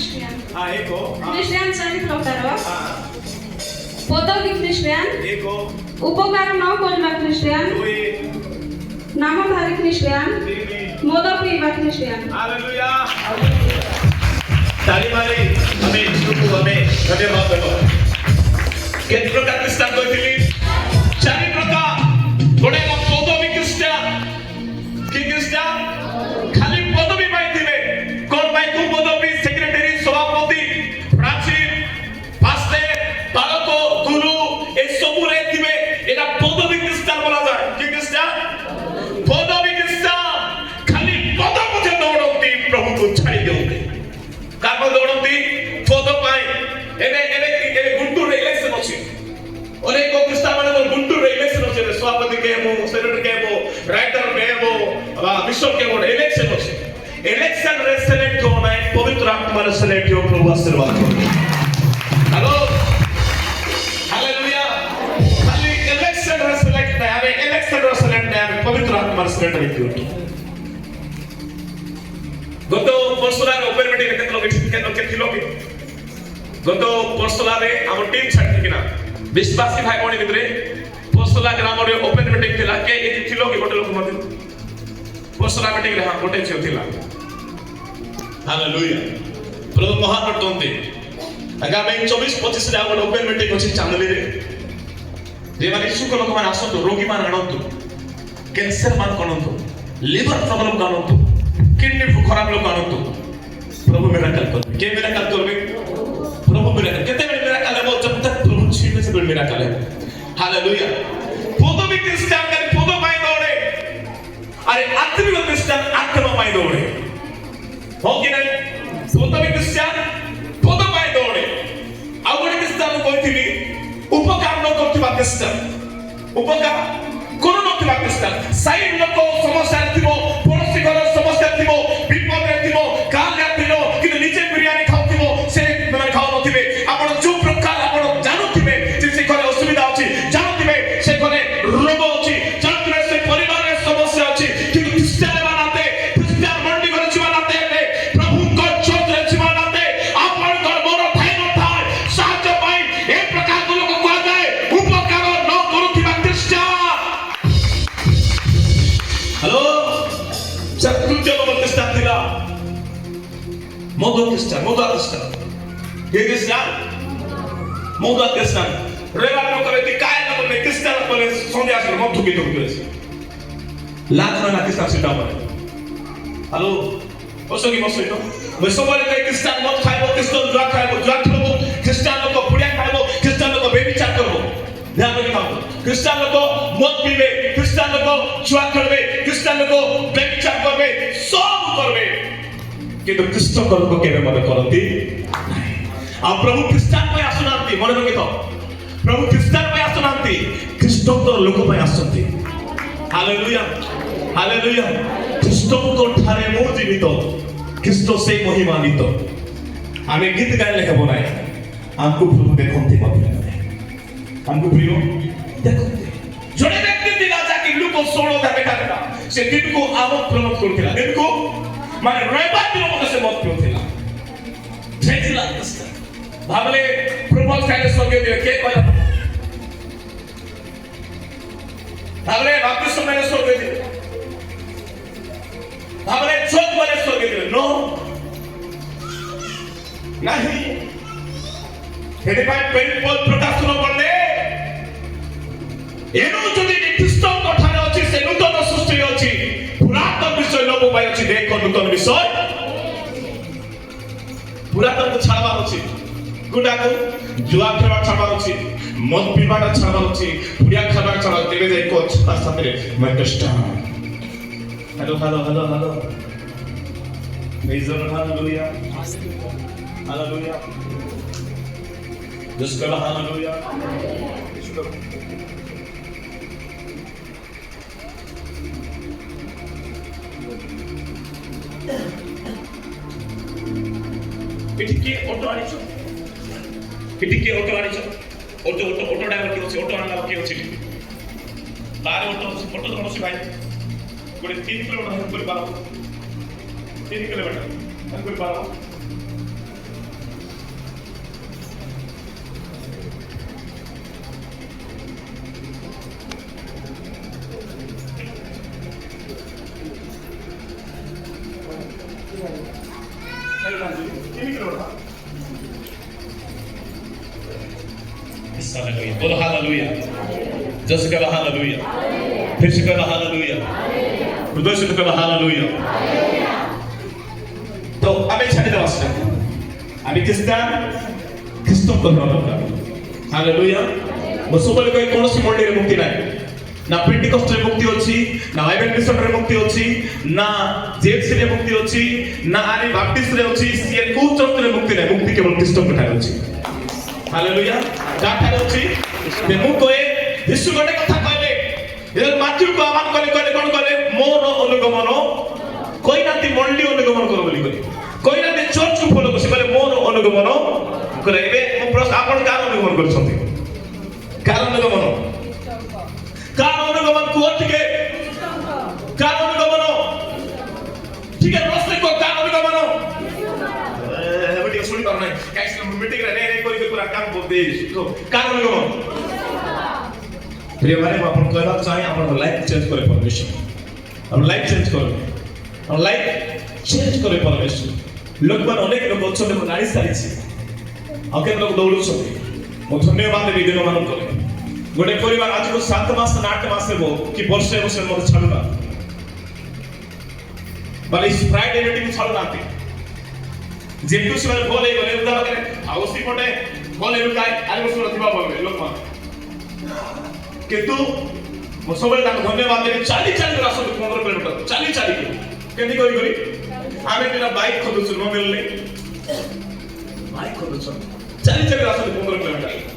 Christian ଏକ Christian ଚାରି ପ୍ରକାର ପଦବୀ ଖ୍ରୀଷ୍ଟିଆନ ଏକ ଉପକାର ନ କରିବା ଖ୍ରୀଷ୍ଟିଆନ ଦୁଇ ନାମଧାରୀ ଖ୍ରୀଷ୍ଟିଆନ ତିନି ମଦ ପିଇବା ଖ୍ରୀଷ୍ଟିଆନ हालेलुया ताली मारी हमें ईश्वरକୁ ଆମେ ଧନ୍ୟବାଦ ଦେବ କେତେ ପ୍ରକାର ଖ୍ରୀଷ୍ଟିଆନ କହିଥିଲି ଚାରି ପ୍ରକାର ଗୋଟେ ହେଲା ପଦବୀ ଖ୍ରୀଷ୍ଟିଆନ କି ଖ୍ରୀଷ୍ଟିଆନ ଖାଲି ପଦବୀ ପାଇଥିବେ କୋଣ ପାଇଁ କୋଉ ପଦବୀ ସେକ୍ରେଟାରୀ ସଭାପତି ପ୍ରାଚୀନ ପାଷ୍ଟର ପାଳକ ଗୁରୁ ଏସବୁରେ ଥିବେ ଏଟା ପଦବୀ ଖ୍ରୀଷ୍ଟିଆନ ବୋଲାଯାଏ କି ଖ୍ରୀଷ୍ଟିଆନ ପଦବୀ ଖ୍ରୀଷ୍ଟିଆନ ଖାଲି ପଦ ପଛେ ଦୌଡ଼ନ୍ତି ପ୍ରଭୁକୁ ଛାଡ଼ି ଦିଅନ୍ତି କାମ ଦୌଡ଼ନ୍ତି ପଦ ପାଇଁ ଏବେ ଏବେ ଏବେ ଗୁଣ୍ଟୁରରେ ଇଲେକ୍ସନ ଅଛି ଅନେକ ଖ୍ରୀଷ୍ଟିଆନ ମାନଙ୍କର ଗୁଣ୍ଟୁରରେ ଇଲେକ୍ସନ ଅଛି ସଭାପତି କେ ହେବ ସେକ୍ରେଟାରୀ କେ ହେବ ରାଇଟର କେ ହେବ ବିଶପ କେ ହେବ ଇଲେକ୍ସନ ଅଛି ଇଲେକ୍ସନ ରେ ସିଲେକ୍ଟ हो ନାହିଁ ପବିତ୍ର ଆତ୍ମାରେ ସିଲେକ୍ଟ हो ପ୍ରଭୁ ଆଶୀର୍ବାଦ କରନ୍ତି ହାଲୋ ହାଲେଲୁୟା ଖାଲି ଇଲେକ୍ସନ ରେ ସିଲେକ୍ଟ ନାହିଁ ଆମେ ଇଲେକ୍ସନ ରେ ସିଲେକ୍ଟ ନାହିଁ ଆମେ ପବିତ୍ର ଆତ୍ମାରେ ସିଲେକ୍ଟ ହେଇଛୁ গত পরশুলার ওপেন মিটিং কেতে লোক কেতে ছিল কি গত পরশুলারে আমার টিম ছাড়ি কিনা বিশ্বাসী ভাই ভଉଣୀ ভিতরে পরশুলা গ্রামরে ওপেন মিটিং ଥିଲା কে এটি ছিল কি গোটে লোক মধ্যে পরশুলা মিটিং রে হ্যাঁ গোটে ছিল ଥିଲା হালেলুয়া প্রভু মহান করতে আগামী 24-25 ରେ ଆଉ ଗୋଟେ ଓପେନ ମିଟିଂ ଅଛି ଚାନ୍ଦଲିରେ ଯେ ମାନେ ସୁଖ ଲୋକ ମାନେ ଆସନ୍ତୁ ରୋଗୀ ମାନେ ଆଣନ୍ତୁ କ୍ୟାନ୍ସର ମାନ କରନ୍ତୁ লিভার প্রবলেম କରନ୍ତୁ किडनी खराब लोग आनंद प्रभु मिराकल कर के मिराकल करबे प्रभु मिराकल केते बेले मिराकल है जब तक प्रभु छीने से बेले मिराकल है हालेलुया पदवी क्रिश्चियन का पद पाई दौड़े अरे आत्मिक क्रिश्चियन आत्मा पाई दौड़े हो कि नहीं पदवी क्रिश्चियन पद पाई दौड़े आ गोटे क्रिश्चियन कहथिबी उपकार न करथिबा क्रिश्चियन उपकार कोन नथिबा क्रिश्चियन साइड लोक समस्या थिबो पड़ोसी घर समस्या थिबो विपद रे थिबो गाले थिबो कि नीचे बिरयानी खाउथिबो से माने खाउ नथिबे आपण जो प्रकार आपण जानुथिबे जे से घरे असुविधा अछि जानुथिबे से घरे रोग अछि जानुथिबे से परिवार रे समस्या अछि कि क्रिश्चियन बनाते क्रिश्चियन मंडी करे छिवा नाते प्रभु को चोट रे छिवा नाते आपण घर मोर थाई न थाय साहाय्य पाई ए प्रकार को लोक कोआ जाय उपकार न करूथिबा क्रिश्चियन हेलो चतुर्थ नंबर क्रिश्चियन थिला मधु क्रिश्चियन ये क्रिश्चियन मधु क्रिश्चियन रेवा न करे ती काय न करे क्रिश्चियन करे संध्या से मधु की तो करे लाख ना क्रिश्चियन सीटा मारे हेलो ओसोगी मसो तो मैं सबले ते क्रिश्चियन मत खाइबो क्रिश्चियन जुआ खाइबो क्रिश्चियन लोग पुड़िया खाइबो क्रिश्चियन लोग बेबिचार करबो ध्यान रखिबा क्रिश्चियन लोग मत पीबे क्रिश्चियन लोग जुआ खेलबे क्रिश्चियन लोग बेबिचार करबे सब करबे किंतु क्रिश्चियन लोग केबे मने करंती आ प्रभु क्रिश्चियन पे आसुनांती मने रखि तो प्रभु क्रिश्चियन पे आसुनांती क्रिश्चियन तो लोक पे आसंती हालेलुया हालेलुया क्रिश्चियन को ठारे मो जीवित क्रिस्तो से महिमान्वित आमे गीत गाइले हेबो नाही हमको प्रभु देखंती मते हमको प्रियो देखो जोड़े व्यक्ति दिला जाके लोग सोलो था बेटा बेटा से दिन को आवत प्रमोट करथिला दिन को माने रविवार दिन मते से मत पिउथिला जेजिला भाबले प्रमोट खाइले स्वर्ग दिले के कहला भाबले बाप्तिस्म मैंने स्वर्ग दिले भाबले चोक मैंने स्वर्ग दिले नो नहीं हेदे पाई पेन प्रकाशन पड़ले एनो जदि ख्रीष्टन कथारे अछि से नूतन सृष्टि अछि पुरातन विषय लोप पाइ अछि देखो नूतन विषय पुरातन को छाड़बार अछि गुडा को जुआ खेलबा छाड़बार अछि मद पीबाटा छाड़बार अछि पुड़िया खाबा छाड़बार तेबे जाय को छता साथे मैकस्टा hello hello hello hello praise the Lord hallelujah hallelujah जिस कला हालेलुया এটিকে অটো আনিছো এটিকে অটো আনিছো অটো অটো অটো ড্রাইভার কি আছে অটো আনলা কি আছে बारे ऑटो ऑटो तो मौसी भाई कोई 3 किलोमीटर हम कोई बारो 3 किलोमीटर हम कोई बारो हालेलुया, बोलो हालेलुया, जैसे कहा हालेलुया, फिर से कहा हालेलुया, हृदय से कहा हालेलुया। तो अभी छाड़ी दवास्ते, अभी क्रिस्टो को धर्म करता, हालेलुया। मुसलमान कोई कौन सी मंडी रे मुक्ति नहीं, ना पेंटिकॉस्ट रे मुक्ति होची, ना आइवेन मिशन रे मुक्ति होची, ना जेएफसी रे मुक्ति होची, ना आरी बैप्टिस्ट रे होची, ये कोई चर्च रे मुक्ति नहीं, मुक्ति केवल क्रिस्टो को ठाई होची। हालेलुया, जाठा होची, ते मु कोए यीशु गोटे कथा कहले, ये माथ्यू को आह्वान करे कोन कहले मोर अनुगमन कोई नाती मंडी अनुगमन करो बोली कहले, कोई नाती चर्च को फॉलो करसी कहले मोर अनुगमन करैबे। मु प्रश्न आपण का अनुगमन करछथि, का अनुगमन को ठीक है, का अनुगमन ठीक है, प्रश्न को का अनुगमन वीडियो सुनी पार नहीं, कैसे मीटिंग रे रे कोई पूरा काम बोलते तो का अनुगमन। प्रिय भाई आपण कहबा चाहे आपण लाइफ चेंज करे परमेश्वर, हम लाइफ चेंज करे, हम लाइफ चेंज करे परमेश्वर। लोग मन अनेक लोग अछन को गाड़ी सारी छी, आके लोग दौड़ु छथि, मो धन्यवाद देबी दिन मान करे। गोटे परिवार आज को 7 मास 8 मास हेबो कि वर्षे वर्षे मते छाडुना, बाले इस फ्राइडे मीटिंग छाडुनाती जेतु से बोले बोले उदा करे आउसी पटे बोले काय आले वर्ष रथिबा बोले लोक मान किंतु मो सबले ताको धन्यवाद देबी। 40 रास 15 किलोमीटर 40 केंदी करी आमे बिना बाइक खोदुछु न मिलले, बाइक खोदुछु 40 रास 15 किलोमीटर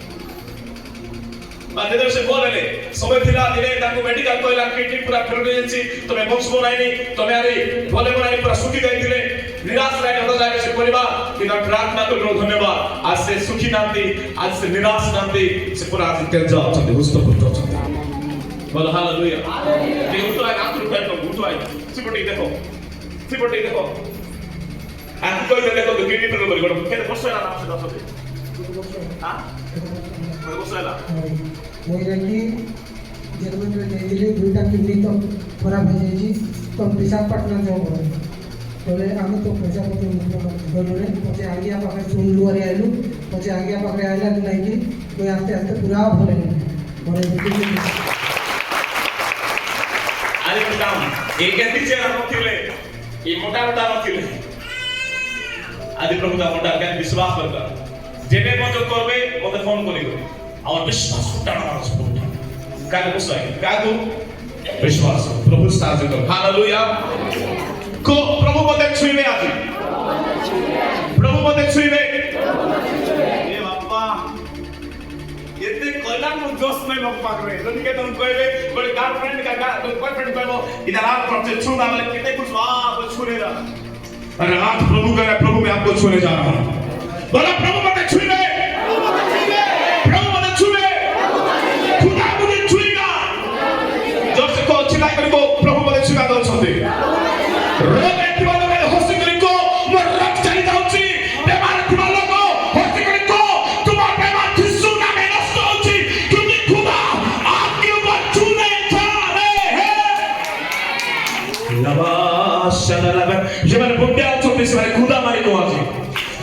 माने से बोले समय थिला दिने ताको मेडिकल कोइला किडनी पूरा फेल हो जायछि, तमे बक्स बनाइनी, तमे आरे बोले बनाइनी पूरा सुखी जाइथिले, निराश रहे होता जाके से परिवार कि प्रार्थना तो धन्यवाद, आज से सुखी नांती, आज से निराश नांती, से पूरा आज तेल जाओ छथि हुस्त पुत्र छथि। बोलो हालेलुया, के उतरा आतु पेट उतरा सिपटी देखो आज कोई देखो तो किडनी फेल बोली गडो के बसला नाम से दसते हां बसला मैं जाकी जर्मन में देखली दुईटा किडनी तो खराब हो जाई, तो विशाखापट्टनम जाओ तबे आमे तो पैसा पत्र गलोरे पछे आगिया पाखे सुनलु अरे आइलु पछे आगिया पाखे आइला नहीं कि कोई आस्ते आस्ते पूरा भले अरे काम एक गति चेहरा नथिले, ये मोटा नथिले, आदि प्रभु दा मोटा के विश्वास करता जेबे मजो करबे मते फोन करियो, और विश्वास उठाना सब का बसै का तू विश्वास प्रभु साथ कर। हालेलुया, को प्रभु मते छुइबे आज, प्रभु मते छुइबे ए बाबा एते कइला मु जोश नै लोग पागरे जन के तुम कहबे बड़े गर्लफ्रेंड का बॉयफ्रेंड कहबो इधर आप प्रभु छूना वाले कितने कुछ आप छूने रहा। अरे आज प्रभु कह रहा प्रभु मैं आपको छूने जा रहा हूं, बोला प्रभु मते छुइबे, प्रभु मते छुइबे, खुदा मुझे छुएगा। जब से को चिल्ला कर को प्रभु मते छुएगा दो छते रोग एतिबाद में हसी कर को मोर रक्त चली जाउची, बेमार थिबा लोग हसी कर को तुमा बेमार यीशु नाम में नष्ट होची, क्योंकि खुदा आपके ऊपर छूने जा रहे हैं। लबा शनलबे जे मैंने बुंडिया छोटे से मैंने खुदा मारी को आजी,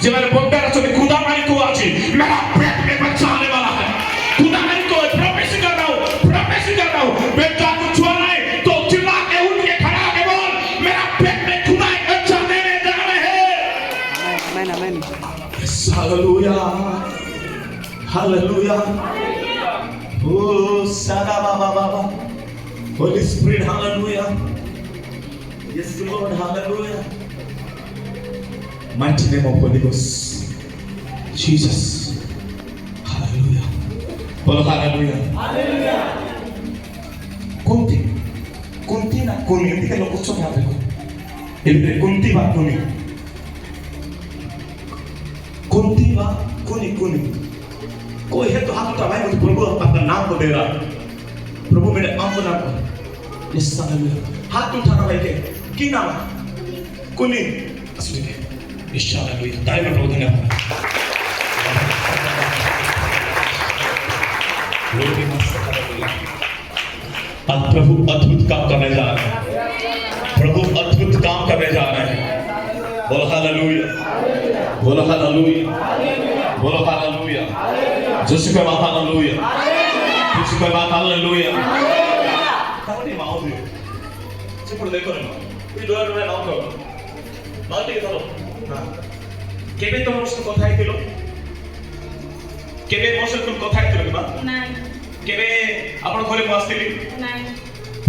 जे मैंने बुंडिया छोटे खुदा मारी को आजी, मेरा पेट में बच्चा आने वाला है, खुदा मारी को प्रॉमिस कर रहा हूं बेटा को छुआ नहीं तो चिल्ला के उठ के खड़ा के बोल मेरा पेट में खुदा एक बच्चा देने जा रहे हैं। आमेन आमेन, हालेलुया हालेलुया, ओ सादा बाबा Holy Spirit hallelujah, yes Lord hallelujah, mighty name of Holy Ghost Jesus, hallelujah, बोलो hallelujah hallelujah। कुंती ना कुनी दिखे लोग कुछ ना देखो इधर कुंती बा कुनी कोई है तो हाथ उठाए मुझे प्रभु अपना नाम को दे रहा, प्रभु मेरे नाम को नाम यस हालेलुया, हाथ उठाना भाई के की नाम कुनी असली के यस हालेलुया, ताली में प्रभु धन्यवाद। आज प्रभु अद्भुत काम करने जा रहे हैं, प्रभु अद्भुत काम करने जा रहे हैं। बोलो हालेलुया, बोलो हालेलुया, बोलो हालेलुया, जैसे कोई बात हालेलुया, जैसे कोई बात हालेलुया। ताकि माओ दियो, चिपड़ देखो ना, ये डोर डोर नाउ करो, नाउ टिके धरो, हाँ, केबे तुम उसको कथा ही किलो, केबे मोसे तुम कथा ही किलो ना, ନାଇଁ केबे अपन घरे मास्तिली, ନାଇଁ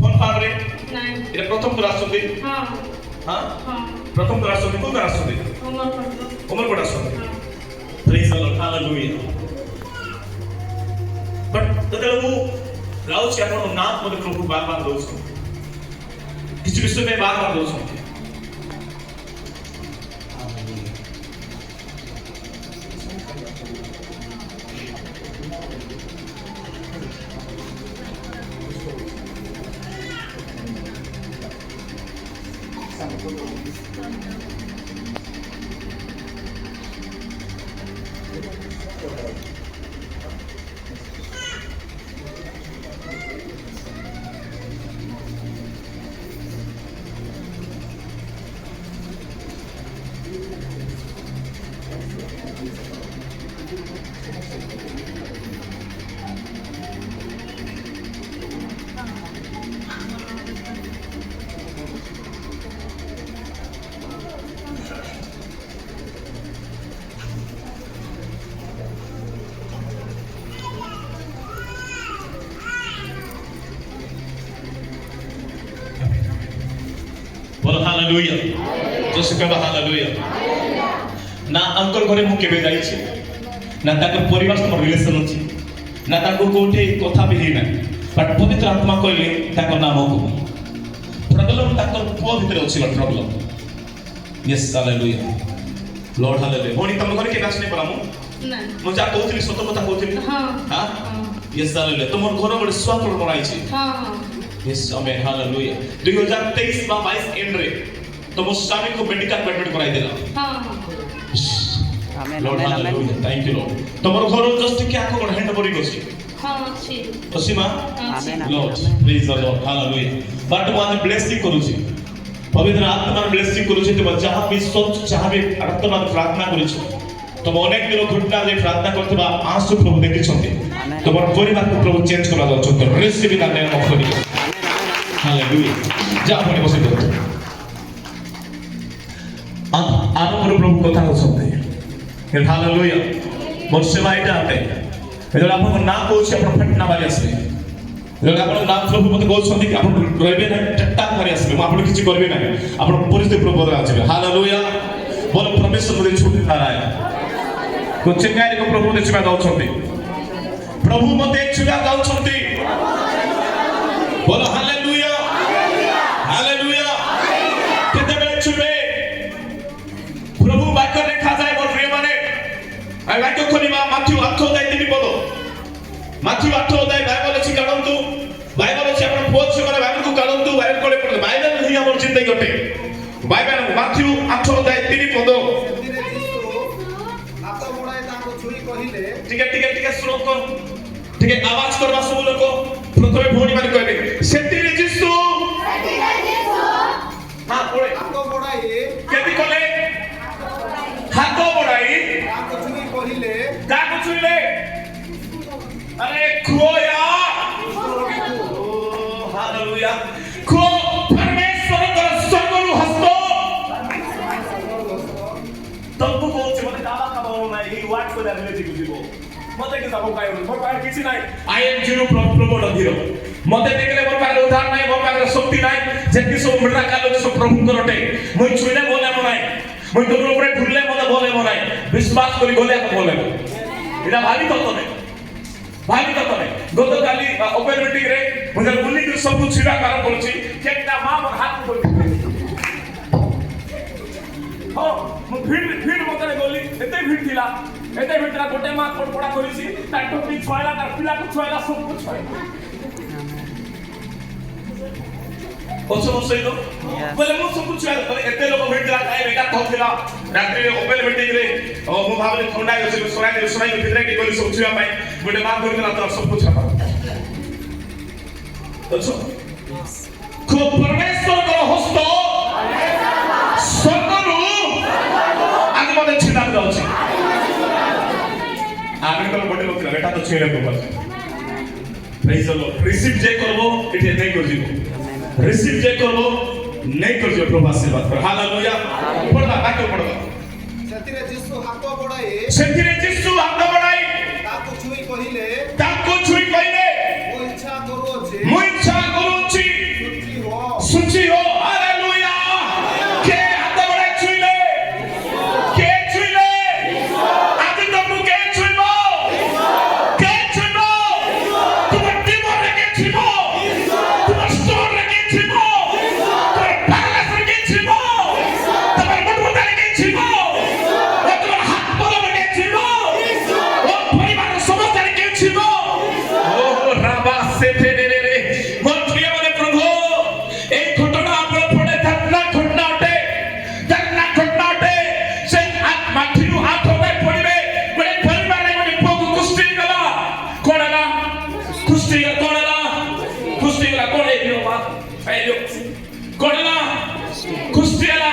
फोन पावरे, ନାଇଁ ये प्रथम तो राष्ट्रपति, ହଁ हाँ, ହଁ प्रथम तो राष्ट्रपति कौन राष्ट्रपति? ଅମର ପଡିବ उमर को राष्ट्रपति। ହଁ Praise the Lord, hallelujah. But तदेव वो लाउच क्या करो नाथ मत प्रभु बार दोस्त किसी विषय में बार दोस्त बोलो हालेलुया, जैसे कहा हालेलुया। ना अंकल घरे मु केबे जाई छी ना ताकर परिवार सम रिलेशन अछि ना ताको कोठे कथा भी हेना बट पवित्र आत्मा कहले ताकर नाम को प्रॉब्लम ताकर पुओ भीतर अछि but problem yes hallelujah lord hallelujah मोनी तुम घरे के नाचने परा मु ନାଇଁ मु जा कहउतली सत कथा कहउतली ହଁ हां ହଁ यस हालेलुया तुमर घर बड स्वागत बनाई छी ହଁ ହଁ यस आमेन हालेलुया 2023 बा 22 एंड रे तुम स्वामी को मेडिकल एडमिट कराई देला ହଁ ହଁ Amen, Lord, amen, amen. hallelujah. Thank you, Lord. तमरो घर जस्ट क्या को कोन हैंड बडी गसी ହଁ ଅଛି असीमा ଅଛି Amen. Lord, praise the Lord, hallelujah. But one blessing करूची पवित्र आत्मा ब्लेसिंग करूची तुम जहां भी सोच जहां भी आत्मा प्रार्थना करूची तुम अनेक दिनो घटना जे प्रार्थना करतबा आंसू प्रभु देखि छथि तुमर परिवार को प्रभु चेंज करा दो छथि receive in the name of Jesus hallelujah जा अपने बसे दो आरो प्रभु कथा होसते हालेलुया मोर सेवा इटा आते जब आपन नाम कहूँ आप फटना मारी आसबे जब आप नाम प्रभु मत कहते कि आप रहे ना टट्टा मारी आसबे आप किसी करेंगे ना आप परिस्थिति प्रभु आसबे हालेलुया बोल परमेश्वर मुझे छूट ना रहा कुछ चिंगारी को प्रभु ने छुआ जाउछंती प्रभु मते छुआ जाउछंती बोलो हालेलुया हालेलुया केते बेले छुबे प्रभु वाक्य देखा जाए बोल रे माने आई वाक्य खोलिबा माथ्यू 8 अध्याय 3 पद माथ्यू 8 अध्याय बाइबल अछि काढंतु बाइबल अछि आपण पोछ माने बाइबल को काढंतु बाइबल कोले पढ बाइबल ही हमर जिंदगी गटे बाइबल माथ्यू 8 अध्याय 3 पद ठीक है सुनो को ठीक है आवाज करबा सब लोग प्रथमे भोणी माने कहबे सेतिरे जिसु हां बोले हाथ बढाई केति कोले हाथ बढाई हाथ छुई कहिले का छुइले अरे खोया हालेलुया खो परमेश्वर का सर्वरु हस्त तब को मते दावा का बोल नाही ही वाट को रिलेटिव जीवो मते के सब काय मोर पार किछि नाही आई एम जीरो प्रभु धीर मते देखले मोर पार उद्धार नाही मोर पार शक्ति नाही जेति सब मिडरा कालो सब प्रभु करटे মই छुइले बोले म नाही মই তোর উপরে ঘুরলে মতে বলে म नाही विश्वास करी গলে को बोले এটা ভাবি তত নাই ভাবি তত নাই গতকালি ওপেন মিটিং রে মজা গুলি করে সব কিছু ছিড়া কারণ বলছি একটা মা মোর হাত ধরে हो मु भीड़ मते गली एते भीड़ थिला एते भीड़ गोटे मा पड़ा करिसी ता टोपी छयला तार पिला को छयला सब कुछ छय ओसो सहित बोले मु सब कुछ छयला एते लोग भीड़ ला खाए बेटा कहथिला रात्रि ओपन मीटिंग रे मु भाबले ठंडा गसे सुनाई भीतर के गली सब छुआ पाई गोटे मा धरला तो सब कुछ छपा ओसो खूब परमेश्वर को हस्त सकरु ଅଛି आगे तो बड़े लोग बेटा तो छेड़े को बस प्रेज द लॉर्ड रिसीव जे करबो इटे नहीं कर जीवो रिसीव जे करबो नहीं कर जीवो प्रभु आशीर्वाद कर हालेलुया पढ़वा बाकी पढ़वा ସେଥିରେ ଯୀଶୁ ହାତ ବଢ଼ାଇ ସେଥିରେ ଯୀଶୁ ହାତ ବଢାଇ ତାକୁ ଛୁଇଁ କହିଲେ ତାକୁ ଛୁଇଁ କହିଲେ ମୁଁ ଇଚ୍ଛା କରୁଅଛି ମୁଁ ଇଚ୍ଛା କରୁଛି ଶୁଚି ହୋ ସୁଚି ହୋ ହାଲେଲୁୟା କେ ହାତ ବଢାଇ ଛୁଇଁଲେ କେ ଛୁଇଁଲେ ଆଜି ତମକୁ କେ ଛୁଇଁବ କେ ଛୁଇଁବ ତୁମ ଜୀବନରେ କେ ଛୁଇଁବ ତୁମ ଷ୍ଟୋରରେ କେ ଛୁଇଁବ ତୁମ ପ୍ୟାଲେସରେ କେ ଛୁଇଁବ ତୁମ ମୁଣ୍ଡରେ କେ ଛୁଇଁବ ତୁମ ହାତ ପଦରେ କେ ଛୁଇଁବ ଓ ପରିବାର ସମସ୍ତରେ କେ ଛୁଇଁବ ଓ ରାବା ସେତେରେ ମୋ ପ୍ରିୟ ମାନେ ପ୍ରଭୁ এই ঘটনা আপনার পড়ে ধর্না ঘটনা অটে সে মাটিরু হাত হবে পড়িবে বলে পরিবারে মানে পগু কুস্তি গলা কোড়ালা কুস্তি কোড়ালা কোড়ে দিও মা আইলো কোড়ালা কুস্তি গলা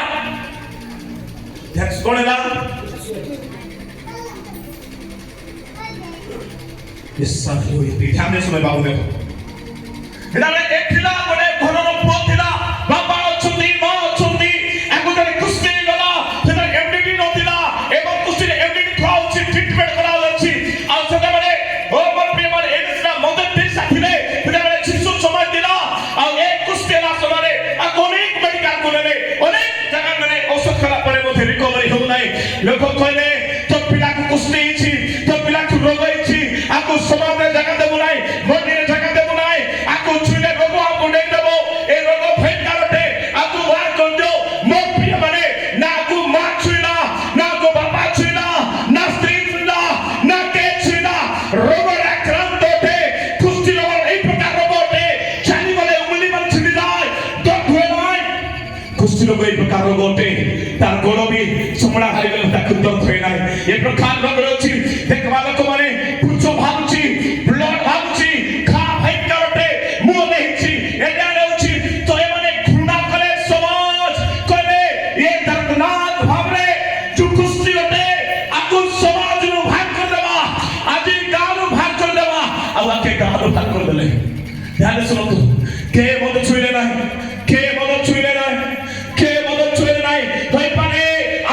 দ্যাটস কোড়ালা इस साथी हुई ध्यान से समय बाबू देखो इधर एक थिला बड़े घरर पुଅ थिला बाबा अछुंदी मां अछुंदी एगुदरे कुस्ती गला सेटा एमडीटी नथिला एवं कुस्ती एमडीटी खाउची ट्रीटमेंट कराउची आ सेटा बड़े ओ मोर प्रिय माने एदिसना मदद दे साथिले सेटा बड़े शिशु समाज दिला आ ए कुस्ती ला समारे आ अनेक मेडिकल कोने अनेक जगह में औषध खला परे मथे रिकवरी हो नाही लोक कहले तो पिला को कुस्ती छी तो पिला को रोग छी आको समाज में जगह देबो नाही मंदिर जगह देबो नाही आको छुले रोग आपको नहीं देबो ए रोग भयंकरटे आको वार कर दो मो प्रिय माने ना को मां छुला ना को बाबा छुला ना स्त्री छुला ना के छुला रोग आक्रांत होते कुष्ठी रोग এই প্রকার रोग होते चाली वाले उंगली मन छिड़ी जाए तो हुए नाही कुष्ठी रोग এই প্রকার रोग होते तार गोड़ भी चमड़ा हारी गले ताकु तो हुए नाही এই প্রকার रोग अछि देखवा लोक माने कुछ भाबुची ब्लड भाबुची खा भयंकरटे मुंह नहीं एटा नेउची तो ए माने घृणा करे समाज करे ये दर्दनाक भावरे जो कुस्ती होते आकु समाज नु भाग कर देबा आजि गांव नु भाग कर देबा अब आके गांव नु भाग कर देले ध्यान से सुनो के मद छुइले नाही के मद छुइले नाही के मद छुइले नाही होई पारे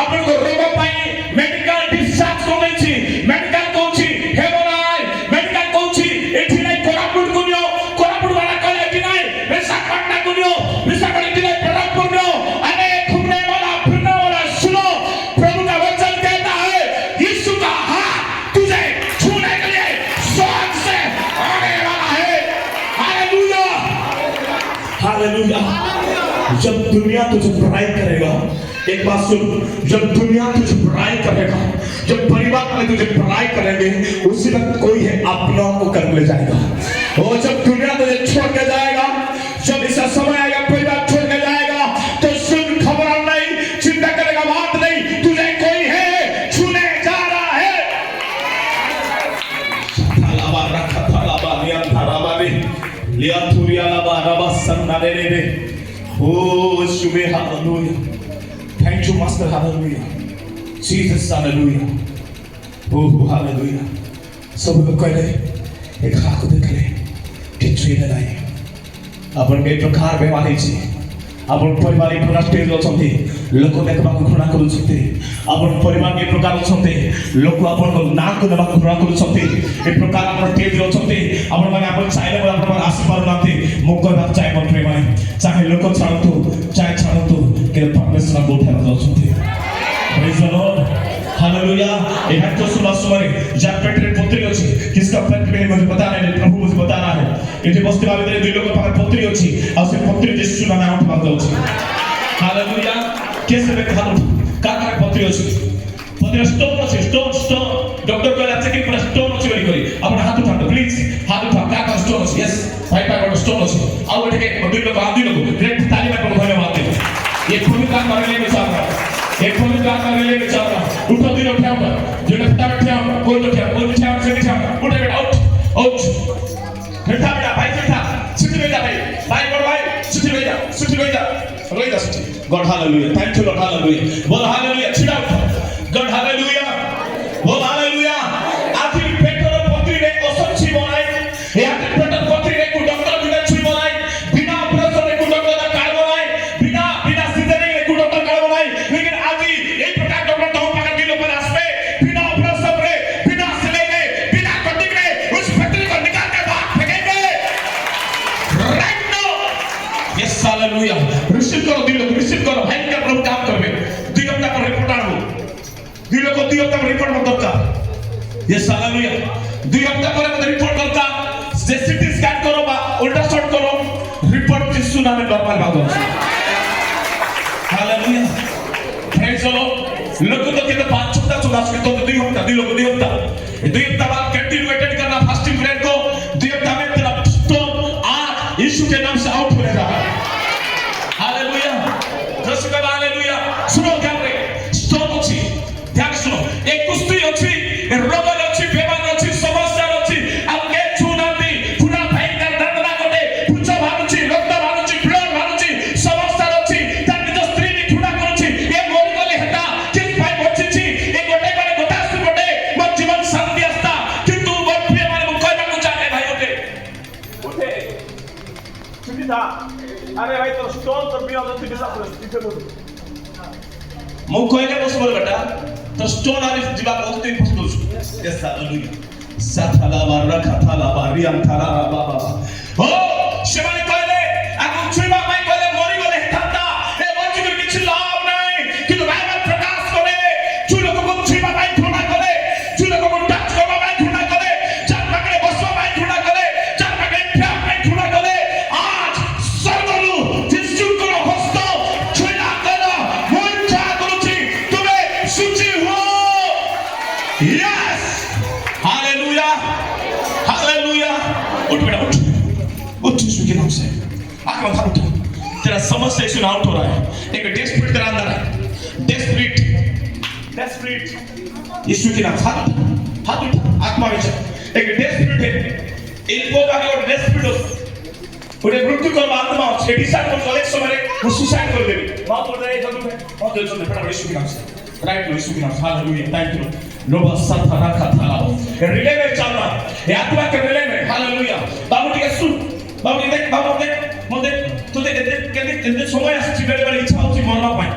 आपन को रोग पाई मेडिकल डिस्चार्ज कोनेची मेडिकल कोची हेबो नाही मेडिकल कोची एठी नाही कोरापुट कुनियो कोरापुट वाला कले एठी नाही विशाखापट्टनम कुनियो विशाखापट्टनम एठी नाही कोरापुट कुनियो अरे घूमने वाला फिरने वाला सुनो प्रभु का वचन कहता है यीशु का हाथ तुझे छूने के लिए स्वर्ग से आने वाला है हालेलुया हालेलुया जब दुनिया तुझे बुराई करेगा एक बात सुन जब दुनिया तुझे बुराई करेगा जब परिवार में तुझे बुराई करेंगे उसी वक्त कोई है अपनों को कर ले जाएगा और जब दुनिया तुझे छोड़ के जाएगा जब ऐसा समय आएगा परिवार छोड़ के जाएगा तो सुन खबर नहीं चिंता करेगा बात नहीं तुझे कोई है छूने जा रहा है थालाबा रखा थालाबा नियम थालाबा रे लिया थुरिया लाबा रबा सन्ना रे रे ओ शुभे hallelujah thank you master hallelujah Jesus hallelujah ओ हालेलुया सब लोग कहले एक हाथ देखले किछु नहीं अपन के प्रकार बेमारी छी अपन परिवार एक प्रकार स्टेज अछंती लोक देखबा को घृणा करूछंती अपन परिवार के प्रकार अछंती लोक अपन को ना को देबा घृणा करूछंती ए प्रकार अपन स्टेज अछंती अपन माने अपन चाइले अपन आसी पार नाथी मुख को बात चाहे मन प्रेम चाहे लोक छाड़तु चाहे छाड़तु के परमेश्वर को उठार अछंती प्रेज द लॉर्ड हालेलुया एक तो सुबह सुबह जब पेट में पुत्री अछि किसका पेट में मुझे पता नहीं प्रभु मुझे बता रहा है इथे बस्ती वाले दे दुई लोग पाखर पुत्री अछि आ से पुत्री यीशु नाम उठवा जाउछि हालेलुया कैसे में खालो काकर पुत्री अछि पुत्री स्टोन अछि स्टोन डॉक्टर कहला चेकिंग पर स्टोन अछि बोली करी अपन हाथ उठाओ प्लीज हाथ उठाओ काकर स्टोन अछि यस भाई पाकर स्टोन अछि आ उठे के दुई लोग आ दुई लोग ग्रेट ताली में धन्यवाद दे ये खूब काम करने में विचार एक फोन काम करने ले बेचारा उठो दिन उठाओ जो लगता बैठे हो कोई तो क्या कोई बिछाओ से बिछाओ उठे बेटा आउट आउट बैठा बेटा भाई बैठा सिटी बैठा भाई बोल भाई सिटी बैठा रोई जा city God hallelujah thank you Lord hallelujah बोल हालेलुया छिड़ा उठो गॉड हालेलुया दुई लोक 2 हप्ता रिपोर्ट मत दरकार यस हालेलुया 2 हप्ता पर मत रिपोर्ट दरकार जे सीटी स्कैन करो बा अल्ट्रासाउंड करो रिपोर्ट यीशु नाम में नॉर्मल बात हो हालेलुया प्रेज द लॉर्ड लोग तो कहते 5 हफ्ता 14 तो 2 हफ्ता 2 लोग 2 हफ्ता 2 हफ्ता बाद कंटिन्यूएटेड करना फास्टिंग प्रेयर को 2 हफ्ता में तेरा स्टोन आज यीशु के नाम से आउट हो जाएगा हालेलुया जैसे कहा हालेलुया सुनो क्या रे स्टोन अछि ध्यान सुनो एक कुश्ती अछि रोग अछि बेमार अछि समस्या अछि अब के छुनाती पूरा भयंकर दर्दना कोटे पूछो भानुची रक्त भानुची ब्लड भानुची समस्या अछि ताकि जो स्त्री नि छुना करछि ए मोर गले हेता किस भाई बचिछि ए गोटे करे गोटा सु गोटे मोर जीवन शांति आस्था किंतु मोर प्रिय माने मु कहबा को चाहे भाई ओटे ओटे सुनिता अरे भाई तो स्टोन तो बिया तो दिसा इथे बोल मु कहले बस बोल बेटा तो स्टोन आरे जीवा बहुत ही पसंद छु यस हालेलुया साथाला बारा खाथाला बारियाम थाला बाबा ओ सेमाने कहले आगु छुइबा पाई कहले मरि गले हेता ए बंजी के किछ लाभ नै किंतु बाइबल प्रकाश करे छु लोक को छुइबा पाई घृणा करे छु लोक को टच करबा पाई घृणा करे चार पाके बसबा पाई घृणा करे चार पाके फ्या पाई घृणा करे आज सर्वरु यीशु को हस्त छुइला करो मोइछा करूछि तुमे सुचि हो यस हालेलुया हालेलुया उठ बेटा उठ यीशु के नाम से आंख मत उठ तेरा समस्या यीशु आउट हो रहा है एक डेस्परेट तेरा अंदर है डेस्परेट यीशु के नाम हाथ उठ आत्मा में एक डेस्परेट है इनको का और डेस्परेट उठे मृत्यु को आत्मा से डिसाइड कर चले समय वो सुसाइड कर देबी बात बोल रहे जल्दी में बहुत जल्दी से फटाफट यीशु के नाम से राइट यीशु के नाम से हालेलुया थैंक यू लोबा साथाना खाथाला रिले में चलना ये आत्मा के रिले में हालेलुया बाबू ठीक है सुन बाबू देख मोदे तू देख के समय आसी बेले बेले इच्छा होची मरना पाए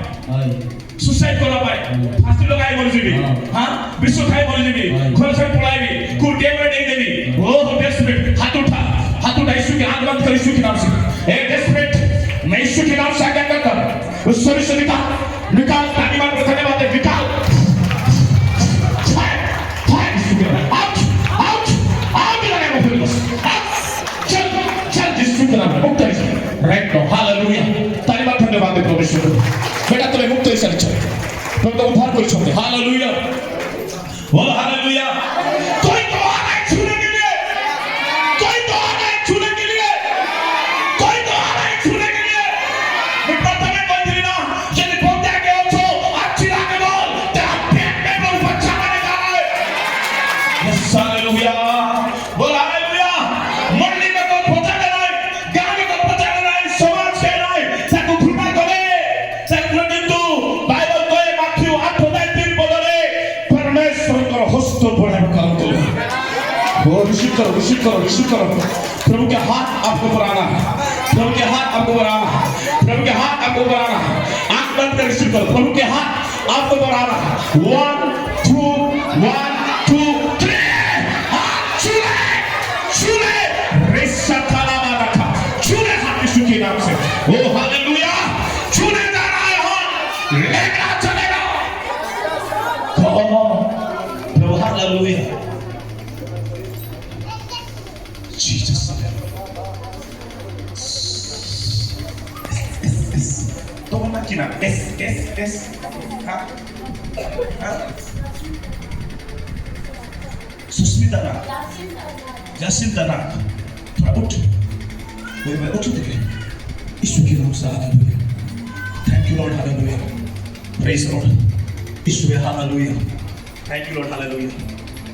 सुसाइड करना पाए फांसी लगाई मर जीबी हां विश्व खाई मर जीबी घर से पलाईबी को टेबलेट दे देबी ओ डेस्परेट हाथ उठा यीशु के हाथ बंद कर यीशु के नाम से ए डेस्परेट मैं यीशु के नाम से आज्ञा करता हूं उस शरीर से निकाल ताकि मार को धन्यवाद दे निकाल राइट नो हालेलुया ताली बात धन्यवाद दे प्रभु यीशु बेटा तोरे मुक्त होई सर छ प्रभु तो उद्धार करि छते हालेलुया बोल हालेलुया कोई तो आ नहीं छूने के लिए कोई तो आ नहीं छूने के लिए मैं प्रथम में बोल दिना यदि बोलते के हो तो अच्छी लागे बोल तेरा पेट में बोल बच्चा बने जा रहा है यस हालेलुया बोल हालेलुया मंडली में कोई पहुंचा नहीं गांव में कोई पहुंचा नहीं समाज के नहीं ताको घृणा करे ताको किंतु बाइबल कहे माथ्यू 8:3 बोलरे परमेश्वर को हस्त बढ़ाने का काम करो वो रिसीव करो प्रभु के हाथ आपको ऊपर आना प्रभु के हाथ आपको ऊपर आना आंख बंद कर रिसीव करो प्रभु के हाथ आपको ऊपर आना 1 2 हाथ छूले रेसा थाला रखा छूले हाथ यीशु के नाम से ओ हालेलुया छूने जा रहा है हाथ लेकर चलेगा प्रभु hallelujah Jesus toma máquina es Susmita ना जासिंता ना थोड़ा उठ उठ देखे यीशु के नाम से hallelujah thank you Lord hallelujah praise lord Yeshu hallelujah thank you Lord hallelujah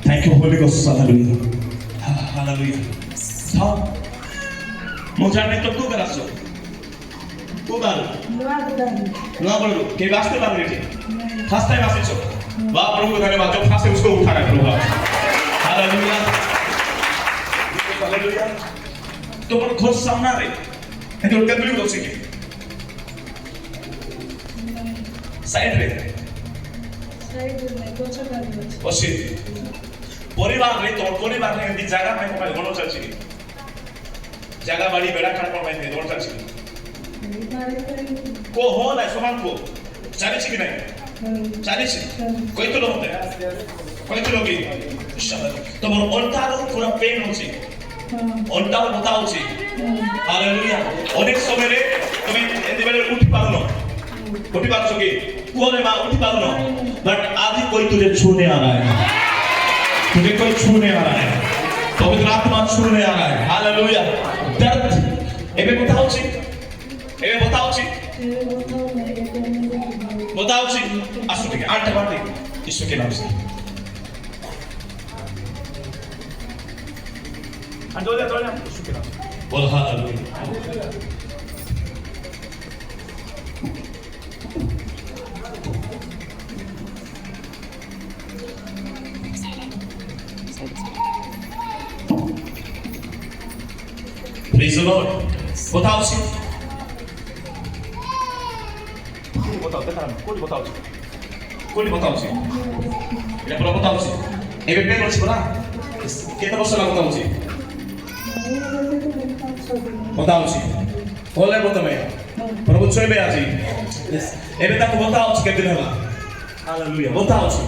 thank you holy ghost hallelujah hallelujah हाँ मुझे नहीं तो तू करा सो तू बाल ना बोलो के वास्ते बाल लेते फर्स्ट टाइम आसे छो बाप प्रभु को धन्यवाद जो फास्ट है उसको उठाना प्रभु हालेलुया हालेलुया तो पर खोज सामना रे ये तो टेबल को सीखे साइड में बसे परिवार रे तो परिवार रे दी जगह में मोबाइल गणो चलछि जगह बाड़ी बेड़ा खान पर में दौड़ चलछि को हो ना समान को चले छी कि नहीं ଚାଲିଛି କହିଥିଲ ମତେ କହିଥିଲ କି ତମର ଅଣ୍ଟାର ପୁରା ପେନ୍ ଅଛି ଅଣ୍ଟା ବଥା ଅଛି ହାଲେଲୁୟା ଅନେକ ସମୟରେ ତମେ ଏମିତି ବେଳେ ଉଠି ପାରୁନ उठी पार सके कोने मां उठी पार नो बट आदि कोई तुझे छूने आ रहा है तुझे कोई छूने आ रहा है पवित्र आत्मा छूने आ रहा है हालेलुया दर्द एबे बताओ छी आसु ठीक है 8 बार यीशु के नाम से अंदर जा यीशु के नाम से बोल हालेलुया Praise the Lord. बताओ सी बताओ देखा कोई बताओ सी ये पूरा बताओ सी एबे पेन अछि बरा केते वर्ष ला बताओ सी बोले बतामे प्रभु छुइबे आजी एबे ताको बताओ सी केते दिन होला हालेलुया बताओ सी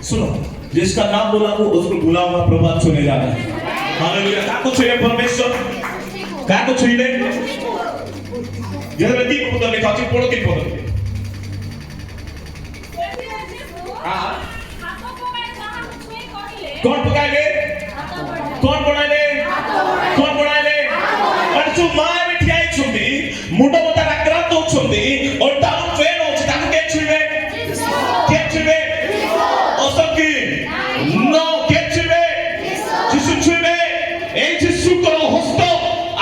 सुनो जिसका नाम बोला वो उसको बुला हुआ प्रभु छूने जा रहा है हालेलुया ताको छुए परमेश्वर काको छुइले यदि तीन पद लेखा अछि पढो तीन पद हां कौन पकाइले अनसु माय मिठाई छुंदी मुंडो मता आक्रांत होछंदी और ताऊ ट्रेन होछ ताको के छुइबे असकी नो के छुइबे जिसु छुइबे ए जिसु को हस्त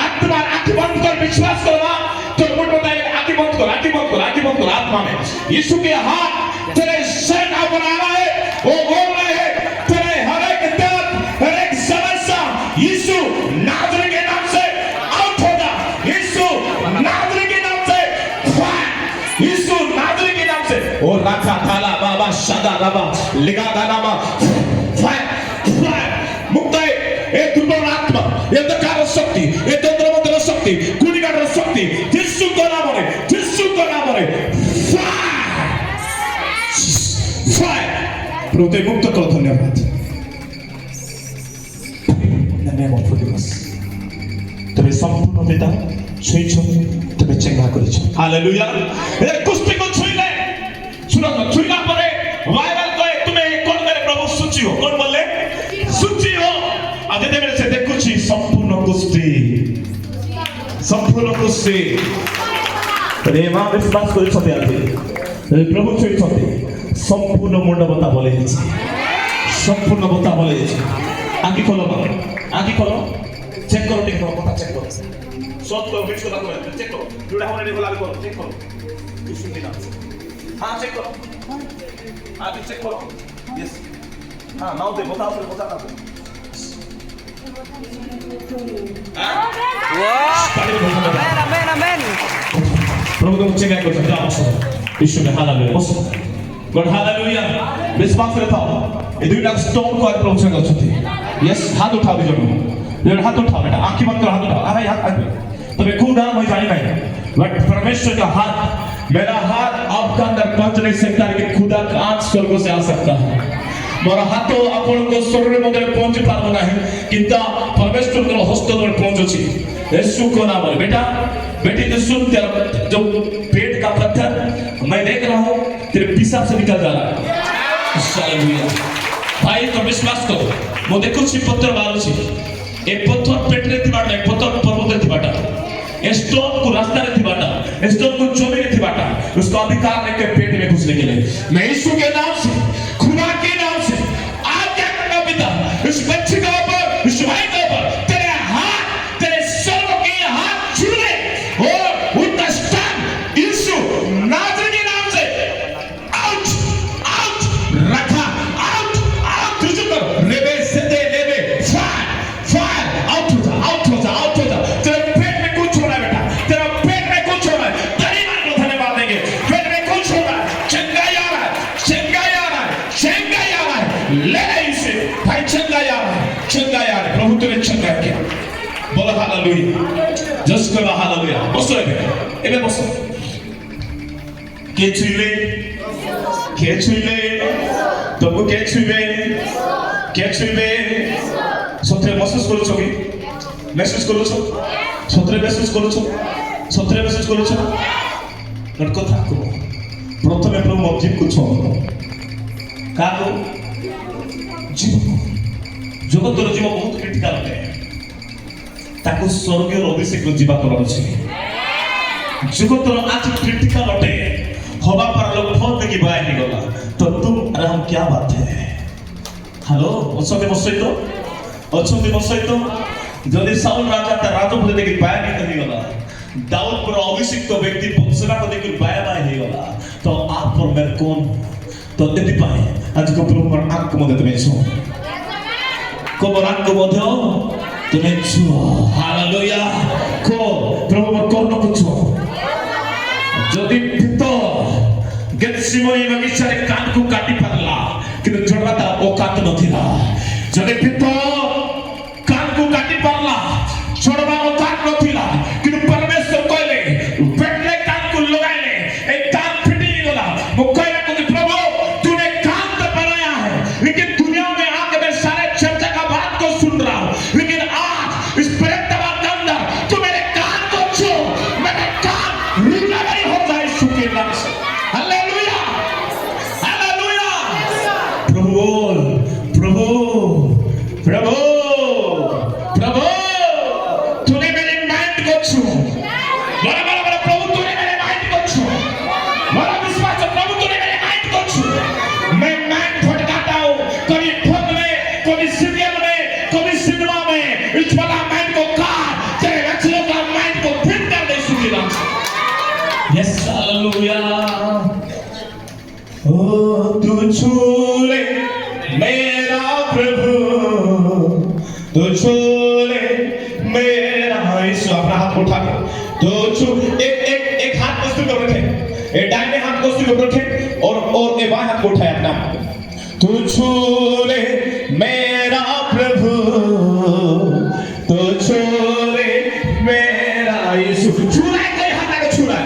आत्मा आंख बंद कर विश्वास करवा तो मुंड बताए आंख बंद कर आत्मा में यीशु के हाथ तेरे सर का बना रहा है वो बोल रहे हैं तेरे हर एक दर्द हर एक समस्या यीशु नाज़री के नाम से आउट हो जा यीशु नाज़री के नाम से यीशु नाज़री के नाम से ओ राखा थाला बाबा सदा रबा लिगा दानामा मुक्त है ए दुर्बल आत्मा ये अंधकार शक्ति ये तंत्र मंत्र शक्ति गुणिगार शक्ति यीशु को नाम रे प्रभु मुक्त कर धन्यवाद धन्यवाद फुदिमस तबे संपूर्ण वेदा छुइछो तबे चंगा करिछो हालेलुया ए कुष्ठ को छुइले सुनो छुइला परे वायरल कहे तुम्हें कौन करे प्रभु सुची हो कौन बोले सुची हो आज जते मेरे से देखुची संपूर्ण कुष्ठी तबे मां विश्वास करिछते आते प्रभु छुइछते संपूर्ण मुंड बता बोले संपूर्ण बता बोले आंखी खोलो चेक करो ठीक बता चेक करो सब तो मिक्स करो चेक करो जुड़ा होने नहीं बोला करो चेक करो यीशु के नाम से हां चेक करो आगे चेक करो यस हां नाउ दे बता आमेन प्रभु को चेक करो जाओ यीशु में हालेलुया बस गॉड हालेलुया विश्वास करता हूं ये दुईटा स्टोन को प्रभु से गछथि यस हाथ उठाओ जरूर हाथ उठाओ बेटा आंखें बंद करो हाथ उठाओ अरे हाथ तबे खुदा मैं जानी नहीं बट परमेश्वर का हाथ मेरा हाथ आपका अंदर पहुंच नहीं सकता लेकिन खुदा का हाथ स्वर्ग से आ सकता है मोर हाथ आपण को शरीर में पहुंच पारबो नहीं किंतु परमेश्वर का हस्त में पहुंचुची यीशु को नाम है बेटा बेटी तो सुन तेरा जो पेट का पत्थर मैं देख रहा हूं तेरे पिशाच से निकल जा रहा है हालेलुया भाई तो विश्वास करो मो देखो छि पत्थर बारुछि ए पत्थर पेट रे थिबाटा ए पत्थर पर्वत रे थिबाटा ए स्टोन को रास्ता रे थिबाटा ए स्टोन को जमीन रे थिबाटा उसका अधिकार लेके पेट में घुसने के लिए मैं यीशु के नाम से खुदा के नाम से आज्ञा करता पिता इस बच्चे के ऊपर इस भाई के ऊपर तेरे हाथ तेरे सर्व के हाथ छूले और उनका स्टैंड यीशु नाज़री के नाम से आउट रखा आउट तुझे कर लेबे सेते लेबे फायर आउट हो जा तेरे पेट में कुछ हो रहा है बेटा तेरा पेट में कुछ हो रहा है तेरी मां को धन्यवाद देंगे पेट में कुछ हो रहा है चंगाई आ रहा है ले इसे भाई चंगाई आ रहा है प्रभु तेरे चंगा किया बोला हालेलुया जस्ट करो हालेलुया बसो एबे बसो के छुइले কে ছুইবে তবু কে ছুইবে সত্যি মেসেজ করেছো কি মেসেজ করেছো সত্যি মেসেজ করেছো ଗୋଟେ କଥା କୁହ ପ୍ରଥମେ ପ୍ରଭୁ ଜୀବକୁ ଛୁଅନ୍ତୁ କାହାକୁ ଜୀବକୁ ଜଗତର ଜୀବ ବହୁତ କ୍ରିଟିକାଲ ଅଟେ ତାକୁ ସ୍ୱର୍ଗୀୟ ଅଭିଷେକ ଯିବା କରାଉଛି ଜଗତର ଆଜି କ୍ରିଟିକାଲ ଅଟେ हवा पर लोग फोन देखी बाहर निकला तो तुम अरे हम क्या बात है हेलो अच्छे मसईत जदि साउल राजा ता राजपद देखी बाहर निकल गला दाऊद पर अभिषिक्त व्यक्ति सेना को देखी बाहर ही गला तो आप पर मैं कौन तो एति पाए आज को प्रभु पर आंख को मध्य तुम्हें छो को आंख को मध्य तुम्हें छो हालेलुया को प्रभु पर कौन को छो जदि पितो गेतसेमनी बगीचारे कान को काटी पारला किंतु छोड़वा ता औकात नथिला जदि पितो कान को काटी पारला छोड़वा औकात नथिला किंतु परमेश्वर कहले पेटले कान को लगाइले ए कान फटी गला मो कहले कि प्रभु तूने कान तो बनाया है लेकिन दुनिया में आके मैं सारे चर्चा का बात को सुन रहा हूं लेकिन आज इस प्रेतवा के अंदर तू मेरे कान को छू मेरे कान रुला नहीं हो जाए सुके नाम से हालेलुया हालेलुया प्रभु तूने मेरे माइंड को छू बड़ा प्रभु तूने मेरे माइंड को छू बड़ा विश्वास है प्रभु तूने मेरे माइंड को छू मैं माइंड भटकाता हूं कभी फोन में कभी सीरियल में कभी सिनेमा में इस वाला माइंड को काट तेरे बच्चों का माइंड को फिट कर दे सुखी नाम से यस हालेलुया ओ तू छू ले मेरा प्रभु तू छू ले मेरा यीशु अपना हाथ उठा के तो छू एक हाथ मस्तक पर रखे एक दाहिने हाथ मस्तक पर रखे और एक बाएं हाथ को उठाए अपना तू छू ले मेरा प्रभु तू छू ले मेरा यीशु छू ले कोई हाथ आगे छू ले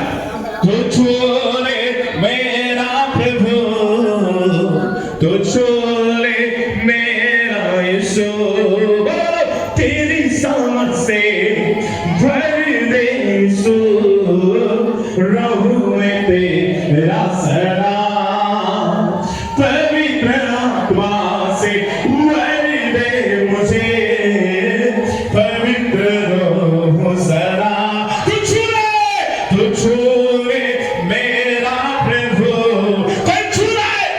तू छू ले मेरा प्रभु तू छू ले मेरा यीशु तेरी समझ से भर दे यीशु रहूं मैं तेरा सदा पवित्र आत्मा से भर दे मुझे पवित्र रूह सदा तू छू ले मेरा प्रभु कोई छू रहा है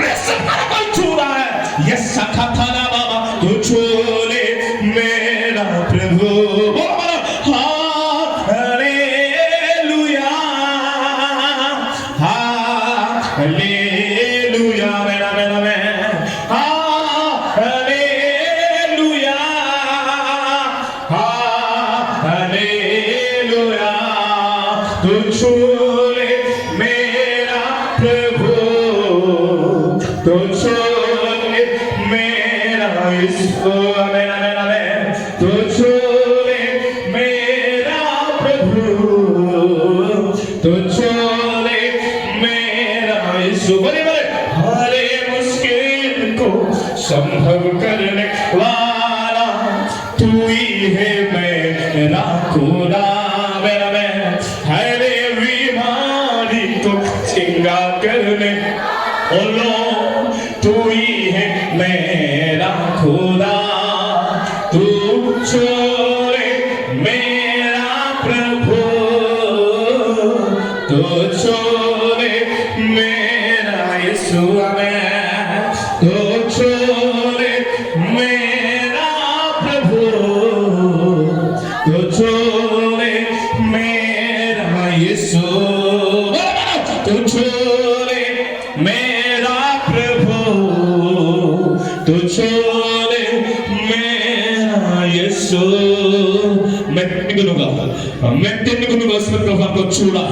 रिश्ता कोई छू रहा है ये सखा था ना बाबा तू छू ले मेरा प्रभु बोलो हालेलुया हालेलुया मेरा हालेलुया हालेलुया तू छू ले मेरा प्रभु तू छू ले मेरा यीशु मेरा तू छू ले मेरा प्रभु तू छू ले मेरा यीशु बोले हरे मुश्किल को संभव करने वाला तू ही है मेरा खुदा मेरा हरे बीमारी को चंगा करने बोलो तू ही है मेरा खुदा तू छू ले मेरा प्रभु तू छू ले मेरा यीशु तू छू ले मेरा प्रभु तू छू ले मेरा यीशु तू छू ले मेरा प्रभु तू छू ले मेरा यीशु मैं तीन गुणों उसमें प्रभु को छूड़ा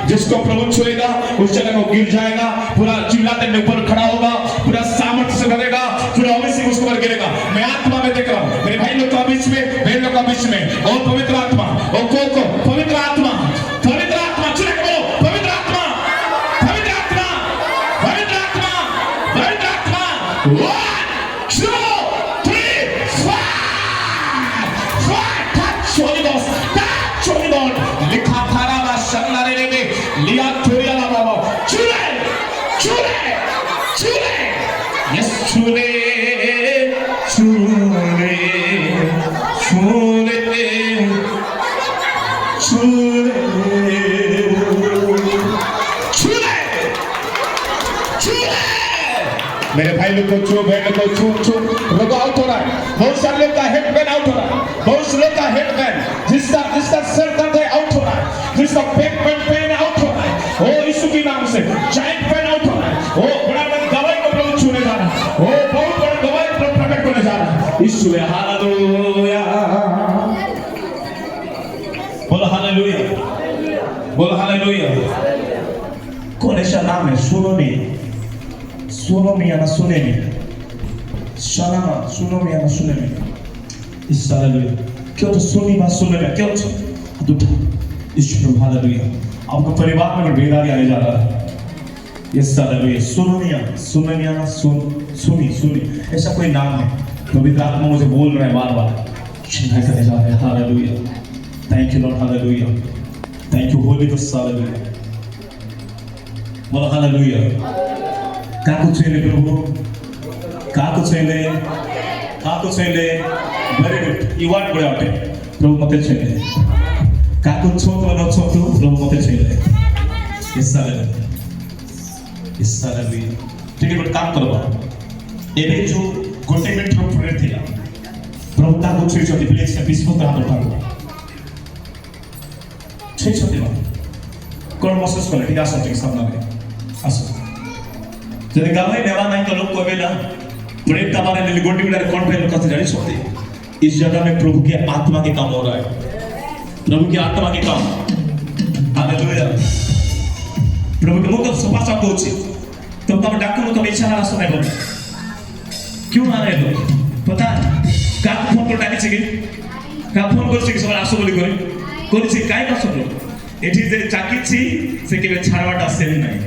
जिसको प्रभु छुएगा उस जगह को गिर जाएगा पूरा चिल्लाते ऊपर खड़ा होगा पूरा सामर्थ्य से भरेगा पूरा अभिषेक उसको पर गिरेगा मैं आत्मा में देख रहा हूँ मेरे भाई लोग का बीच में बहन लोग का बीच में और पवित्र आत्मा और को पवित्र आत्मा चुरा के बोलो पवित्र 1 2 3 4 touch Holy Ghost, touch Holy Ghost. Likha thara ba shanare rebe liya thuya la baba chule chule chule yes chule chule chule chule chule chule मेरे भाई लोग को छू, बहन लोग को छू छू, रोग आउट हो रहा है। बहुत सारे लोग का हेड पेन आउट हो रहा है, बहुत से लोग का हेड पेन, जिसका सर दर्द है आउट हो रहा है, जिसका बैक पेन आउट हो रहा है, ओ यीशु के नाम से जॉइंट पेन आउट हो रहा है, ओ बड़ा बड़ा दवाई को प्रभु छूने जा रहा है, ओ बहुत बड़ा दवाई प्रभु प्रकट करने जा रहा है। यीशु है, हालेलुया, बोलो हालेलुया, बोलो हालेलुया। कौन ऐसा नाम है? सुनो नहीं, सुनो मिया ना सुने नहीं, शलामा सुनो मिया ना सुने नहीं। इस हालेलुया, क्यों तो सुनी बात सुने में क्यों तो दुटा इस प्रभु हालेलुया। आपको परिवार में बेदारी आने जा रहा है। इस हालेलुया, सुनो मिया ना सुनी, ऐसा कोई नाम है। पवित्र आत्मा मुझे बोल रहे हैं बार बार, चिन्ह करने जा रहे हैं। Hallelujah, thank you Lord, hallelujah, thank you holy ghost, hallelujah, बोलो हालेलुया। काको छेले प्रभु, काको छेले वेरी गुड, यू वांट बड़े आटे प्रभु मते छेले, काको छोटो न छोटो प्रभु मते छेले। इस साल भी ठीक है, बट काम करो एबे जो गोटे मिनट रो प्रेयर थिला प्रभु काको छे छे प्लीज से बिस्फोट हाथ उठाओ छे छे कोन महसूस करे ठीक आसो ठीक सामने आसो जब गावे नेवा नहीं तो लोग कहबे ना प्रेम तमारे लिए गोटी बिड़ा कौन पे लोग जानी छोड़ते। इस जगह में प्रभु की आत्मा के काम हो रहा है, प्रभु की आत्मा के काम। हालेलुया, प्रभु के मुख सफा सा होची तो तब डाकू लोग इच्छा ना सुने बोल क्यों आ रहे लोग पता का फोन कर डाकी छिके का फोन कर छिके सब आसो बोली कोन छि काई का सब एठी जे चाकी छि से केबे छाड़वाटा सेल नहीं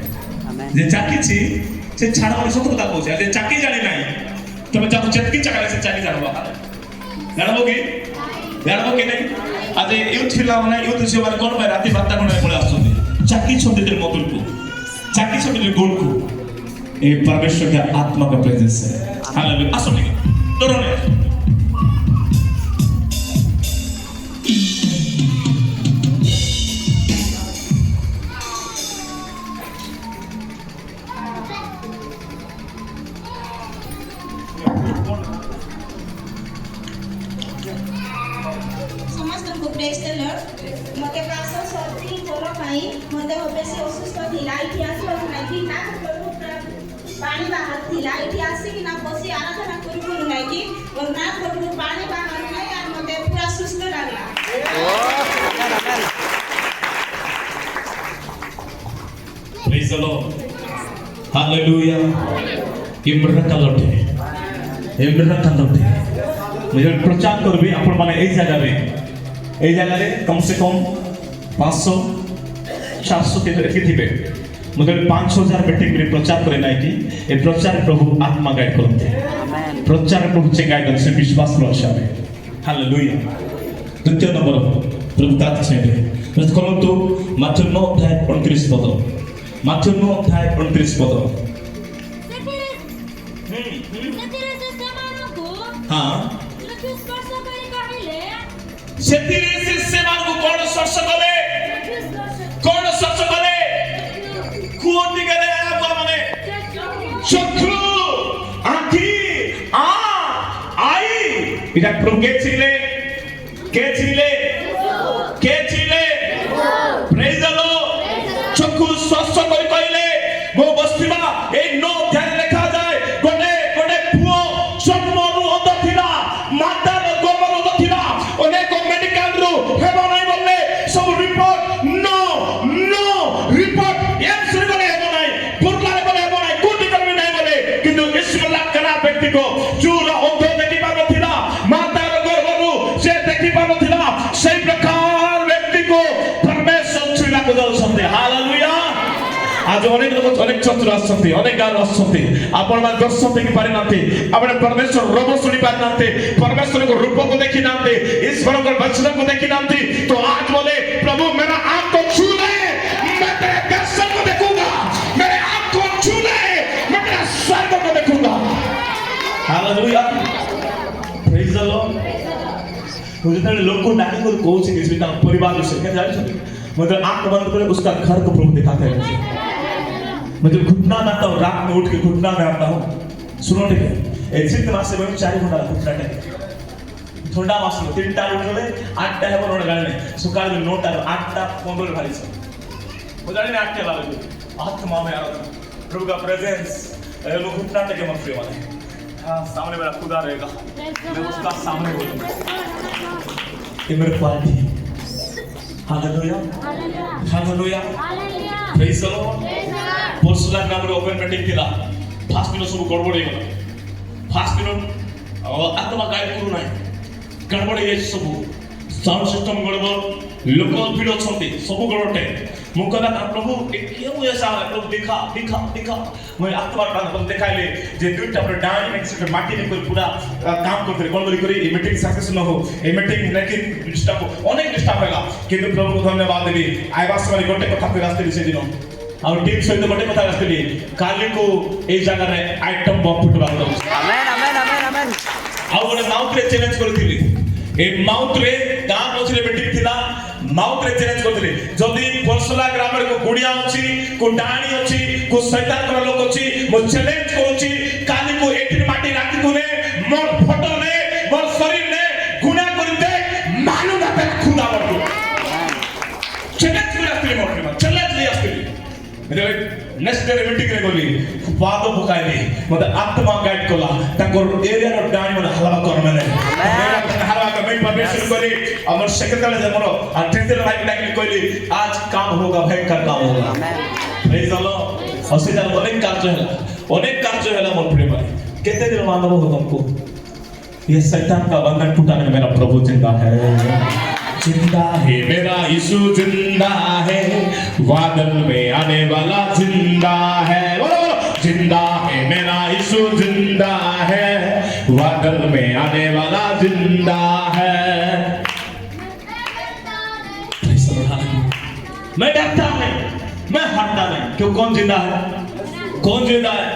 जे चाकी छि से छाड़वा सत কথা কইছে যে চাকি জানি নাই তুমি যখন চেতকি চাকালে সে চাকি জানবা জানবো কি নাই আজ ইউথ ছিলা মানে ইউথ ছিল মানে কোন ভাই রাতে বার্তা কোন বলে আসছে চাকি ছোটদের মতন को চাকি ছোটদের গুণ को ये परमेश्वर के आत्मा का प्रेजेंस है। हालेलुया, आसो ठीक दोनों ने प्रेज द लॉर्ड मते कास सर्दी बोलो भाई मते होबेसी असुस्थ थिला इतिहास नाही कि ना प्रभु पानी बाहर थिला इतिहास कि ना बसी आराधना करू नाही कि और ना प्रभु पानी बाहर नाही और मते पूरा सुस्त लागला। Praise the Lord, hallelujah. इम्रका लटे मुझे प्रचार करबे आपण माने ए जगह में कम से कम 500-400 के थी मगर 5000 बेटे के प्रचार करे ना कि ए प्रचार प्रभु आत्मा गाइड करते प्रचार प्रभु से गाइड से विश्वास रक्षा में। हालेलुया। द्वितीय नंबर प्रभु तात से तो करो तो माथ्यू 9 अध्याय 29 पद, माथ्यू 9 अध्याय 29 पद। हां सेतिरे से सेमान को कोन स्पर्श कले कोन गले आप माने चक्षु आंखी आई इटा प्रभु के छिले प्रेज द लॉर्ड चक्षु स्पर्श कर कइले गो बस्तिबा ए 9 ध्यान लिखा जाए कोने पुओ जन्मरु अंध थिला माता गोबर अंध थिला अनेक मेडिकल रु हेबो नाही बोलले सब रिपोर्ट नो रिपोर्ट एम्स रे बोले हेबो नाही पुरला रे बोले हेबो नाही कोटी कर नाही बोले किंतु ईश्वर लाख करा व्यक्ति को चूरा अंध देखि पाबो थिला माता गोबर रु से देखि पाबो थिला सही प्रकार व्यक्ति को परमेश्वर छुला को दल संदे। हालेलुया। आज आज अनेक लोक अनेक चतुर आसछन्ति अनेक गार आसछन्ति आपण मान दर्शन देखि पारि नाते आपण परमेश्वर रोग सुनि पारि नाते परमेश्वर को रूप को देखि नाते ईश्वर को वचन को देखि नाते तो आज बोले प्रभु मेरा आंख को छू ले मैं तेरे दर्शन को देखूंगा मेरे आंख को छू ले मैं तेरे स्वर्ग को देखूंगा हालेलुया प्रेज द लॉर्ड मुझे तो लोग को डाली को कोच के इसमें परिवार से क्या जान सकते मतलब आंख बंद करे उसका घर को प्रभु दिखाते हैं मतलब घुटना में आता हूँ रात में उठ के घुटना में आता हूँ सुनो ठीक है ऐसे मास में 4 घंटा घुटना है थोड़ा मास में 3 टा उठ गए 8 टा है बोलने गाने सुकाल में 9 टा 8 टा 15 भारी से बुझाने 8 टा वाले आत्मा में आ प्रभु का प्रेजेंस लोग घुटना टेके मत प्रिय वाले हाँ सामने मेरा खुदा रहेगा मैं उसका सामने बोलूँगा ये मेरे quality hallelujah hallelujah praise the Lord पोर्सुला ग्रामर ओपन मीटिंग थिला फास्ट दिन सब गड़बड़ हे गला फास्ट दिन आत्मा गाइड करू नाही गड़बड़ हे सब साउंड सिस्टम गड़बड़ लोकल भीड़ अछंती सब गड़बड़े मुकदा प्रभु क्यों ऐसा है प्रभु दिखा दिखा दिखा मैं आत्मा प्राण देखाइले जे दुईटा पर डाइन में से माटी में पूरा काम करते कोन बोली करी ए मीटिंग सक्सेस न हो ए मीटिंग लेकिन डिस्टर्ब अनेक डिस्टर्ब होला किंतु प्रभु को धन्यवाद देबी आइबा समय गोटे कथा पे रास्ते से दिन और टीम सहित गोटे कथा रास्ते काली को ए जगह रे आइटम बम फुटबा दो आमेन आमेन आमेन आमेन आ गोटे माउथ रे चैलेंज करथिली ए माउथ रे गां पछरे मीटिंग थिला माउथ रे चैलेंज करथिले जदी पोर्सुला ग्रामर को गुड़िया अछि को डाणी अछि को शैतान कर लोक अछि मो चैलेंज करूछि काली को एठी माटी राखी कोने मोर फोटो ने मोर शरीर ने गुना कर दे मानु ना ते खुदा बटू चैलेंज कर आस्ते मोर चैलेंज ले आस्ते नेक्स्ट डे मीटिंग रे गोली पादो पकाइली मते आत्मा गाइड कोला ताकोर एरिया रो डाणी मन हलवा कर मने हलवा का मैं परमेश्वर कोली हमर सेक्रेटरी जमरो आ टेंशन भाई डाकली कोली आज काम होगा भयंकर काम होगा प्रेज द लॉर्ड हॉस्पिटल अनेक कार्य है मोर प्रिय भाई कितने दिन मानव हो तुमको ये शैतान का बंधन टूटाने में मेरा प्रभु जिंदा है मेरा यीशु जिंदा है बादल में आने वाला जिंदा है बोलो जिंदा है मेरा यीशु जिंदा है बादल में आने वाला जिंदा है मैं डरता नहीं मैं हारता नहीं क्यों कौन जिंदा है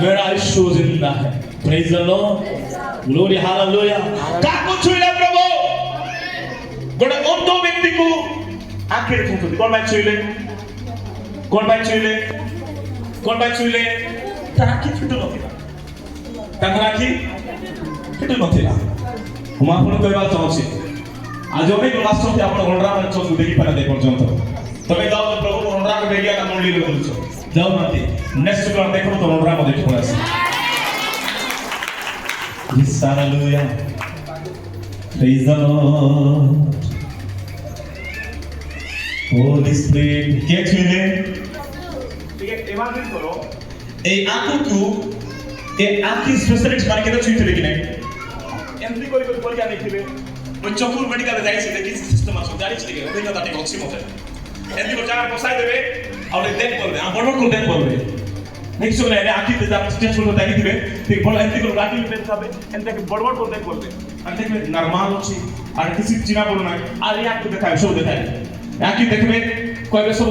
मेरा यीशु जिंदा है praise the Lord glory hallelujah का कुछ हुआ प्रभु गोटे अंध व्यक्ति को आखिर छुंतुती कौन भाई छुईले तार आखि फिटु नथिला हम आपन कहबा चाहूछी आज अनेक राष्ट्र आपण गणरा में चोक देखि पारे दे पर्यंत तबे जाओ प्रभु गणरा के बेगिया का मंडली रे बोलछो जाओ नाती नेक्स्ट बार देखो तो गणरा में देखि पड़ासी hallelujah praise the Lord Holy Spirit के छुले ठीक है इमेजिन करो ए आंखों को ए आंखी स्पेशलिस्ट मार के तो छुईते कि नहीं एमपी कोई क्या देखिबे मैं चकुर मेडिकल जाई से देखि सिस्टम आसो गाड़ी चली गए ओइला ताटी अछि मते एमपी को जागा पसाई देबे और देख करबे आ बड़ को देख करबे नेक्स्ट सुने रे आंखी ते जाक स्टेज को देखि दिबे ठीक बड़ एमपी को गाड़ी पे छाबे एमपी के बड़ को देख करबे आ देखबे नॉर्मल अछि और किसी चिना बोलो ना आ या को देखाय सब देखाय आखि देखबे कहबे सब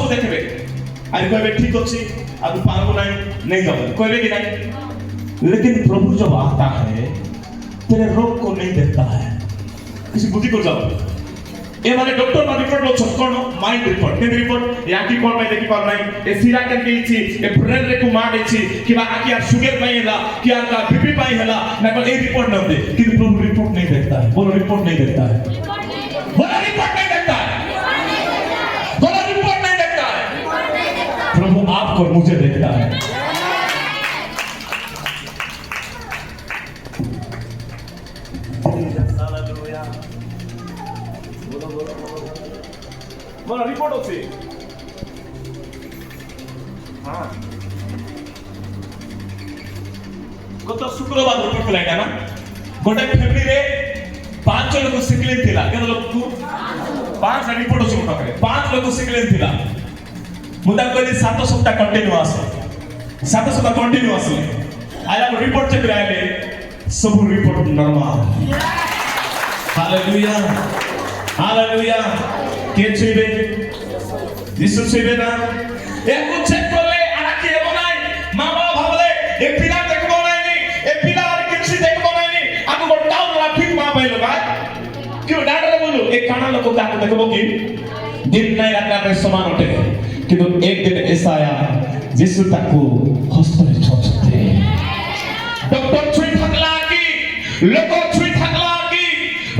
देखबे आज कहबे ठीक अछि अब पारबो नहीं जाओ कहबे कि नहीं लेकिन प्रभु जब आता है तेरे रोग को नहीं देखता है किसी बुद्धि को जाओ ए माने डॉक्टर का रिपोर्ट लो छकनो माइंड रिपोर्ट के रिपोर्ट आखि कोन में देखि पार नहीं ए सिरा के छि ए ब्रेन रे को मार छि कि बा आखि आ शुगर पाई हला कि आ का बीपी पाई हला ना को ए रिपोर्ट न दे कि प्रभु रिपोर्ट नहीं देखता है बोलो रिपोर्ट नहीं देखता है बोलो रिपोर्ट नहीं देखता है बोलो रिपोर्ट नहीं देखता है प्रभु आपको मुझे देखता है हालेलुया बोलो रिपोर्ट होती हाँ गत शुक्रवार रिपोर्ट लाइटा ना गोटे फैमिली रे 5 लोग सिकलेन थिला केते लोग को 5 रिपोर्ट अछि मोटा करे 5 लोग सिकलेन थिला ମୁଁ ତାଙ୍କୁ କହିଲି 7 ସପ୍ତାହ କଣ୍ଟିନ୍ୟୁ ଆସ 7 ସପ୍ତାହ କଣ୍ଟିନ୍ୟୁ ଆସିଲେ ଆଇଲା ରିପୋର୍ଟ ଚେକ୍ ଆଇଲେ ସବୁ ରିପୋର୍ଟ ନର୍ମାଲ ହାଲେଲୁୟା ହାଲେଲୁୟା কে ছুঁইবে যিশু ছুঁইবে না একটু চেক করলে আর কি হবে নাই মা বাবা ভাবলে এ পিলা দেখবো নাইনি এ পিলা আর কিছু দেখবো নাইনি আমি গোটাও না ঠিক মা পাইলো ভাই কেউ ডাক্তার বললো এই কানা লোক কাকে দেখবো কি दिन नहीं रात में समान उठे किंतु एक दिन ऐसा आया जिसु ताकू हॉस्पिटल छोड़ते डॉक्टर छुई थकला की लोग छुई थकला की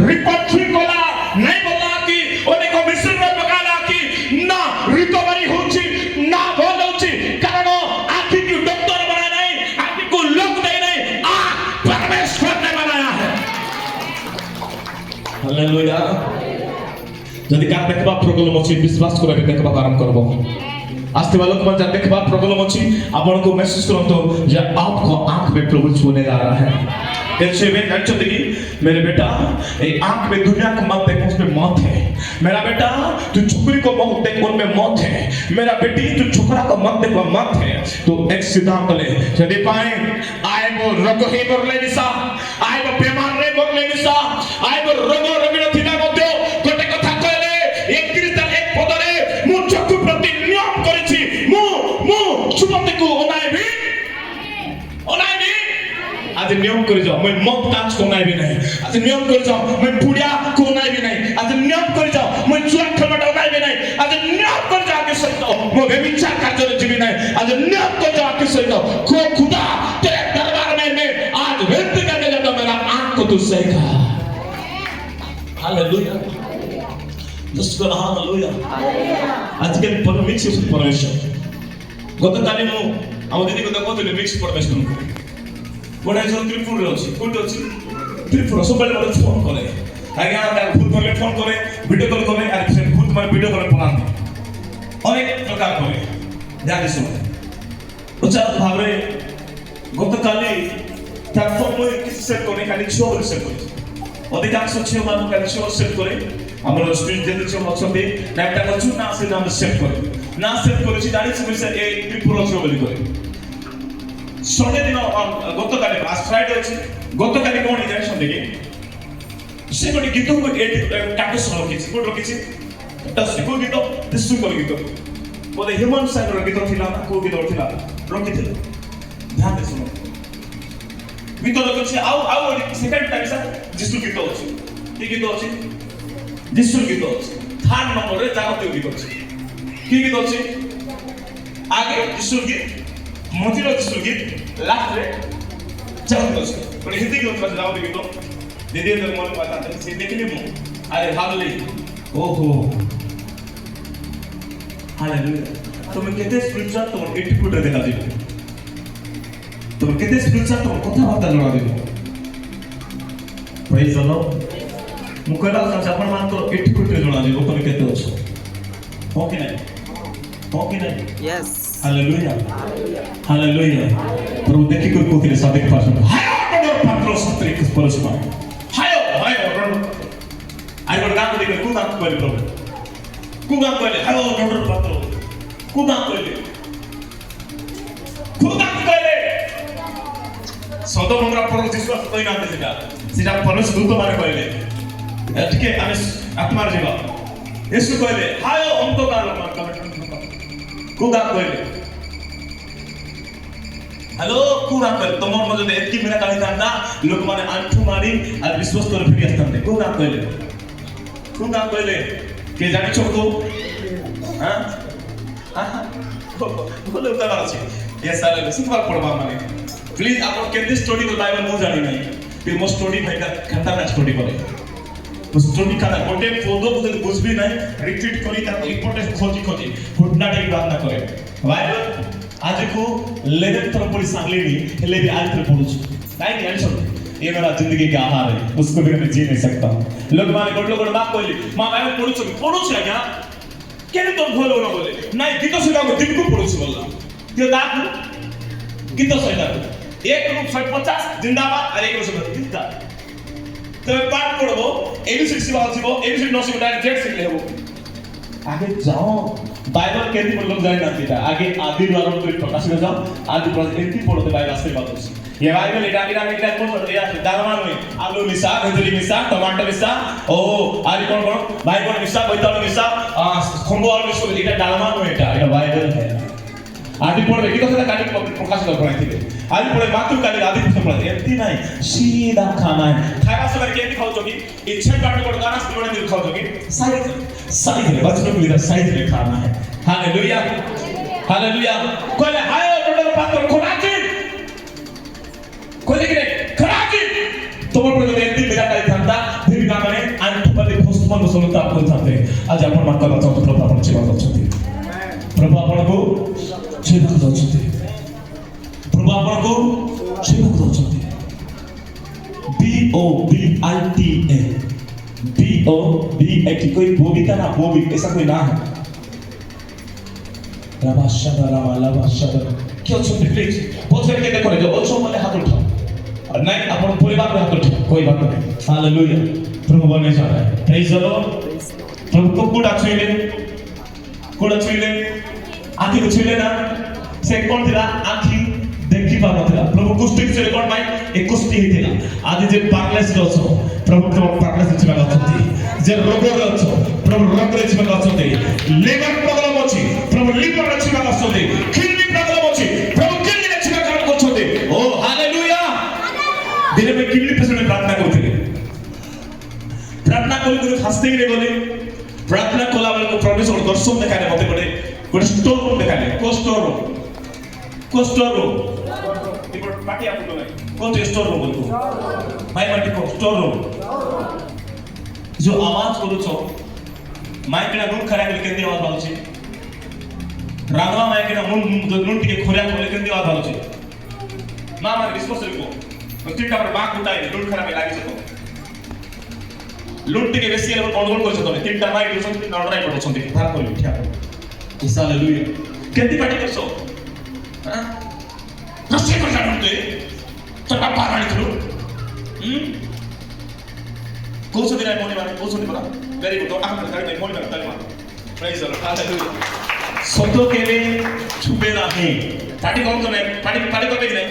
रिपोर्ट छुई कोला नहीं बोला की उन्हें को मिशन में बगाला की ना रिकवरी होची ना बोल होची कारण आखिर की डॉक्टर बना नहीं आखिर को लोग नहीं आ परमेश्वर ने बनाया है हालेलुया যদি কার দেখবা প্রবলেম আছে বিশ্বাস করে দেখবা আরাম করব आस्ते वालों को जब देखबा प्रॉब्लम अछि आपन को महसूस करंतो जे आपको आंख में प्रभु छूने जा रहा है कैसे में नच देखी मेरे बेटा ये आंख में दुनिया का मत देख उसमें मौत है मेरा बेटा तू छोकरी को मत देख उनमें मौत है मेरा बेटी तू छोकरा को मत देख मौत है तो एक सिद्धांत ले यदि पाए आए वो रोग ही बरले निसा आए वो बीमार रे बरले निसा आए वो रोग रोगिण थिना मध्य गोटे कथा कहले एक क्रिस्तान एक पदरे मु चक्षु प्रति नियम करिछि मु सुमते को ओनाइबी आज नियम कर जाओ मैं मत कांच को नहीं भी नहीं आज नियम कर जाओ मैं पुड़िया को नहीं भी नहीं आज नियम कर जाओ मैं जुआ खमटा नहीं भी नहीं आज नियम कर जाओ के सहित मैं व्यभिचार कार्य जीवी नहीं आज नियम कर जाओ के सहित को खुदा तेरे दरबार में मैं आज विनती करने जाता हूं मेरा आंख को तू सहेगा हालेलुया जिसको हालेलुया आज के परमेश्वर परमेश्वर गतकाली मु हम दीदी को देखो तो मिक्स परमेश्वर बड़ा जो त्रिपुर रे अछि कोट अछि त्रिपुर सबले बड़ा फोन करे आगे आ भूत मारे फोन करे वीडियो कॉल करे और फिर भूत मारे वीडियो कॉल पलान अनेक प्रकार करे ध्यान सुनो उच्च भावरे गतकाली प्लेटफॉर्म में किसी सेट करने खाली छो बोल सेट करे अधिकांश छो मान खाली छो सेट करे हमर स्क्रीन जे छो अछते नाटा कछु ना से नाम सेट करे ना सेट करे छी दाड़ी से ए त्रिपुर छो बोली करे संडे दिन गतकाली आज फ्राइडे अछि गतकाली कोन जाय संडे के से कोन गीत को टाटस रखिछि कोन रखिछि टाटस को गीत दिसु को गीत बोले ह्यूमन साइड रो गीत थिला ना को गीत थिला रखिथिल ध्यान दे सुनो गीत रखिछि आउ सेकंड टाइम सा दिसु गीत अछि की गीत अछि दिसु गीत अछि थर्ड नंबर रे जागतिक गीत अछि की गीत अछि आगे दिसु गीत मोतिरो सुगीत लास्ट रे चल बस पण हिंदी के उत्तर जाओ देखो दीदी तो मोर पता है से देखली मु अरे हालली ओहो हालेलुया तुम केते स्पिरिचुअल तुम एटीट्यूड देखा दिबो तुम केते स्पिरिचुअल तुम कथा बात जणा दिबो प्रेज द लॉर्ड मु कहला अपन मान तो एटीट्यूड जणा दिबो तुम केते अछो हो कि नहीं Yes. हालेलुया हालेलुया प्रभु देखि को कोतिले सादिक पासन हायो डर पात्र सत्रिक परस्पर हायो आई गॉट गान देखि को गान कहले प्रभु को गान कहले हायो डर पात्र को गान कहले सदो मंगरा पर विश्वास कहि ना सेटा परमेश्वर दूत माने कहले एटके आमे आत्मार जीवा येशू कहले हायो अंतकाल कुगा कहले हेलो कुगा कहले तमर मजे एतकी मेरा काली कांदा लोक माने आंठू मारी आ विश्वास कर फिरि आस्तंते कुगा कहले के जानि छ तो हां बोले उता अछि ये सारे सिंपल पढ़वा माने प्लीज आप केते स्टडी को बाइबल मु जानि नहीं कि मो स्टडी भाई का खाता ना स्टडी करे तो स्टडी खाता गोटे पदो को बुझ भी नहीं रिपीट करी ता इंपोर्टेंट खोजी फुटना टे बात ना करे बाइबल आज को लेदर तरफ पढ़ी सांगलेनी हेले भी आज तरफ पढ़ू काई ध्यान सुन ये मेरा जिंदगी का आहार है उसको भी मैं जी नहीं सकता लोग माने गोट लोग बात कहली मां बाइबल पढ़ू क्या केने तो भलो न बोले नहीं गीत सुना को दिन को पढ़ू बोलला त्यो दात गीत सहित एक रूप 150 जिंदाबाद और एक रूप गीत तो पाठ पढ़बो एबीसी सिखा जीवो एबीसी न सिखा डायरेक्ट सिख लेबो आगे जाओ बाइबल केंद्र पर लोग जाने ना देता आगे आदि द्वारा तो प्रकाश में जाओ आदि पर एंटी पढ़ते बाइबल आशीर्वाद होती ये बाइबल इटा कौन पढ़ते यार दारमान में आलू मिसा भेजली मिसा टमाटर मिसा ओ आदि कौन बाइबल मिसा बैताल मिसा खंबो आलू मिसा इटा दारमान में इटा बाइबल है आदि पढ़े कि तो से काटी प्रकाश कर पढ़ाई थी आदि पढ़े मातृ काली आदि पुस्तक पढ़े एंती नहीं सीधा खाना है खाना समय के खाओ जो कि इच्छा काट को गाना सुनने दिन खाओ जो कि साइड में बच्चों के लिए साइड में खाना है हालेलुया हालेलुया कोई हाय ऑर्डर पात्र खोराकी कोई के खोराकी তোমার পরে যদি একদিন মেরা কাই থাকতা দিবি না মানে আন্তপালি ভস্মন বসনতা আপন থাকতে আজ আপন মাত্রা বাঁচাও প্রভু আপন সেবা করছেন প্রভু আপনাকে সেবা করছেন প্রভু আপনাকে সেবা করছেন BOBITA BOBIT कोई बोबिता ना बोबी ऐसा कोई ना है लाभाशा क्यों सुनते प्लीज बहुत सारे कहते हैं जो अच्छा वाले हाथ उठाओ और नहीं अपन परिवार में हाथ उठाओ कोई बात नहीं हालेलुया प्रभु बनने जा रहा है प्रेज द लॉर्ड प्रभु को कुड़ा छुईले आँखी को छुईले ना से कौन थिला आँखी देखी पार नथिला प्रभु कुष्ठी से कौन भाई एक कुष्ठी ही थिला आदि जे पार्लेस रछो प्रभु तो पार्लेस छिबा अछंती जे रोग रे अछो प्रभु रोग रे छिबा अछंती लिवर प्रॉब्लम अछि प्रभु लिवर रे छिबा अछंती किडनी प्रॉब्लम अछि प्रभु किडनी रे छिबा काम करछंती ओ हालेलुया दिन में किडनी पेशेंट प्रार्थना करथिले प्रार्थना करी करी हंसते रे बोले प्रार्थना कला वाले को परमेश्वर दर्शन देखाले मते गोटे स्टोर रूम देखाले को स्टोर रूम इपर पार्टी आपको नहीं कौन तो स्टोर रूम बोलते माइक पार्टी को स्टोर रूम जो आवाज करो छो माइक ना गुण खरा के केंदी आवाज बालुची रागवा माइक ना मुन गुण टिके खोरिया को केंदी आवाज बालुची ना मार विश्वास को तीनटा पर बाक उठाई गुण खरा में लागी छतो लुट टिके बेसी लेवल कोन कर छतो तीनटा माइक दुसंती नडराई पडछंती भाग करी ठिया हालेलुया केंदी पार्टी करछो रस्ते को जानते तो पापा रानी थ्रू कोसो दिन मोनी मारे कोसो दिन बड़ा वेरी गुड आप कर में मोनी मारे ताली मारो प्रेज द लॉर्ड हालेलुया सतो केले छुपे नहीं पार्टी कौन करने पार्टी करबे कि नहीं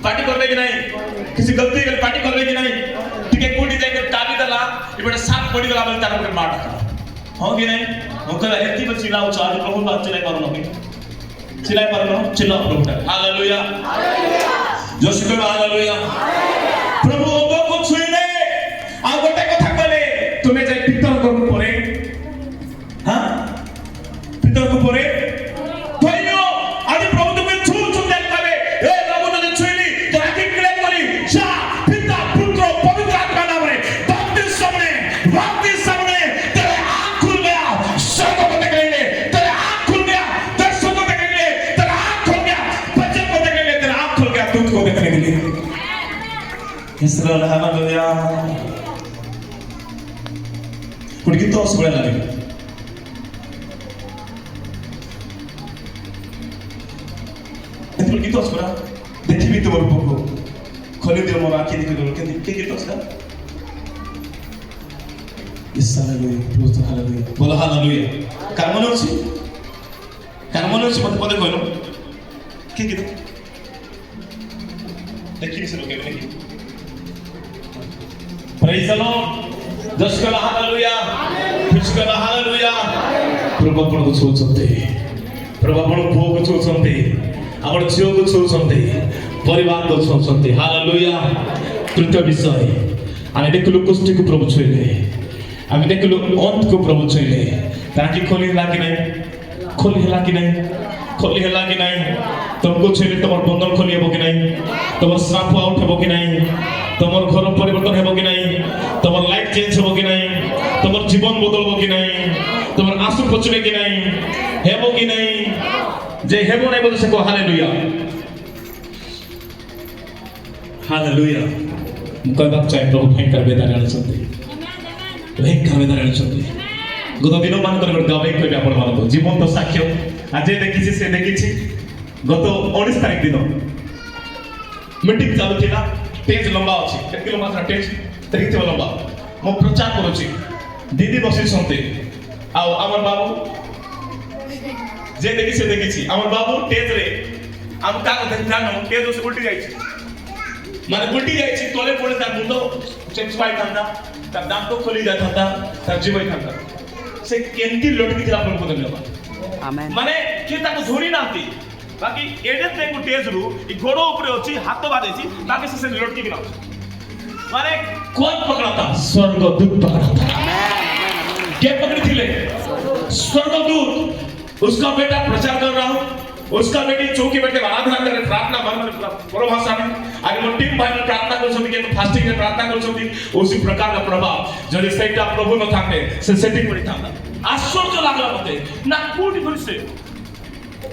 पार्टी करबे कि नहीं किसी गलती के पार्टी करबे कि नहीं टिके कोडी जाके टाबी दला इबडे साफ पड़ी गला बोले तारा मार हो कि नहीं ओकर हेती बची लाओ चार प्रभु बात चले करो नहीं चिल्लाए पारो चिल्लाओ प्रभु हालेलुया जोश करो हालेलुया प्रभु ओबो को छुईले आ गोटे कथा कहले तुमे जाय पितर को परे हां पितर को परे कहियो आज प्रभु तुमे छू देख पावे ए प्रभु तुझे छुईली तो आके क्लेम करी जा पिता पुत्र पवित्र आत्मा नाम रे भक्ति सामने तेरे आंख खुल गया स्वर्ग को देख ले तेरे आंख खुल गया दर्शन को देख ले तेरा आंख खुल गया बच्चे को देख ले तेरा आंख खुल गया दूध को देखने के लिए इसराइल हालेलुया कुछ गीत तो सुबह लगे इतना गीत तो सुबह देखी भी तो बोल पोको खोले दियो मोर आंखें दिखे दो के गीत तो सुबह हालेलुया प्रोस्त हालेलुया बोलो हालेलुया कर्मन अछि मते पदे कहलो के गीत देखि से लोग देखि प्रेज द लॉर्ड जस कला हालेलुया फिर कला हालेलुया प्रभु आपण को छुचंते प्रभु आपण को छुचंते आपण झियो को छुचंते परिवार को छुचंते हालेलुया तृतीय विषय आने देखलो कुष्ठी को प्रभु छुइले आमे देखलो अंत को प्रभु छुइले ताकि खोली हला कि नहीं तुमको छुइले तमर बंधन खोली हेबो कि नहीं तमर श्राप आउट हेबो कि नहीं तमर घर परिवर्तन हेबो कि नहीं तमर लाइफ चेंज हेबो कि नहीं तमर जीवन बदलबो कि नहीं तमर आंसू पचबे कि नहीं हेबो कि नहीं जे हेबो नहीं बोले से को हालेलुया हालेलुया कहबाक चाहे प्रभु भयंकर वेदना आछंती भयंकर वेदना आछंती गत दिन मान कर गावे कहबे आपण मानतो जीवन तो साक्ष्य आज देखिछि से देखिछि गत 19 तारिख दिन मीटिंग चालू थिला टेज लंबा अछि केते लंबा था टेज तरिक लंबा मो प्रचार करूछि दीदी बसी संते आ हमर बाबू जे देखी से देखी हमर बाबू टेज रे हम का जानो टेज से उल्टी जाई माने उल्टी जाई तोले पड़े तार मुंड चेप्स पाई थांदा तार दांत खोली जाय थांदा तार जीव थांदा से केंती लटकी थिला अपन को धन्यवाद Amen. माने के ताको धोरी नांती बाकी एडे ते को टेज रु ई गोड़ो ऊपर अछि हाथ बाजे छी बाकी से लटकी गिना माने कौन पकड़ा था स्वर्गदूत पकड़ा था क्या पकड़ी थी ले स्वर्गदूत उसका बेटा प्रचार कर रहा हूं उसका बेटी चौकी बैठे आराधना करे प्रार्थना मन परभाषा में आगे वो टीम भाई प्रार्थना कर सकती है फास्टिंग में प्रार्थना कर सकती उसी प्रकार का प्रभाव जब सेटा प्रभु न थाके से सेटिंग पड़ी था आश्चर्य लागला मते ना कोटी भरी से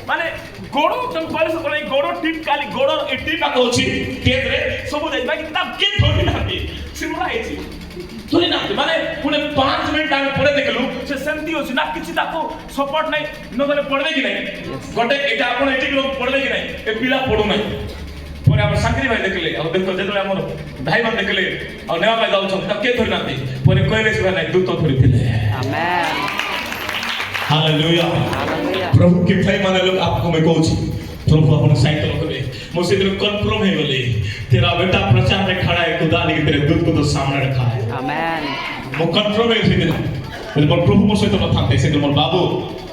माने गोड़ो जब परिस करे गोड़ो टीम काली गोड़ो ए टीम का होची तेज रे सब जाई बाकी तब के थोड़ी नाती सिमरा हेची थोड़ी नाती माने पुणे 5 मिनिट आगे पड़े देखलु से सेंती होची ना किछि ताको सपोर्ट नै न गले पड़बे कि नै गोटे एटा आपण एटी लोग पड़बे कि नै ए पिला पडु नै पुणे हम संकरी भाई देखले और देखो जेतले हमर भाई मान देखले और नेवा भाई जाउ तब के थोड़ी नाती पुणे कहले से नै दूत थोड़ी थिले Amen. Hallelujah Hallelujah. प्रभु के भाई माने लोग आपको मैं कहूँ प्रभु अपन साइकिल करे मुझसे दिन कन्फर्म है बोले तेरा बेटा प्रचार में खड़ा है खुदा ने तेरे दूत को तो सामने रखा है Amen. वो कन्फर्म है उसी दिन बोले पर प्रभु मुझसे तो था ऐसे दिन मोर बाबू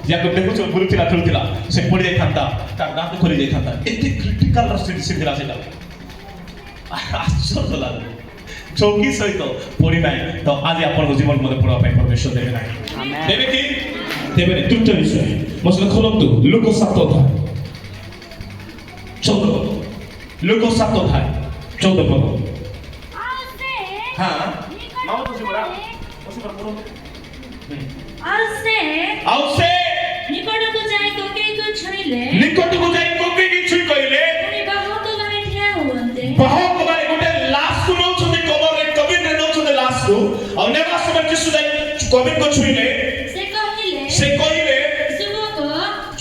जाको देखो चल गुरु थिला थलथिला से पड़ी जाय थांता तार दांत खोली जाय थांता एते क्रिटिकल स्थिति से दिला सेटा आश्चर्य लागे चौकी सहित पड़ी नाही तो आज अपन जीवन मते पड़वा पाई परमेश्वर देबे नाही Amen. देबे की देबे नहीं तृतीय विषय मसला खोलम तो लुक 7 था 14 लुक 7 था 14 पद हां माओ तो सिमरा परो और से निकट को जाई कोके को छुईले की छुई कइले पुनी बाहु को माने ठिया हुअन्ते बाहु को माने गोटे लाश को नो छुते कबर रे कबिन रे नो छुते लाश को और नेवा समय जिसु जाई कबिन को छुईले से कहिले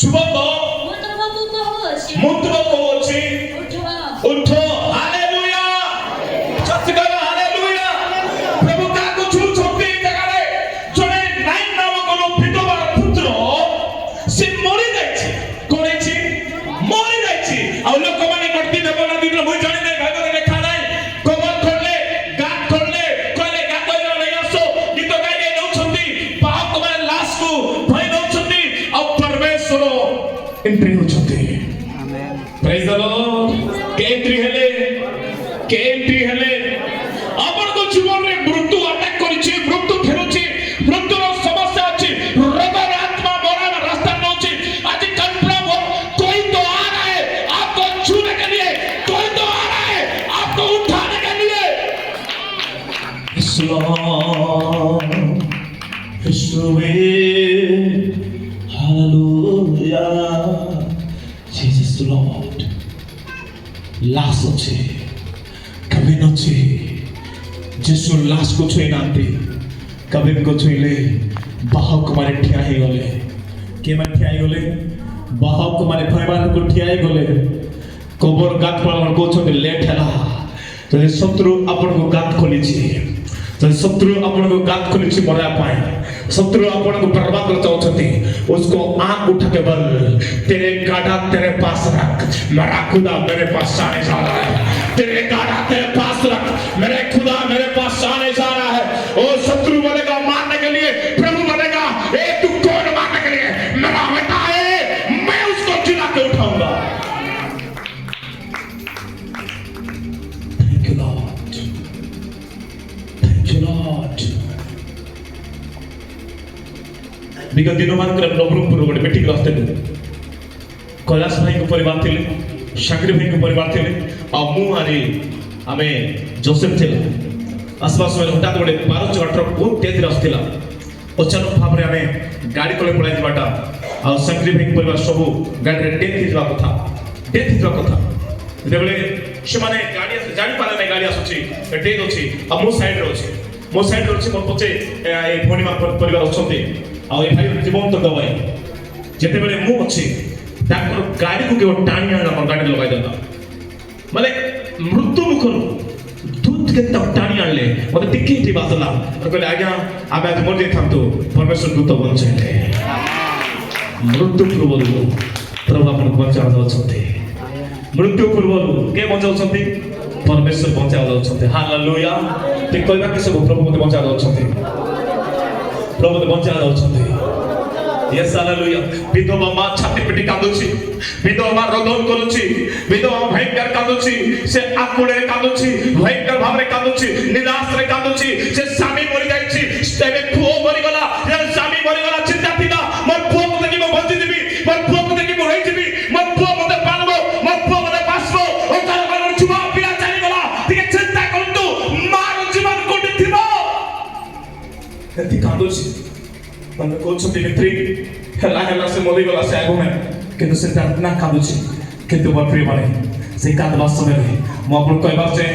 शुभक मुतबो को अछि उठो हालेलुया सत्य कहो हालेलुया प्रभु का को छु छोटे जगह रे जने नाइन नाम कोनो विधवा पुत्र से मरि जायछि कोने छि मरि जायछि आ लोक माने करती देबो ना दिन मुई जानि नै भागो लेखा नै कबर खोलले गात खोलले कहले गात होइलो नै आसो गीत गाइ गाइ नौ छथि पाप को माने लाश को भय नौ छथि आ परमेश्वर एंट्री हो छथि Amen. प्रेज द लॉर्ड के एंट्री हेले अपन को जीवन रे मृत्यु अटैक करिछि मृत्यु फेरुछि मृत्यु रो समस्या अछि रोग आत्मा मरण रास्ता नौछि आज कंफर्म हो कोई तो आ रहा है आपको छूने के लिए कोई तो आ रहा है आपको उठाने के लिए इस्लाम यीशुवे हालेलुया जीसस लॉर्ड लाश अच्छे कभी न छे जेसु लाश को छुई नांती कभी को छुईले बाहक मारे ठिया ही गले के मारे ठिया ही गले बाहक मारे भयबान को ठिया ही गले कबर गात पड़न को छते लेट हला तो शत्रु अपन को गात खोली छी तो शत्रु अपन को गात खोली छी मरा पाए शत्रु अपन को बर्बाद कर चाहते उसको आंख उठा के बल तेरे गाड़ा तेरे पास रख मेरा खुदा मेरे पास आने जा रहा है तेरे गाड़ा तेरे पास रख मेरे खुदा मेरे पास आने जा रहा है और शत्रु बनेगा मारने के लिए प्रभु बनेगा ए तू कौन मारने के लिए मेरा बेटा है मैं उसको जिला के उठाऊंगा thank you Lord thank you Lord विगत दिनों मान कर नवरंगपुर गोटे मीटिंग रास्ते कैलाश भाई को परिवार थिले शाकरी भाई को परिवार थिले आ मु आरे आमे जोसेफ थिले आसपास में हटात गोटे 12 चक्का ट्रक बहुत तेज रास्ता अचानक भाव रे आमे गाड़ी तले पळाई दिबाटा आ शाकरी भाई परिवार सब गाड़ी रे डेथ हिजवा कथा जेबले से माने गाड़ी जानि पाले नै गाड़ी आसुची डेथ अछि आ मो साइड रे अछि मो पछे ए भोनीमा परिवार अछते आ ए भाई जीवंत गवाई जेते बेले मु अछि ताकर गाड़ी को केव टाणी आना पर गाड़ी लगाई देता माने मृत्यु मुखर दूत के तब टाणी आनले मते टिकी टी बासला और कहले आज्ञा आबे आज मर जाई थांतो परमेश्वर दूत बंचले मृत्यु पूर्व प्रभु आपको बचा जाउछन्ते मृत्यु पूर्व के बचाउछन्ते परमेश्वर बचा जाउछन्ते हालेलुया ते कहबा कि सब प्रभु मते बचा जाउछन्ते प्रभु मते बचा जाउछन्ते यस हालेलुया विधवा मां छाती पिटी कांदुची विधवा मां रोदन करूची विधवा भयंकर कांदुची से आकुळे कांदुची भयंकर भावरे कांदुची निराश रे कांदुची से स्वामी मरि जाईची तेबे पुओ मरि गला जे स्वामी मरि गला चिंता थिला मोर पुओ मते कि मो बंची दिबी मोर पुओ मते कि मो रहि जिबी मोर पुओ मते पालबो मोर पुओ मते पासबो ओ तार मन छुबा पिला चली गला तिके चिंता करंतु मार जीवन कोठी थिबो एति कांदुची मन कोछती मित्री हला से मोदी गला से आगो में किंतु से ना कांदुची किंतु मोर प्रिय माने से कांदवा समय रे मो आपन कहबा जे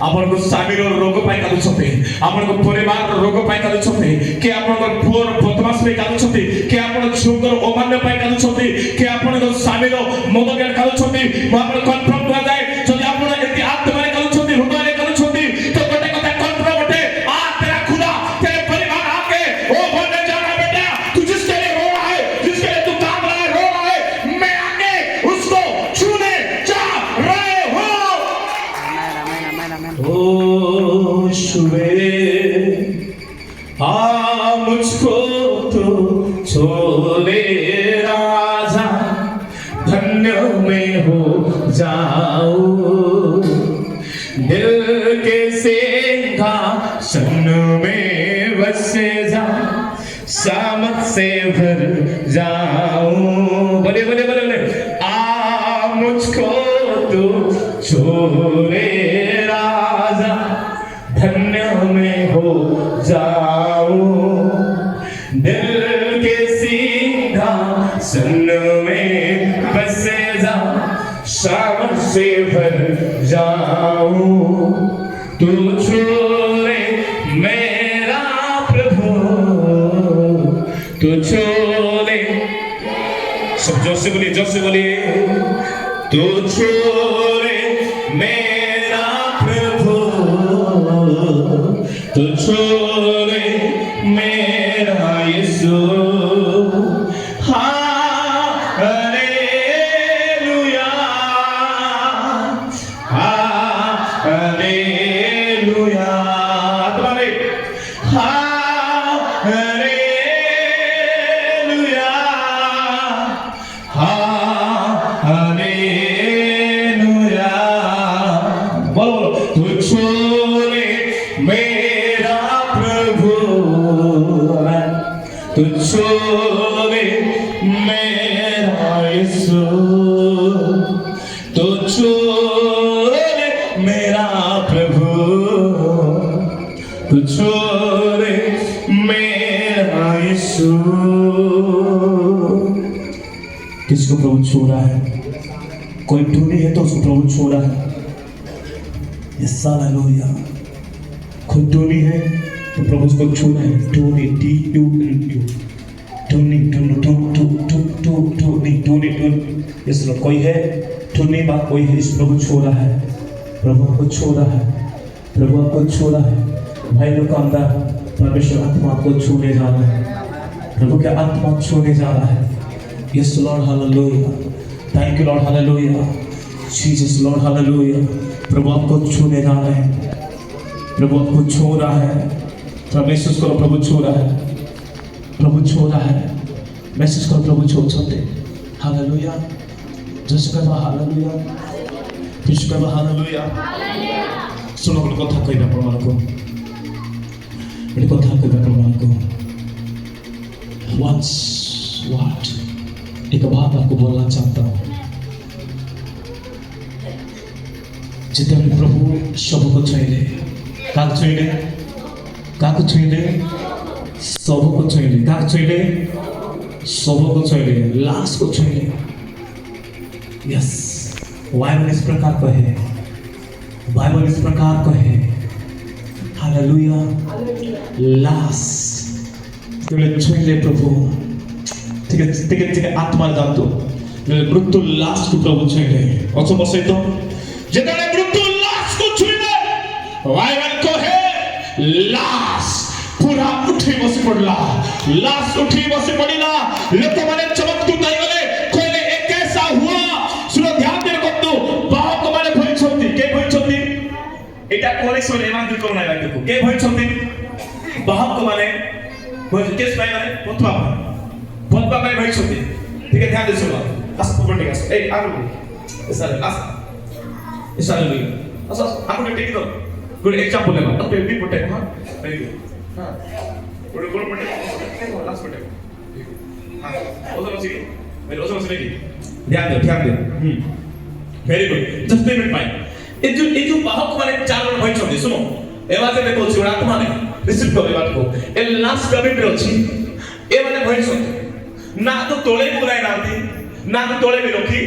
आपन को स्वामी रोग पाई कांदुछते आपन को परिवार रोग पाई कांदुछते के आपन को पुअर बदमाश पे कांदुछते के आपन झुंगर अमान्य पाई कांदुछते के आपन को स्वामी रो मदगर कांदुछते मो आपन कन्फर्म कर जाय जदि आपन एति आत्मा रे कांदुछते हृदय रे कांदुछते तो गोटे कथा कन्फर्म उठे आ तेरा खुदा तेरे परिवार आके ओ बोलने जाना बेटा तू जिसके लिए रो रहा है जिसके लिए तू काम रहा है रो रहा है मैं आके उसको छूने जा रहे हो आमेन आमेन आमेन ओ शुभे आ मुझको तो छोड़े राजा धन्य में हो जाओ दिल के सिंहासन में बस जा सामत से भर जाओ बोले बोले बोले बोले आ मुझको तो छोड़े राजा धन्य में हो जाओ दिल के सिंहासन में बस जा सामत से भर जाओ तू छोड़े मेरा प्रभु तू छोड़े सब जोर से बोलिए तू छोड़े मेरा प्रभु तू छोड़े मेरा यीशु हालेलुया हालेलुया तुम्हारे हालेलुया हालेलुया बोलो तू छोड़े मेरा प्रभु तू छोड़े मेरा यीशु तू छोड़े मेरा प्रभु तू छोड़े मेरा यीशु किसको प्रभु छोड़ा है कोई टूनी है तो उसको प्रभु छोड़ा है यस हालेलुया कोई टूनी है तो प्रभु उसको छोड़ा है टूनी टी टू टूनी टूनी यस लॉर्ड कोई है टूनी बात कोई है इस प्रभु छोड़ा है प्रभु आपको छोड़ा है प्रभु आपको छोड़ा है भाई लोग का अंदर परमेश्वर आत्मा आपको छूने जा रहा है प्रभु के आत्मा छूने जा रहा है yes Lord hallelujah thank you Lord hallelujah Jesus Lord hallelujah प्रभु आपको छूने जा रहे हैं प्रभु आपको छू रहा है मैसेज करो प्रभु छू रहा है प्रभु छू रहा है मैसेज करो प्रभु छू सकते हालेलुया जस कहबा हालेलुया फिर कहबा हालेलुया सुनो गोटे कथा कहबा प्रमाण को गोटे कथा कहबा प्रमाण को once what एक बात आपको बोलना चाहता हूँ जितने प्रभु सबको छुईले काक छुईले सबको छुईले काक छुईले सबको छुईले लाश को छुईले यस बाइबल इस प्रकार कहे हालेलुया लाश छुईले प्रभु ठीक है आत्मा जानतो मृत्यु लाश को प्रभु छुईले अच्छो बसई तो जेतने मृत्यु लाश को छुईले बाइबल कहे लाश पूरा उठी बसी पड़ला लाश उठी बसी पड़िला लोक माने चमक এইটা কোলেকশন এমান কি করো না দেখো কে হইছন্তি বাহক মানে কেস ভাই মানে পতবা ভাই হইছন্তি ঠিক আছে ধ্যান দিছো আস প্রপার্টি আছে এই আগু এসারে আস এসারে লই আস আপু টেক দাও গুড এক্সাম্পল নেবা আপনি বি পটে হ্যাঁ ভেরি গুড হ্যাঁ গুড গুড পটে লাস্ট পটে হ্যাঁ ওজন আছে মেরে ওজন আছে নাকি ধ্যান দিও ভেরি গুড জাস্ট পেমেন্ট পাই এই যে বাহক মানে চার জন হইছন্তি শুনো এবারে দেখো চূড়া মানে রিসিভ করবে বাটকো এ লাস্ট কমেন্ট ଅଛି এবারে হইছন্তি না তো তোলে পুরাই নাନ୍ତି না তো তোলে বিরোধী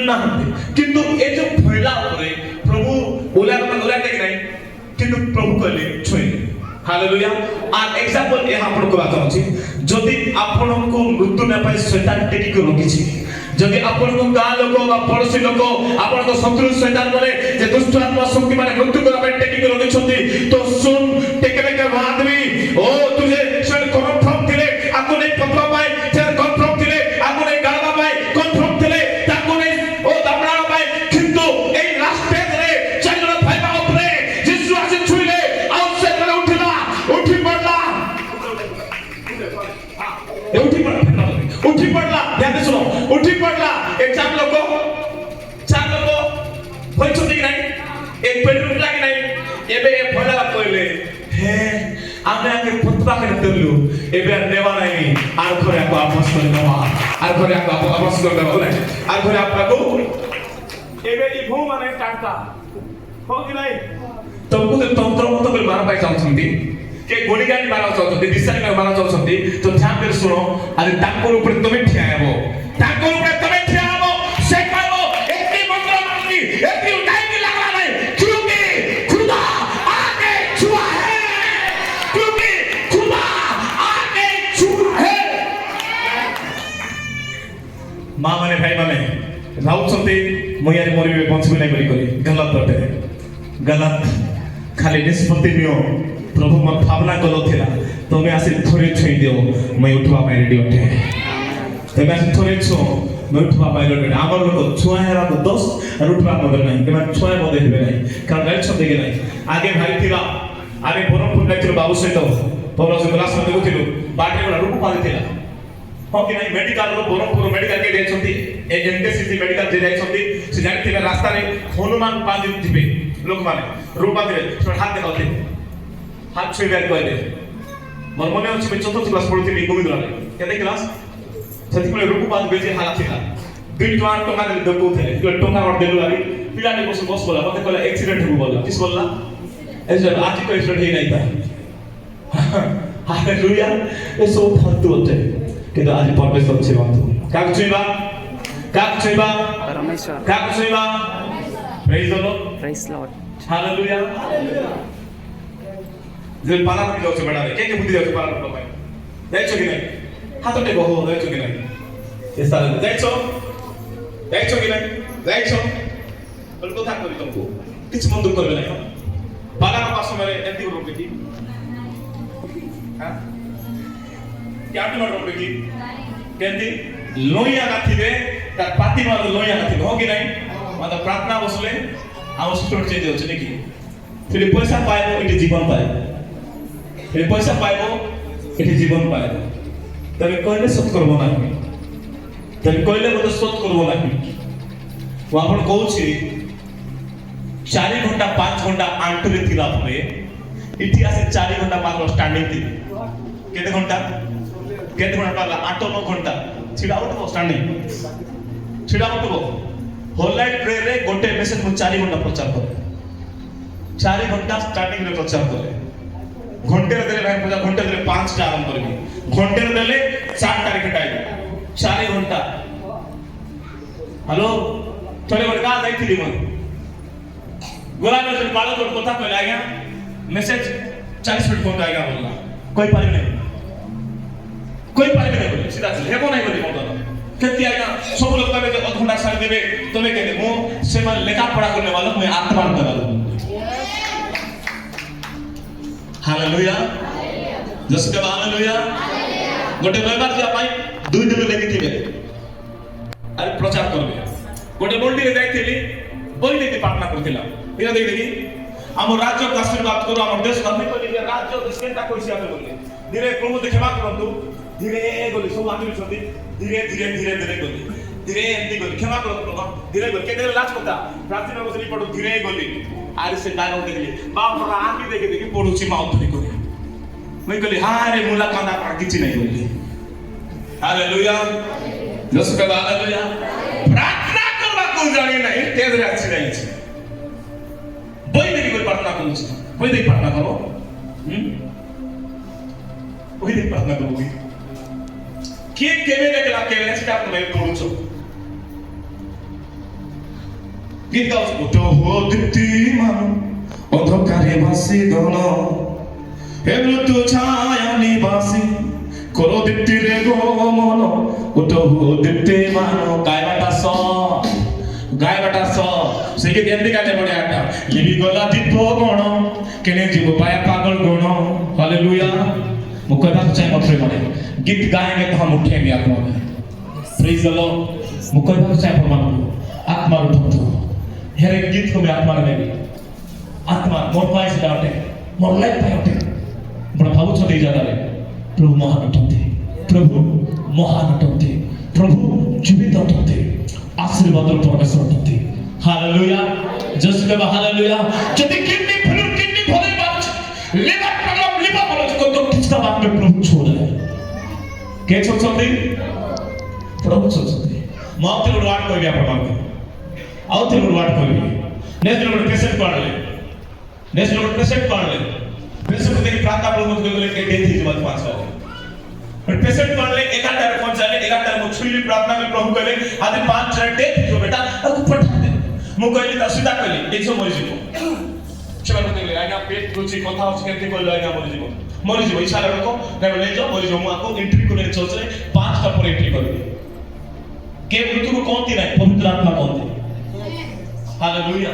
নাନ୍ତି কিন্তু এই যে ভয়লা উপরে প্রভু ওলা দেখি নাই কিন্তু প্রভু কইলে ছুঁইলে হালেলুয়া আর এক্সাম্পল এ ଆପଣଙ୍କୁ ବାତ ଅଛି ଯଦି ଆପଣଙ୍କୁ ମୃତ୍ୟୁ ନ ପାଇ ଶୈତାନ ଟେକିକି ରଖିଛି ଯଦି ଆପଣଙ୍କୁ ଗାଁ ଲୋକ ବା ପଡ଼ୋଶୀ ଲୋକ ଆପଣଙ୍କ ଶତ୍ରୁ ଶୈତାନ ମାନେ ଯେ ଦୁଷ୍ଟ ଆତ୍ମା ଶକ୍ତି ମାନେ ମୃତ୍ୟୁ କରିବା ପାଇଁ ଟେକିକି ରଖିଛନ୍ତି ତ ଶୁଣ ଟେକବେ କେ ଆଦମୀ ଓ ତୁझे ସେ କନଫର୍ମ ଥିଲେ ଆକୁ ନେଇ ପତ୍ର ପାଇଁ ସେ କନଫର୍ମ ଥିଲେ ଆକୁ ନେଇ ଗାଳବା ପାଇଁ କନଫର୍ମ ଥିଲେ ତାକୁ ନେଇ ଓ ଦାମଣାଣ ପାଇଁ କିନ୍ତୁ এই লাস্ট স্টেজରେ ଚାରିଜଣ ଭାଇବା ଉପରେ ଯୀଶୁ ଆସି ଛୁଇଁଲେ ଆଉ ସେ ତଳେ ଉଠିଲା ଉଠି ପଡିଲା उठी पड़ला ध्यान से सुनो उठी पड़ला एक चार लोग होई छथि कि नहीं एक बेडरूम लागी नहीं एबे ए भला कहले हे आमे आके पतबा के देलु एबे नेवा नहीं आर घरे को वापस कर देबा आर घरे को वापस कर देबा बोले आर घरे आपको एबे ई भू माने टाटा हो कि नहीं तुमको तो तंत्र मत कर मार पाई चाहछंती के गोलीगाड़ी मारा चाहछंती दिशारी मारा चाहछंती तो ध्यान दे सुनो अरे ताकर ऊपर तुमे ठिया हेबो ताकर ऊपर तुमे ठिया हेबो से कहबो एती मंत्र मारनी एती उठाई भी लगला नहीं क्योंकि खुदा आगे छुआ है क्योंकि खुदा आगे छुआ है मां माने भाई माने राउछंती मयारे मरिबे बंचबे नहीं बोली करी गलत बटे गलत खाली निष्पत्ति नियो प्रभु मैं भावना गलो थिला तमे आसी थोड़े छुई दियो मैं उठवा पाई रेडी उठे तमे आसी थोड़े छु मैं उठवा पाई रेडी आमर लोग छुआ हेरा तो 10 और उठवा मदर नहीं के मैं छुआ मदे हेबे नहीं कारण गाइड छ देगे नहीं आगे भाई थिला आगे बरमपुर जाइथिलो बाबू सहित पौर से क्लास में देखुथिलो बाटे वाला रूप पाले थिला हो कि नहीं मेडिकल रो बरमपुर मेडिकल के जाइछंती ए एनकेसीसी मेडिकल जे जाइछंती से जानिथिबे रास्ता रे हनुमान पांजी थिबे लोक माने रूप पाले हाथ देखाउथे हाथ छुई बैठ कहले मोर मने अछि मैं चतुर्थ क्लास पढुथिली गोविंदराले केते क्लास सेति पले रूपपात बेजे हाला थिला 2 टका दे दबुथले तो टका और देलु आली पिलाने बस बस बोला मते कहला एक्सीडेंट हो बोला किस बोलला ऐसे आज को एक्सीडेंट ही नहीं था हालेलुया ये सब फालतू होते কিন্তু आज परमेश्वर छे बंधु काक छुईबा परमेश्वर काक छुईबा praise the Lord praise Lord hallelujah जे पाला की जाऊ बेटा रे के बुद्धि जाऊ पाला भाई जाइछो कि नहीं हाथ टेको हो जाइछो कि नहीं ए साल जाइछो कि नहीं जाइछो बोल কথা করি तुमको কিছু মন দুঃখ করবে না পালা পাশ মেরে এন্টি করবে কি हां क्या तो करবে কি কেন্দি লইয়া গাথিবে তার পাতি মার লইয়া গাথিবে हो कि नहीं मतलब प्रार्थना बसले आवश्यक चेंज होছে নাকি फिर पैसा पाएबो एटी जीवन पाएबो फिर पैसा पाएबो एटी जीवन पाएबो तबे कहले सत करबो ना तबे कहले मते सत करबो ना वो आपण कहूछि 4 घंटा 5 घंटा आंटरे थिला परे इति आसे 4 घंटा मात्र स्टैंडिंग थी केते घंटा पाला 8-9 घंटा छिड़ा उठबो स्टैंडिंग छिड़ा उठबो होल नाइट प्रेयर रे गोटे मेसेज मु 4 घंटा प्रचार करे 4 घंटा स्टार्टिंग रे प्रचार करे घंटे रे देले भाई पूजा घंटे रे 5 टा आरंभ करबी घंटे रे देले 4 तारीख टाइम 4 घंटा हेलो थोड़े बड़ का जाइथिली मन गोला में से बालो तोड़ कथा कहला आज्ञा मेसेज 40 मिनट फोन आएगा बोलला कोई पारे नहीं बोले सीधा से हेबो नहीं बोली मोर केती आज्ञा सब लोग तबे अध घंटा साल देबे तबे कहते मो से मन लेखा पढ़ा करने वाला मैं आत्मा करने वाला हालेलुया जस के हालेलुया गोटे व्यवहार जे पाई 2 दिन लेके थिबे अरे प्रचार करबे गोटे मंडी रे जाइथिली बोली प्रार्थना करथिला बिना देख देखी ଆମ ରାଜ୍ୟକୁ ଆଶୀର୍ବାଦ କର ଆମ ଦେଶ ଆମେ କହିଲେ ରାଜ୍ୟ ଦେଶଟା କହିଛି ଆମେ ବୋଲି ଧୀରେ ପ୍ରଭୁ ଦେଖିବା କରନ୍ତୁ ଧୀରେ ଗଲି ସବୁ ଆଗିଛନ୍ତି ଧୀରେ ଧୀରେ ଧୀରେ ଧୀରେ ଗଲି ଧୀରେ ଏମିତି ଗଲି କ୍ଷମା କରନ୍ତୁ ପ୍ରଭୁ ଧୀରେ ଗଲି କେତେ ଲାଷ୍ଟ କଥା ପ୍ରାଚୀନ ବସରି ପଡୁ ଧୀରେ ଗଲି ଆରେ ସେ ଗାନ ଦେଖିଲି ବାପରା ଆଖି ଦେଖି ଦେଖି ପଡୁଛି ମା ଧରି କରି ମୁଁ କହିଲି ହାରେ ମୁଲା କାନ୍ଦା କିଛି ନାହିଁ ବୋଲି ହାଲେଲୁୟା ଜୟ କହ ହାଲେଲୁୟା ପ୍ରାର୍ଥନା କରିବାକୁ ଜାଣି ନାହିଁ ତେଜରେ ଅଛି ନାହିଁ ବହି ଦେଖି କରି ପ୍ରାର୍ଥନା କରୁଛି ବହି ଦେଖି ପ୍ରାର୍ଥନା କର ବହି ଦେଖି ପ୍ରାର୍ଥନା କର କିଏ କେବେ ଦେଖିଲା କେବେ ସେଟା ତୁମେ ପଢୁଛ ଗୀତ ଗାଉଛ ତ ହୋ ଦୀପ୍ତିମାନ ଅନ୍ଧକାରେ ଭାସି ଧନ হে মৃত্যু ছায়া নিবাসী করো দীপ্তি রে গো মন উঠো দীপ্তি মান গায়বাটা স সেই কে দেন্দি কাটে বড় আটা লিবি গলা দীপ গণ কেনে জীব পায়া পাগল গণ হালেলুয়া মু কইবা চাই মতে মানে গীত গাएंगे तो हम उठेंगे आत्मा में प्रेज द लॉर्ड मु कइबा चाहे प्रमाण आत्मा उठतो हेरे गीत को मैं आत्मा में आत्मा मोर पाइस डाटे मोर लाइफ पाइटे बड़ा भावुक छते जागारे प्रभु महान अटंते प्रभु महान अटंते प्रभु जीवित अटंते आशीर्वाद परमेश्वर अटंते हालेलुया जस्ट कह हालेलुया जति किडनी भरे बात लिवर प्रॉब्लम को तो किसका बात में प्रभु छोड़ दे के छोड़ सकते प्रभु छोड़ सकते माउथ रे वर्ड कहबी आपण मानते आउथ रे वर्ड कहबी नेक्स्ट लोग पेशेंट पढ़ ले पेशेंट को देखि प्रार्थना प्रभु को बोले के डेथ ही बात पास वाले पर पेशेंट पढ़ ले 11 टाइम पहुंचाले 11 टाइम छुईली प्रार्थना में प्रभु कहले आज 5 टाइम डेथ जो बेटा अब पठा दे मु कहली त सीधा कहली देखो मरि जीवो सेवा को देखले आज्ञा पेट रुचि कथा होछि केते कहले आज्ञा मरि जीवो इच्छा रखो नै ले जाओ मरि जीवो मु आपको एंट्री करे चर्च रे 5 टा पर एंट्री करबे के मृत्यु को कोनती नै पवित्र आत्मा कोनती हालेलुया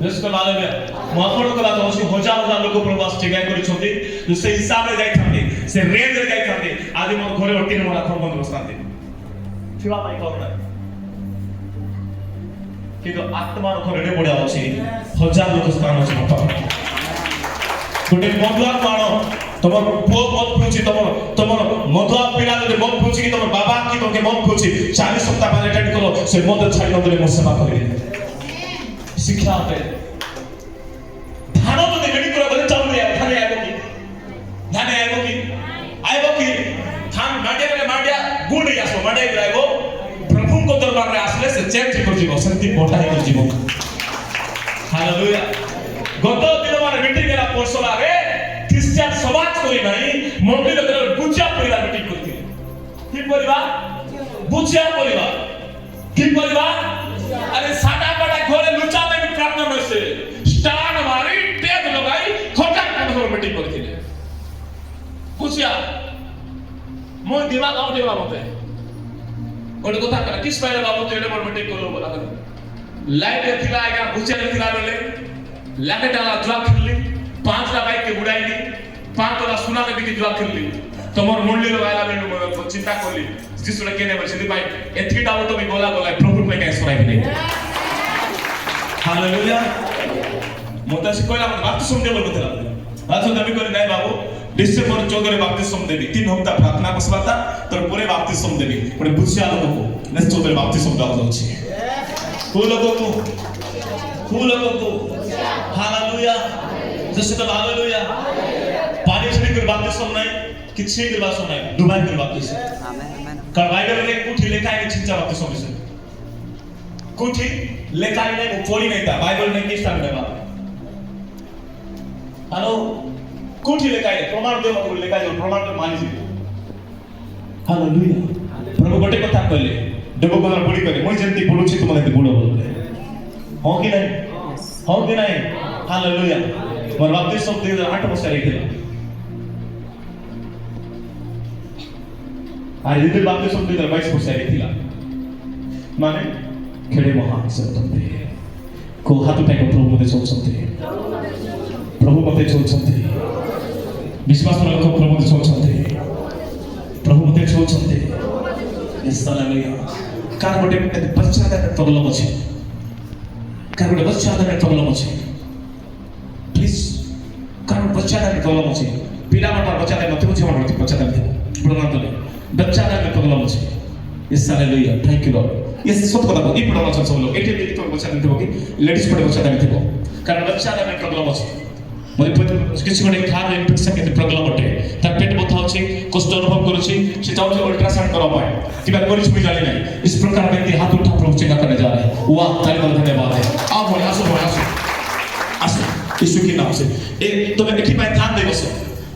जस्ट हालेलुया महापौर को बात होछि हजार लोग प्रवास जगह करि छथि से हिसाब रे जाय थाते से रेंज रे जाय थाते आज मोर घरे ओटी मोरा खम बंद बसताते सेवा पाई करना किंतु आत्मा रो घरे बडा अछि हजार लोग स्थान अछि बापा गोटे मधुआ मानो तमर पो मत पूछि तमर मधुआ पिला जे मत पूछि कि तमर बाबा की तोके मत पूछि 40 सप्ताह पहले अटेंड करो से मत छाई नदरे मो सेवा करि शिक्षा पे धानो तो देखि पूरा बोले चालू रे थाने आइबो की थान माडिया गुड यासो माडिया आइबो प्रभु को दरबार रे आसले से चेक कर जीवो शांति मोटाई कर जीवो हालेलुया गत दिन माने मीटिंग केला परसोला रे क्रिश्चियन समाज कोई नहीं मंदिर के बुझिया परिवार मीटिंग करती की परिवार बुझिया परिवार की परिवार अरे साटा बड़ा घरे लुचा में भी प्रार्थना में से स्टार मारी टेप लगाई खोटा कर मीटिंग करती है बुझिया मो दिमाग आउ देवा मते गोटे कथा कर किस पहले बाबू तेरे पर मीटिंग करो बोला कर लाइट रे थिला आगा बुझिया रे थिला बेले लाकेटाला जुआ खेलली 5 ला बाइक के उड़ाईली 5 तोला सुना में भी जुआ खेलली तमर मुंडली रो आइला में चिंता करली जिसुला केने बछदी भाई एथि डाउट तो भी गोला प्रभु में कैसे सराई नहीं हालेलुया मोता से कोइला बाप्तिस्म दे बोल बतला आज तो नबी करे नहीं बाबू डिसेंबर 14 रे बाप्तिस्म देबी 3 हफ्ता प्रार्थना बसबाता तोर पूरे बाप्तिस्म देबी पुणे बुझिया लोग को नेक्स्ट 14 रे बाप्तिस्म दाव जाउछि को लोग को हालेलुया जैसे तो हालेलुया पानी से कर बाप्तिस्म नहीं किछि कर बाप्तिस्म नहीं डुबाई कर बाप्तिस्म आमेन का बाइबल रे कुठी लेखा है छिंचा बाप्तिस्म विषय कुठी लेखा नहीं वो पढ़ी नहीं था बाइबल में किस टाइम में बात हेलो कुठी लेखा है प्रमाण दे मत लेखा है प्रमाण तो मानि जी हालेलुया प्रभु गोटे कथा कहले देव को बड़ी करे মই जेंती बोलुछि तुम एते बोलो बोलले हो कि नहीं हालेलुया मोर बाप्तिस्म 2008 वर्ष रे थिला आज इधर बाप्तिस्म 2022 वर्ष रे थिला माने खेड़े महान सत्य को हाथ उठाई को प्रभु मते सोचते विश्वास लोक प्रभु मते सोचते इस हालेलुया कार गोटे बच्चा दा प्रॉब्लम अछि बच्चादानी प्रॉब्लम अछि पिला मन बच्चादानी नथिबो छे मन बच्चादानी थिबो प्रणाम तले बच्चादानी प्रॉब्लम अछि yes hallelujah thank you Lord yes सत कथा ई प्रॉब्लम छ सब लोग एटे देखि तो बच्चादानी थिबो कि लेडीज पडे बच्चादानी थिबो कारण बच्चादानी प्रॉब्लम अछि मते किसी गोटे खार इन्फेक्शन के प्रॉब्लम अटे तार पेट बथा अछि कष्ट अनुभव करूछि से चाहू अल्ट्रासाउंड करबा किबा करिछ भी जानि नहीं इस प्रकार व्यक्ति हाथ उठा प्रभु चेक करने जा रहे हैं वाह ताली बल धन्यवाद है आओ बोले आसो यीशु के नाम से ए तो मैं देखि पाए ध्यान दे बस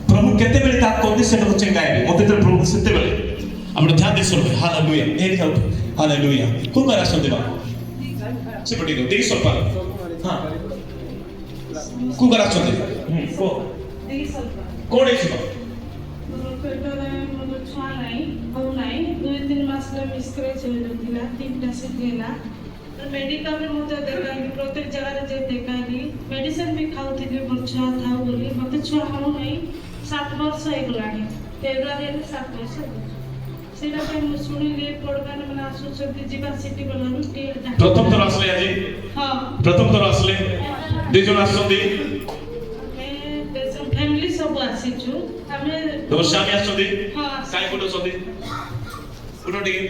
प्रभु केते बेले ता कोनी से तो चेंगाए मते तो प्रभु सेते बेले आपण ध्यान दे सुन हालेलुया ए दिखाओ हालेलुया को करा संदेवा से पटी दो देख सो पर हां को करा संदे को कोण है सुनो पेटरे मोर छुआ नाही हो नाही 2-3 मास रे मिस्क्रेच होइला 3टा से गेला मेडिकल रे मुझे देखाई प्रत्येक जगह रे जे देखाई मेडिसिन भी खाउथिले मोर छुआ था बोली मते छुआ हो नाही 7 वर्ष हे गलानी फेब्रुआरी रे 7 वर्ष सेटा पे मु सुनिले पडगान मन आसु छथि जीवा सिटी बलानु प्रथम थर असले आजी हां प्रथम थर असले दुई जन आसछथि फैमिली सब आसीछु हमें तो स्वामी आछथि हां काई कोटो छथि कोटो टिके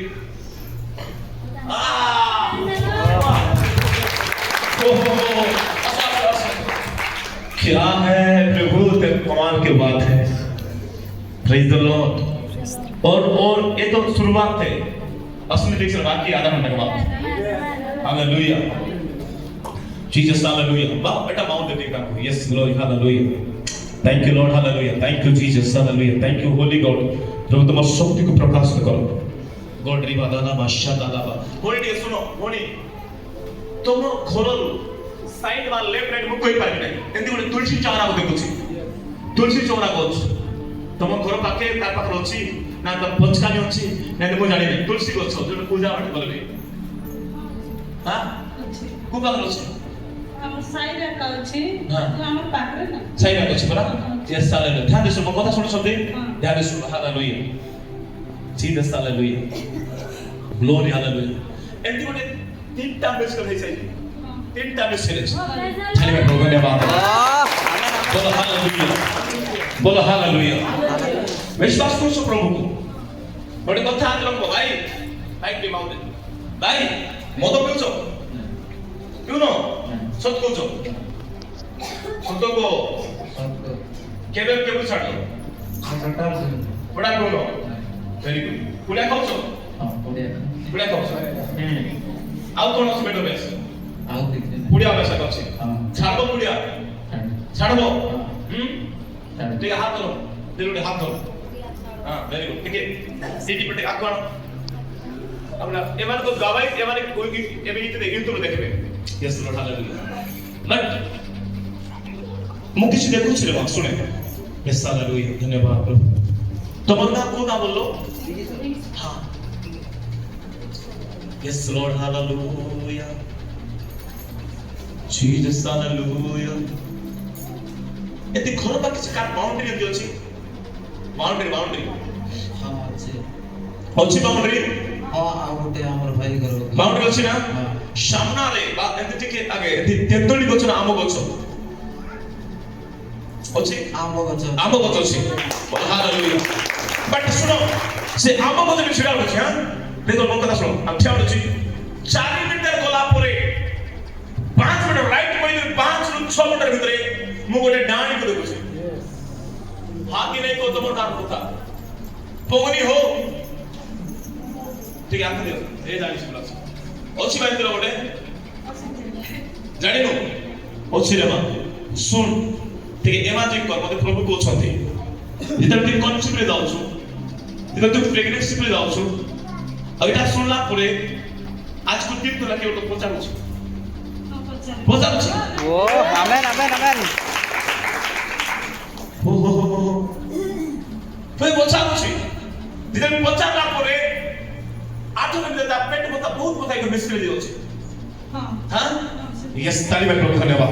क्या है प्रभु ते कमाल की बात है प्रेज द लॉर्ड और ये तो शुरुआत है असली देख से बाकी आधा घंटा के बाद हालेलुया जीसस हालेलुया वाह बेटा माउंट देखा yes glory hallelujah thank you Lord hallelujah thank you Jesus hallelujah thank you holy God प्रभु तुम शक्ति को प्रकाशित करो गॉड री बादाला बादशाह दादा बा होली टे सुनो होली तुम घरल साइड वा लेफ्ट राइट मुख कोई पारि नहीं एंती गोटे तुलसी चौरा को देखुछि तुलसी चौरा कोच तुम घर पाखे ता पाखर अछि ना त पचकानी अछि ना मु जानि नहीं तुलसी गछ जो पूजा पाठ करबे हां को पाखर अछि हम साइड का अछि हां हम पाखरे ना साइड का अछि बरा यस हालेलुया ध्यान दे सुनो कथा सुनो शब्द ध्यान दे सुनो hallelujah Jesus hallelujah glory hallelujah एंती गोटे तीनटा बेस कर है चाहिए तीनटा बेस है थाली में प्रभु धन्यवाद बोलो हालेलुया बोलो हालेलुया विश्वास करो प्रभु को बड़े कथा आज लोग भाई भाई के माउंट भाई मद पिउछो पिउनो सत कहछो सत को केबे केबे छाडो बड़ा पिउनो वेरी गुड पुलिया खाउछो हां पुलिया खाउछो आउ कोन से बेटो बेस आउ पुलिया बेस अछि छाडो पुलिया छाडो ठीक हाथ धरो दिलुटे हाथ धरो हां वेरी गुड ठीक है सीटी पे आको আমরা এবার তো গাবাই এবারে কোই কি এবে ইতে ইউটিউব দেখবে यस लॉर्ड हालेलुया बट मुझे किसी देखो छिले बात सुने यस हालेलुया धन्यवाद प्रभु তোমার নাম কোন নাম বললো हां yes Lord hallelujah Jesus hallelujah एते घर पर किसी कार बाउंड्री एंती अछि बाउंड्री हां अच्छे अछि बाउंड्री हां आ गोटे हमर भाई घर बाउंड्री अछि ना सामना रे बा एते टिके आगे एते तेतोली गछ ना आम गछ अछि आम गछ अछि हालेलुया बट सुनो से आम गछ नि छिड़ा अछि हां देखो मन कथा सुनो हम छिड़ा अछि 4 मीटर गला परे 5 मीटर राइट पहिले 5 रु 6 मीटर भितरे मु गोटे डाणी को देखुछि हाथी नहीं को तुम डाण कथा पगनी हो ठीक है दियो ए जानि सुला अछि भाई तेरा गोटे जानिनो अछि रे मां सुन ठीक है इमेजिन कर मते प्रभु को छथि जेतब तू कन्सीव रे जाउ छु जेतब तू प्रेगनेंसी रे जाउ छु आ एटा सुनला परे आज को दिन तो लाके ओटो पचाउ छु पचाउ छु ओ आमेन आमेन आमेन हो तो पचाउ छु जेतब पचाला परे आठो दिन ता पेट बता बहुत बता के मिस्त्री दियो छु हां हां यस ताली में प्रभु धन्यवाद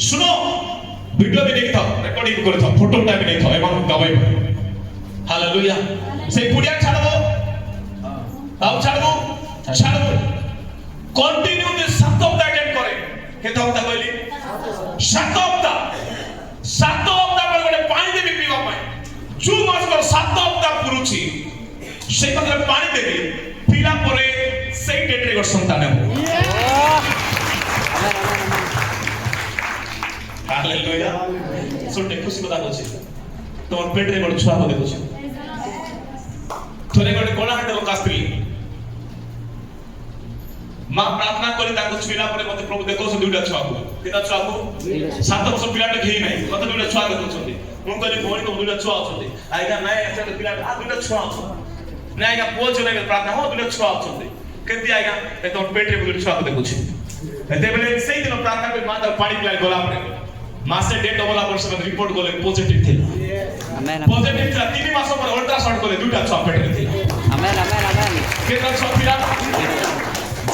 सुनो वीडियो भी देखता रिकॉर्डिंग करता फोटो टाइप नहीं था एवं गवाई हालेलुया से पुड़िया छाड़ दो हां छाड़ दो continue this 7 of that attend करे କେତେ ହପ୍ତା କହିଲି 7 ହପ୍ତା 7 ହପ୍ତା ପରେ ଗୋଟେ ପାଣି ଦେବି ପିଇବା ପାଇଁ ଯୋଉ ମାସର 7 ହପ୍ତା ପୁରୁଛି ସେ କଥାରେ ପାଣି ଦେବି ପିଲା ପରେ ସେଇ ଡେଟରେ ଗୋଟେ ସନ୍ତାନ ହେବ ହାଲେଲୁୟା ଶୁଣେ ଖୁସି କଥା କହୁଛି ତମର ପେଟରେ ଗୋଟେ ଛୁଆ ଦେଖୁଛି ଥରେ ଗୋଟେ କଳାହାଣ୍ଡ ଲୋକ ଆସିଥିଲି ମା ପ୍ରାର୍ଥନା କରି ତାଙ୍କୁ ଛୁଇଲା ପରେ ମତେ ପ୍ରଭୁ ଦେଖଉଛନ୍ତି ଦୁଇଟା ଛୁଆକୁ କେତେ ଛୁଆକୁ 7 ବର୍ଷ ପିଲାଟେ ଘେଇ ନାହିଁ ମତେ ଦୁଇଟା ଛୁଆ ଦେଖଉଛନ୍ତି ମୁଁ କହିଲି ଭଉଣୀ ତମ ଦୁଇଟା ଛୁଆ ଅଛନ୍ତି ଆଜ୍ଞା ନାଇଁ ଏତେ ପିଲା ଦୁଇଟା ଛୁଆ ଅଛନ୍ତି ନାଇଁ ଆଜ୍ଞା ପୁଅ ଝିଅ ଲାଗି ପ୍ରାର୍ଥନା ହଁ ଦୁଇଟା ଛୁଆ ଅଛନ୍ତି କେମିତି ଆଜ୍ଞା ତମ ପେଟରେ ଦୁଇଟା ଛୁଆକୁ ଦେଖୁଛି ସେତେବେଳେ ସେଇଦିନ ପ୍ରାର୍ଥନା କରି ମା ତାର ପାଣି ପିଲାଇ ଗଲା ପରେ ମାସେ ଡେଟ୍ ହବଲା ପରେ ସେମାନେ ରିପୋର୍ଟ କଲେ ପଜିଟିଭ ଥିଲା ପଜିଟିଭ ଥିଲା 3 ମାସ ପରେ ଅଲ୍ଟ୍ରାସାଉଣ୍ଡ କଲେ ଦୁଇଟା ଛୁଆ ପେଟରେ ଥିଲା କେତେ ଛୁଆ ଥିଲା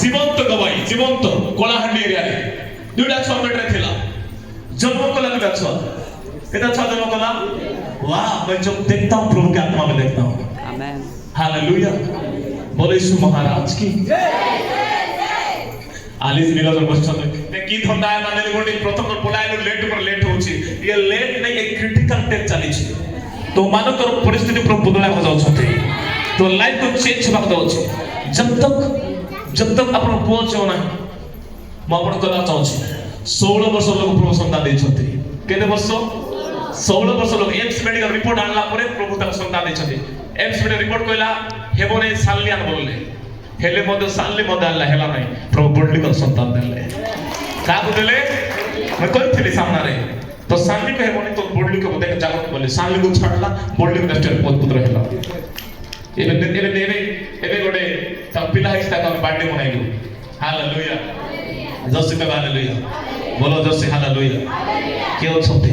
জীবন্ত গবাই জীবন্ত কোলাহান্ডি এরিয়ারে দুইটা ছুয়া পেটরে ଥିଲା जन्म कला दुटा छुआ कितना छुआ जन्म कला वाह मैं जब देखता हूँ प्रभु के आत्मा में देखता हूँ आमेन हालेलुया बोले यीशु महाराज की आलिस निरंजन बच्चों ने की धंधा है माने गोटी प्रथम बोलाय लेट होची ये लेट नहीं एक क्रिटिकल टेक चली छी तो मानो तो परिस्थिति पर बदला हो जाउ छथि तो लाइफ को चेंज होबा दउछ जब तक अपन पहुंचो ना मैं अपन कला चाहूँ 16 वर्ष लोग प्रभु सन्तान देछथि केते वर्ष 16 वर्ष लोग एम्स मेडिकल रिपोर्ट आनला परे प्रभु तक सन्तान देछथि एम्स मेडिकल रिपोर्ट कहला हेबोने सालियान बोलले हेले मते सालली मते आला हेला नाही प्रभु बडली कर सन्तान देले का देले मैं कहथि सामना रे तो सालली को हेबोने तो बडली को देख जागत बोले सालली को छाडला बडली को नेक्स्ट पुत्र हेला एबे गोटे पिला हिस्सा का बर्थडे मनाइलु हालेलुया जसी पे हालेलुया बोलो जसी हालेलुया के होछते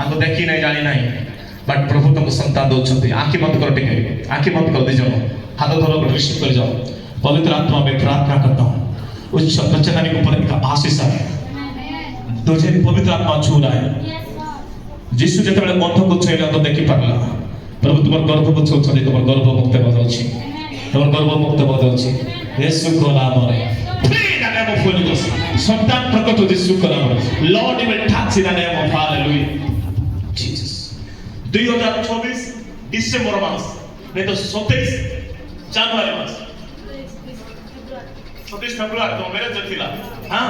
आको देखि नहीं जानी नहीं बट प्रभु तुमको संतान दोछते आंखी बंद करो टिके आंखी बंद कर दे जाओ हाथ धरो कर रिसीव कर जाओ पवित्र आत्मा में प्रार्थना करता हूं उस बच्चेदानी के ऊपर एक आशीष है तुझे पवित्र आत्मा छू रहा है यीशु जेतबेले बंध को छेला तो देखि पारला प्रभु तुम गर्भ को छुछले तुम गर्भ मुक्त हो जाउछि तुम गर्भ मुक्त हो जाउछि यीशु को नाम रे pray in the name of Holy Ghost संतान प्रकट हो यीशु को नाम रे Lord will touch in the name of hallelujah Jesus 2024 December मास नहीं तो 27 जनवरी मास 27 फेब्रुआरी तो मेरे जो थिला हां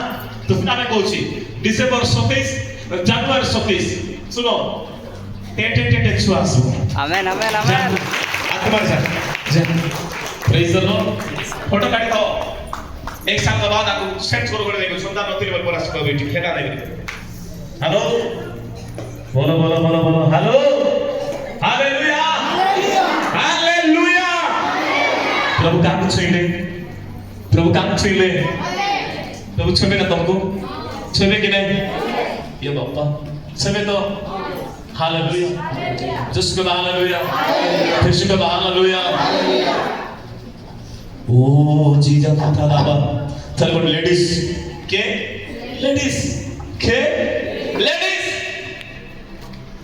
तो फिर मैं कहूची डिसेंबर 27 जनवरी 27 सुनो टेटे छुआसु आमेन आमेन आमेन आत्मा जा प्रेज द लॉर्ड फोटो काटी दो एक साल के बाद आपको सेट करो करे देखो सुंदर नथिले पर परास कर बेटी खेला नहीं हेलो बोलो बोलो बोलो बोलो हेलो हालेलुया हालेलुया प्रभु काम छुईले प्रभु काम छुईले प्रभु छुबे ना तुमको छुबे कि नहीं ये बापा छुबे तो हालेलुया जिसको हालेलुया जिसको हालेलुया ओ जीजा था दाबा चल बोल लेडीज के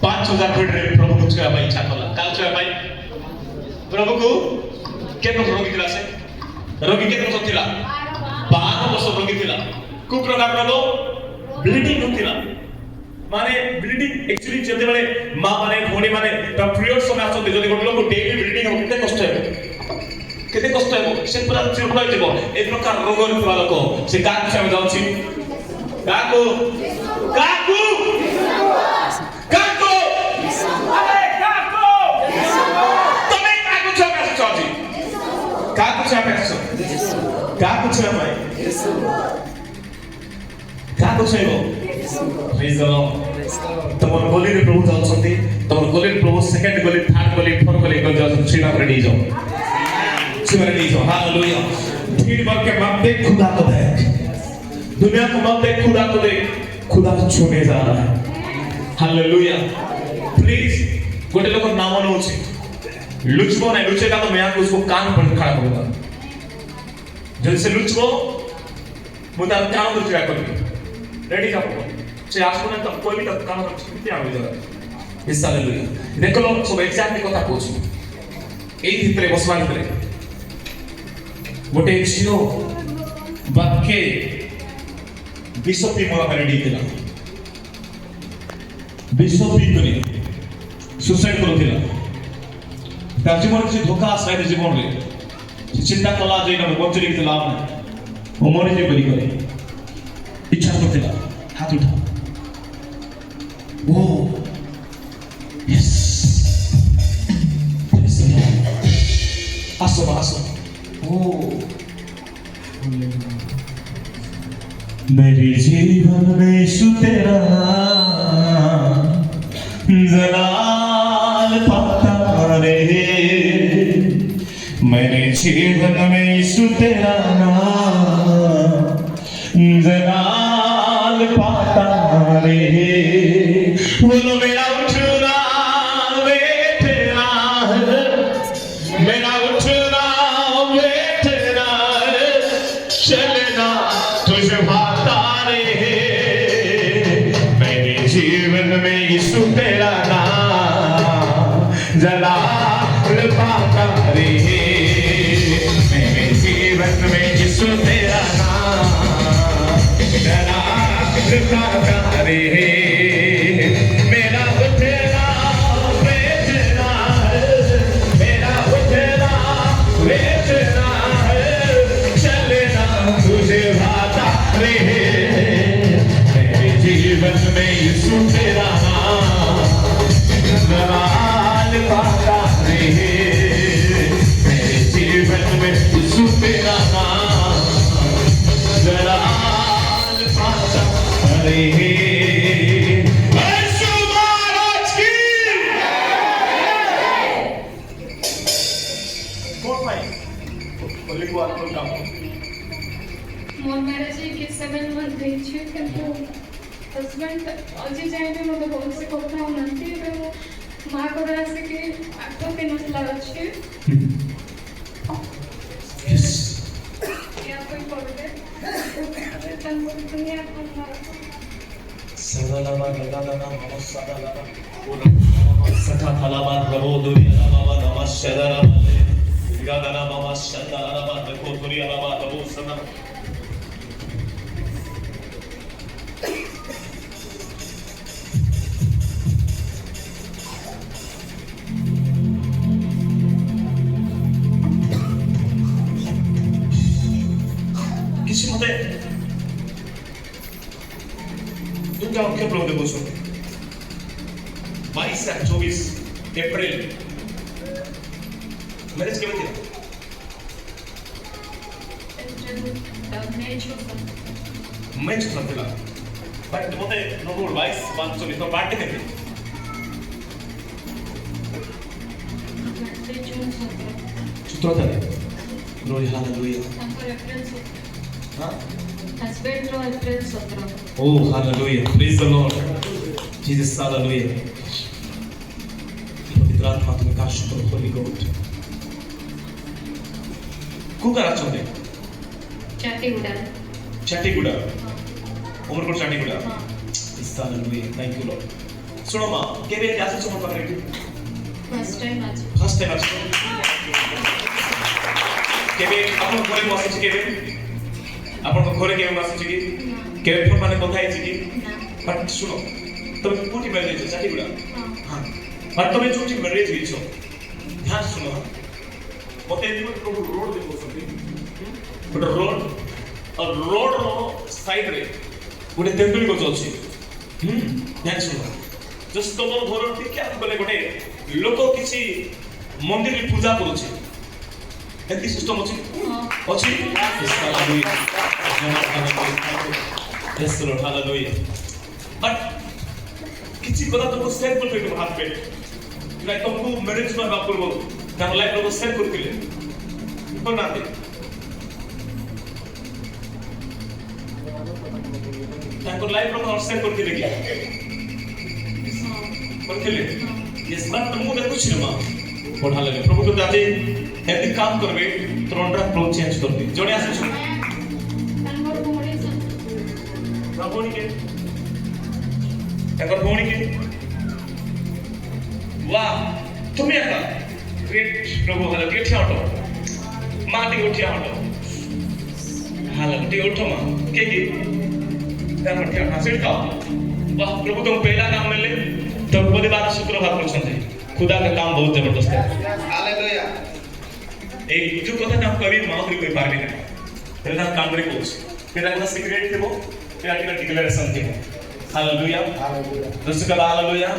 5000 फीट रे प्रभु को छुआ भाई इच्छा कला काल छुआ भाई प्रभु को के रोगी थिला से रोगी के तो थिला 12 वर्ष रोगी थिला को प्रकार रो ब्लीडिंग होतिला माने ब्लीडिंग एक्चुअली जते बेले मां माने भोणी माने ता पीरियड समय आछते जदि गोट लोक डेली ब्लीडिंग हो केते कष्ट है से पूरा चिरपड़ा जीव ए प्रकार रोग होइबा लोक से का समय जाउछि काको काको काको अरे काको तमे काको छपे छछि काको छपे छ काको छपे काको छइबो प्रेज द लॉर्ड तमर गोली रे प्रभु जाउछथि तमर गोली रे प्रभु सेकंड गोली थर्ड गोली फोर्थ गोली कर जाउ छीना कर दी जाओ छीना दी जाओ हालेलुया भीड़ भर के मत देख खुदा को देख दुनिया को मत देख खुदा को देख खुदा को छूने जा रहा है हालेलुया प्लीज गोटे लोग नाम नो छै लुचबो नहीं लुचेगा तो मैं उसको कान पर खड़ा करूंगा जब से लुचबो मुदा कान पर खड़ा करूंगा रेडी का से आसुने तो कोई भी काम कर सकते हैं आवे इस हालेलुया देखो लोग सब एग्जैक्टली কথা কইছি এই ভিতরে বসবান করে গোটে ঝিও বাক্যে ବିଷପି ମୋର ପାଇଁ ରେଡି ଥିଲା ବିଷପି କରି ସୁସାଇଡ୍ କରୁଥିଲା ତା ଜୀବନ କିଛି ଧୋକା ଆସିଲା ଜୀବନରେ ସେ ଚିନ୍ତା କଲା ଯେ ଏଇଟା ବଞ୍ଚି କିଛି ଲାଭ ନାହିଁ ମୁଁ ମରିଯିବି ବୋଲି କରି ଇଚ୍ଛା କରୁଥିଲା ହାତ ଉଠା ଓ yes आसो आसो ओ मेरे जीवन में यीशु तेरा जलाल पाता रे मेरे जीवन में यीशु तेरा जलाल पाता रे बोलो मेरा उठना बैठना मेरा उठना बैठना चलना तुझे भाता रे मेरे जीवन में यीशु तेरा नाम जलाल पाता रे मेरे जीवन में यीशु तेरा नाम जलाल पाता रे मेरा उठना बैठना मेरा उठना बैठना चलना तुझे भाता रे मेरे जीवन में यीशु तेरा नाम जलाल पाता रे मेरे जीवन में यीशु तेरा नाम जलाल पाता रे यीशु महाराज की कौन भाई बोले को आपको काम मोर मैरिज के 7 मंथ ହେଇଛି କିନ୍ତୁ ହଜବେଣ୍ଡ ଅଜି ଯାଏ ବି ମୋତେ ଭଲସେ କଥା ହଉନାହାନ୍ତି ଏବେ ମୋ ମା ଘରେ ଆସିକି 8 ଦିନ ହେଲା ଅଛି या कोई पढ़े ତାଙ୍କ ଦୁନିଆ सदालमा गदालमा नमस्सदालमा सखा थलामा रबोदुरिया बाबा नमस्सदालमा गदालमा नमस्सदालमा रबोदुरिया बाबा रबोसना किसी मते तुम क्या क्या प्रॉब्लम बोलो 22 से 24 अप्रैल मैरिज के बजे मैं जो समझला बट मते नोबल 22 24 तो पार्टी करते चित्र था रोज हालेलुया हां husband row April 17 Oh, hallelujah. Praise the Lord. Jesus, hallelujah. पवित्र आत्मा तुम्हें काश करो होली गॉड कुकर आचोंदे Chatiguda Umarkot Chatiguda hallelujah thank you Lord सुनो मां केबे आसे सुमन पाखरे फर्स्ट टाइम आज केबे आपन घरे बसिछ केबे आपन घरे केबे बसिछ कि केबे फोन माने কথা ହେଇଛି कि बट सुनो तमे कोठी मैरिज है चाटीगुड़ा हां बट तमे जोठी मैरिज हिचो ध्यान सुनो मते एमती प्रभु रोड देखो सभी गोटे रोड और रोड रो साइड रे गोटे तेंदुली गछ अछि ध्यान सुनो जस्ट तमर घर ठीक आप गले गोटे लोक किछि मंदिर रे पूजा करूछि एती सिस्टम अछि अछि यस लॉर्ड हालेलुया बट किछि कला तुमको सेट कर पे हाथ पे लाइक तुमको मैरिज में बाप करबो तार लाइफ को सेट करथिले कोन ना दे ताको लाइफ को सेट करथिले कि करथिले यस बट तुमको देखु छी मां बढ़ा लगे प्रभु तो जाते एती काम करबे त्रणटा प्रभु चेंज कर दे जणे आसे छु भौणी के एकर भौणी के वाह तुम्ही आता ग्रेट प्रभु हला ग्रेट हटो माटी उठिया हटो हला टी उठो मा के क्या मठिया हासिल का वाह प्रभु तुम पहला नाम ले ले तो परिवार शुक्रवार को संजे खुदा का काम बहुत जबरदस्त है हालेलुया एक जो कथा नाम कभी माउरी कोई पार नहीं पहला काम रे कोच फिर अगला सीक्रेट थे वो फिर अगला डिक्लेरेशन थे हालेलुया दोस्तों का हालेलुया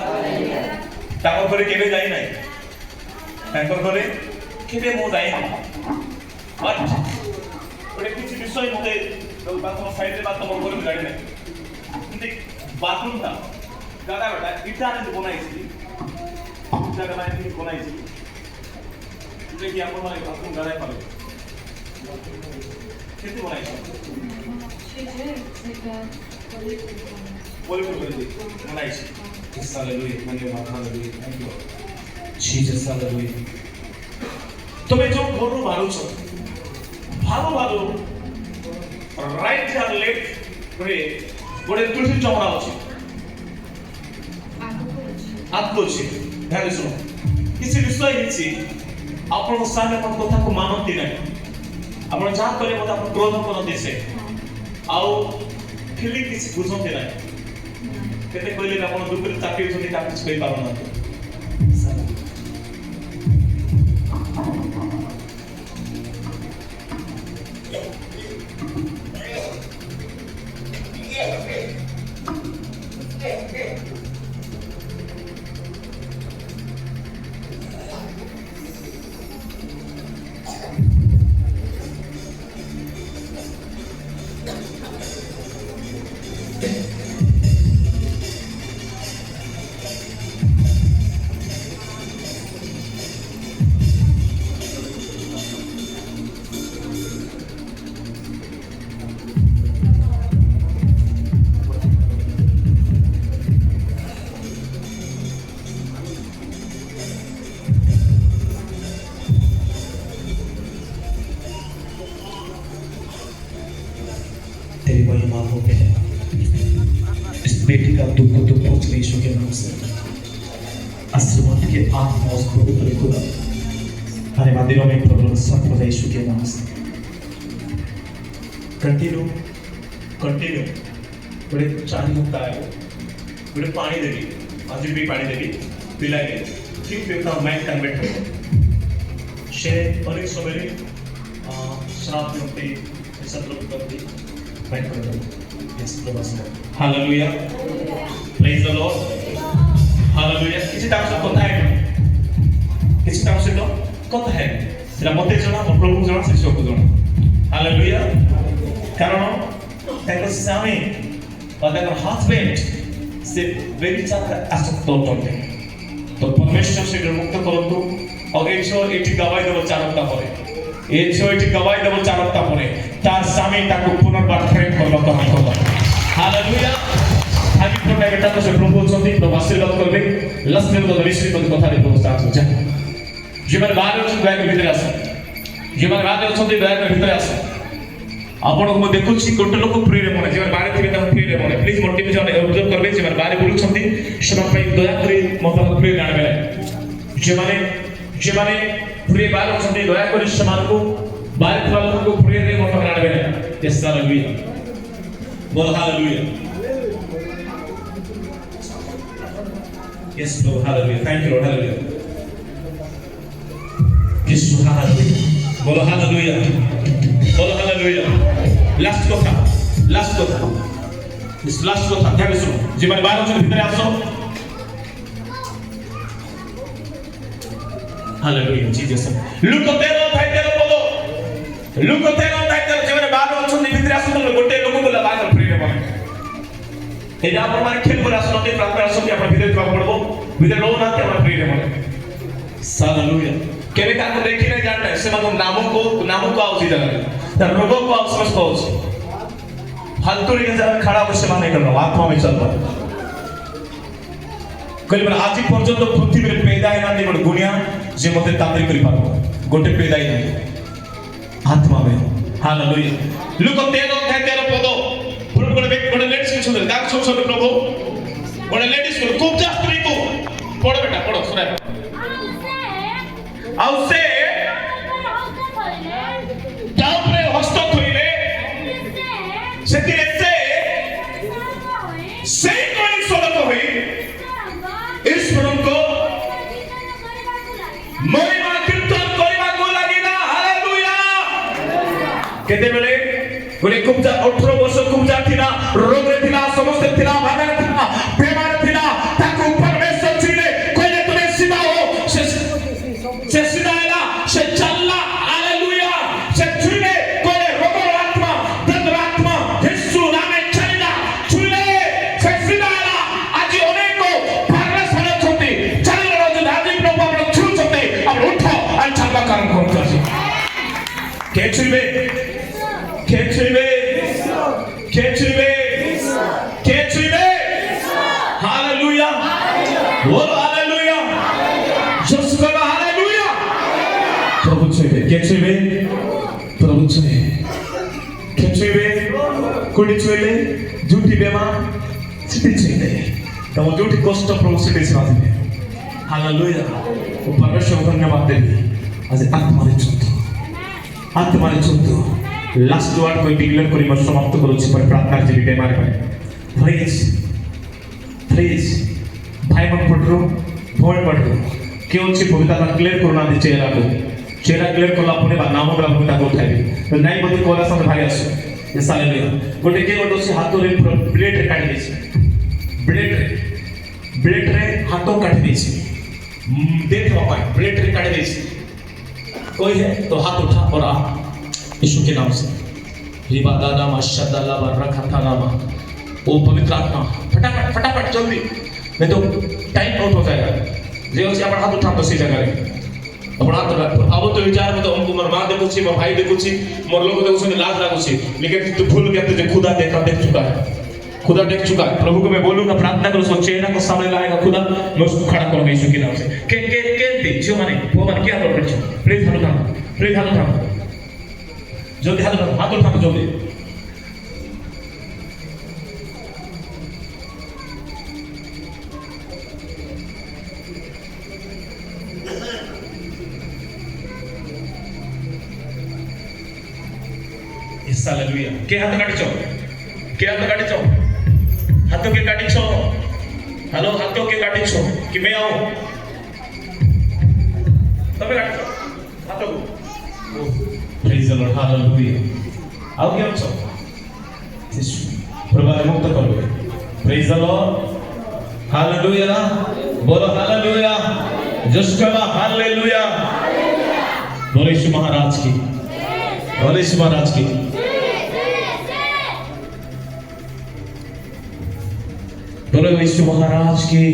ताको करे केबे जाई नाही ताको करे केबे मो जाई नाही बट ओडे किसी विषय मते बात साइड रे बात तो करे गाड़ी नाही কিন্তু বাথরুম টা গাদা বেটা ইটা রে বনাইছি ইটা রে মানে বনাইছি এটা কি আপন মানে বাথরুম গাদায় পাবে কেতে বনাইছো বলি করে দি বনাইছি হালেলুয়া মানে hallelujah thank you Jesus hallelujah তুমি जो ঘরু মারুছো ভালো ভালো রাইট আর লেফট করে গোটে তুলসী চমড়া ଅଛି ଆଗକୁ ଅଛି ଧ୍ୟାନ ଶୁଣ କିଛି ବିଷୟ ହେଇଛି ଆପଣଙ୍କ ସାଙ୍ଗେ ଆପଣ କଥାକୁ ମାନନ୍ତି ନାହିଁ ଆପଣ ଯାହା କରିବେ ମୋତେ ଆପଣ କ୍ରୋଧ କରନ୍ତି ସେ ଆଉ ଫିଲିଂ କିଛି ବୁଝନ୍ତି ନାହିଁ କେତେ କହିଲେ ଆପଣ ଦୁଃଖରେ ଚାପି ଅଛନ୍ତି କାହା କିଛି କହିପାରୁନାହାନ୍ତି तेरी महिमा हो इस बेटी का दुख को तुम पहुंच गई यीशु के नाम से आशीर्वाद के आत्मा उस प्रभु पर खुदा हमारे मंदिरों में प्रभु सब हो जाए यीशु के नाम से कंटिन्यू बड़े चार मुक्ता है बड़े पानी देगी आज भी पानी देगी पिलाएंगे ठीक भी अपना माइंड कन्वर्ट करो शे अनेक समय श्राप करते सत्रह करते माइंड करो yes Prabhu hallelujah praise the Lord hallelujah किसी टाइम से कथा है किसी टाइम से तो कथा है सेटा मते जणा प्रभु जणा शिष्य को जणा हालेलुया कारण ताको स्वामी और ताको हस्बैंड से वेरी ज्यादा आसक्त होते तो परमेश्वर से मुक्त करंतु और एक सौ एटी गवाही देव चारकता परे एक सौ एटी गवाही देव चारकता परे तार स्वामी ताको पुनर्बार फ्रेंड करलो तो हम को हालेलुया हाजी प्रोटा बेटा तो से प्रभु छथि तो आशीर्वाद करबे लस्ते तो विश्व को कथा रे प्रभु साथ जा जीवन बाहर छ दया के भीतर आस जीवन बाहर छ दया के भीतर आस आपण को देखुछि कोटे लोक फ्री रे मने जीवन बाहर थिबे त फ्री रे मने प्लीज मोटिवेशन ऑब्जर्व करबे जीवन बाहर बोलु छथि सेमा पई दया करी मत फ्री जानबे जे माने फ्री बाहर छथि दया करी समान को बाहर थिबा लोक को फ्री रे मत जानबे यस हालेलुया बोल हालेलुया यस लो hallelujah thank you Lord hallelujah Yeshu hallelujah बोल हालेलुया लास्ट कथा इस लास्ट कथा ध्यान सुनो जीवन बाहर छ भीतर आसो हालेलुया जीसस लुक 13 भाई 13 बोलो लुक 13 भाई 13 जीवन बाहर छ भीतर आसो गोटे लोक बोला बाहर फ्री रे बने एजा पर माने खेल पर आसो ते प्राप्त आसो के अपन भीतर जवा पड़बो भीतर रो ना ते अपन फ्री रे बने हालेलुया केने का देखि नै जानले से मतलब नामों को आउसी जगह तर रोगों को आउसमस पहुंच फालतू रे जगह खड़ा हो से माने करनो आत्मा में चल पड़ो कल पर आज पर्यंत पृथ्वी रे पैदा है ना बड़ गुनिया जे मते तांत्रिक करि पारबो गोटे पैदा ही नहीं आत्मा में हालेलुया लुक 13 पद गोटे लेडीज को सुन दाग सब सब प्रभु गोटे लेडीज को खूब जा स्त्री को पढ़ो बेटा पढ़ो सुना आउ से हस्त थोइले से केतेबेले गोटे कुब्जा 18 वर्ष कुब्जा थिला रोग रे थिला समस्त थिला भागा थिला बेमार थिला ताको परमेश्वर छुले कहले तुमे सीधा हो से सीधा आला से चलला हालेलुया से छुले कहले रोग आत्मा दंड आत्मा यीशु नामे चलला छुले से सीधा आला आज अनेक परमेश्वर छथि चलला रोज आदि प्रभु आपण छुछते अब उठ आ चलबा काम करछी के छुबे हालेलुया बोलो हालेलुया जस करो हालेलुया प्रभु छुबे के छुबे प्रभु छुबे के छुबे कोडी छुले झूठी बेमा सिटी छुले तम झूठी कष्ट प्रभु सिटी साथे हालेलुया ओ परमेश्वर धन्यवाद देबी आज आत्मारे चुतो लास्ट वर्ड को डिक्लेयर करी मैं समाप्त करूची पर प्रार्थना जे बेमार भाई प्लीज भाई मन पडरो भोय पडरो क्यों छि भविता का क्लियर करना दे चेहरा क्लियर करला पुणे बा नाम बला भविता को उठाइबे तो नहीं बदि कोला संग भाई आसो ये साले ले गोटे के गोटो से हाथ रे ब्लेड रे काटी देछि ब्लेड रे हाथों काटी देछि देख बाबा ब्लेड रे काटी देछि कोई है तो हाथ उठा और आ यीशु के नाम से रिबा दादा माशाल्लाह बरकत नामा ओ पवित्र आत्मा फटाफट जल्दी नहीं तो टाइम आउट हो जाएगा जे होसी अपन हाथ उठा तो सी जगह रे अपन हाथ उठा अब तो विचार में तो हमको मोर मां देखो छी मोर भाई देखो छी मोर लोग देखो छी लाज लागो छी लेकिन तू भूल गया तो खुदा देख चुका है प्रभु को मैं बोलूंगा प्रार्थना करो सो चेहरा को सामने लाएगा खुदा मैं उसको खड़ा करूंगा यीशु के नाम से के जो माने वो माने क्या कर रहे हो प्लीज हाथ उठा जल्दी हाथ उठा जल्दी हालेलुया के हाथ काटी छो हाथ के काटी छो हेलो हाथ के काटी छो कि मैं आऊं तबे काटी छो हाथ को प्रेज द लॉर्ड हालेलुया आओ क्या छो प्रभु ने मुक्त करो प्रेज द लॉर्ड हालेलुया बोलो हालेलुया जस करो हालेलुया बोलो यीशु महाराज की बोलो यीशु महाराज की बोलो यीशु महाराज की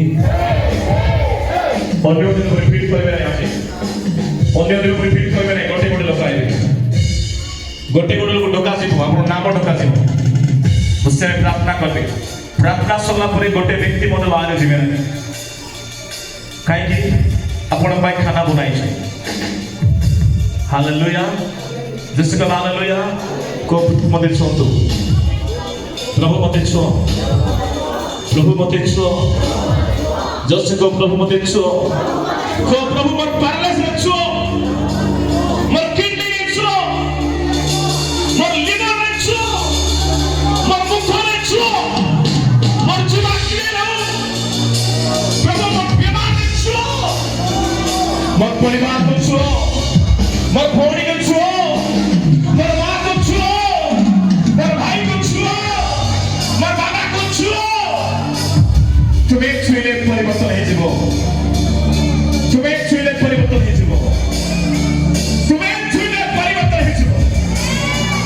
अन्य दिन को रिपीट करबे ना आके अन्य दिन को रिपीट करबे ना गोटे लोक आइबे गोटे लोक डका जीव आपन नाम डका जीव मुझसे प्रार्थना करबे प्रार्थना सला परे गोटे व्यक्ति मते बाहर जीवे ना काई कि आपन भाई खाना बनाई छै हालेलुया जिसका हालेलुया को मते छोतो प्रभु मते छो प्रभु मते छो जैसे को प्रभु मते छो को प्रभु मत पारले से छो मत किडनी ने छो मत लिवर ने छो मत मुख ने छो मत जीवा के रहो प्रभु मत बीमार ने छो मत परिवार को छो मत भौणी को छो मत मां को छो मत भाई को छो मत बाबा को छो तुम्हें छुले परिवर्तन है जीवो तुम्हें छुले परिवर्तन है जीवो तुम्हें छुले परिवर्तन है जीवो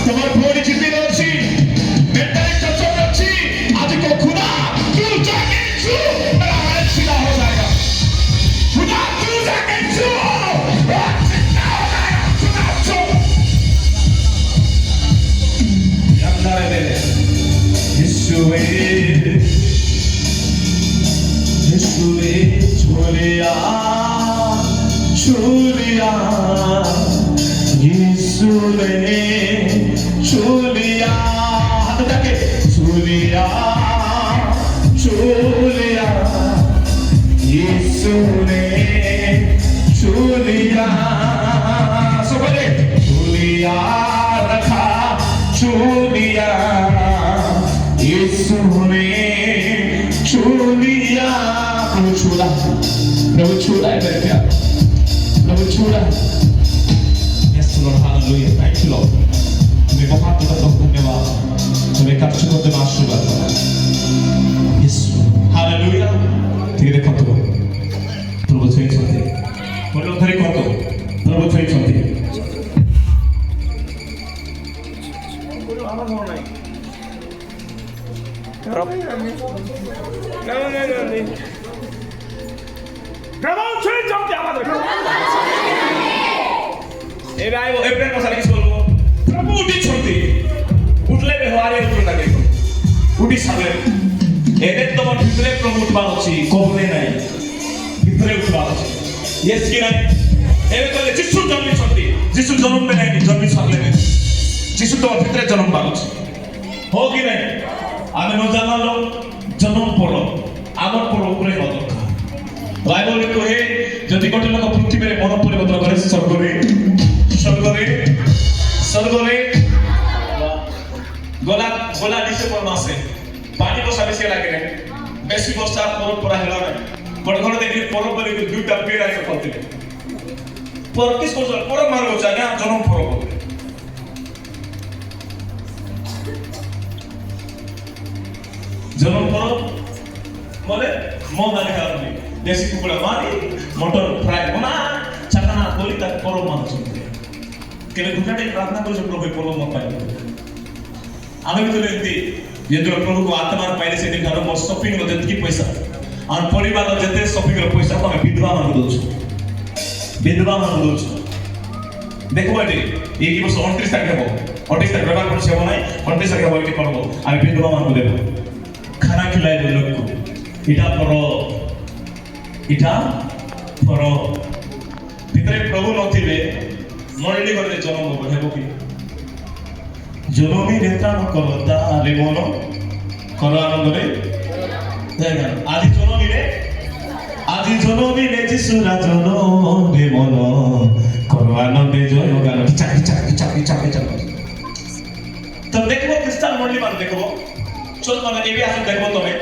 तुम्हारे भोरी जीवी रोची मेंटल चचो रोची आज को खुदा तू जाके छू मेरा हाथ सीधा हो जाएगा खुदा तू जाके छू सीधा हो जाएगा खुदा छू यंदारे दे यीशुवे छुलिया यीशु ने छुलिया हाथ जाके छुलिया यीशु ने छुलिया सबले छुलिया रखा छुलिया यीशु ने छुलिया प्रभु छूला है मेरे प्यार प्रभु छूला yes Lord hallelujah thank you Lord आपका बहुत धन्यवाद तुम्हें कार्य करते में आशीर्वाद यीशु हालेलुया ठीक है देखो प्रभु छुई छते बोलो धरी कतो प्रभु छुई छते প্রভু ছুঁয়ে চমকে আমাদের এবার আইবো এপ্রিল মাসে কিছু বলবো প্রভু উঠি ছুঁতে উঠলে ব্যবহারে উঠে থাকে উঠি সামনে এদের তোমার ভিতরে প্রভু উঠবার আছে কবলে নাই ভিতরে উঠবার আছে ইয়েস কি নাই এবে তো যিশু জন্মিছন্তি যিশু জন্ম নেয়নি জন্মি সামলে নেই যিশু তোমার ভিতরে জন্ম পাচ্ছে हो कि नहीं আমি ন জানালো জন্ম পড়ো আমার পড়ো উপরে দরকার বাইবেল কহে যদি কোটি লোক পৃথিবীর মন পরিবর্তন করে স্বর্গরে গলা গলা নিচে পড় মাসে পানি বসা বেশি লাগে না বেশি বসা পড়া হলো না বড় ঘরে দেখি পড়ো বলে দুইটা পেড় আছে ফলতে পর কিস বছর পড়ো মারবো চাই না জন্ম পড়ো জন্ম পড়ো বলে মন আগে কারণে দেশি কুকুড়া মারি মটর ফ্রাই বনা চাকানা বলি তার পরো মানুষ কেন ঘুটাটে প্রার্থনা করেছে প্রভু পরো মত পাই আমি তো এমনি যেহেতু প্রভুকে আত্মার পাইলে সেদিন ধরো মোর শপিং র যেতকি পয়সা আর পরিবার যেতে শপিং র পয়সা আমি বিধবা মান দউছ দেখো এটি এই কি বছর 29 তারিখ হবো 28 তারিখ ব্যবহার করছে হবো নাই 29 তারিখ হবো এটি করবো আমি বিধবা মান দেব খানা খিলাই দেব লোক এটা পর ভিতরে প্রভু নথিবে মরলি করে জন্ম হেব কি জনমী রেতান করতা রে মন কর আনন্দরে জায়গা আদি জনমী রে যিশুরা জনমে মন কর আনন্দে জয় গান চাকি তো দেখবো খ্রিস্টান মরলি মান দেখবো চল মানে এবি আসলে দেখবো তবে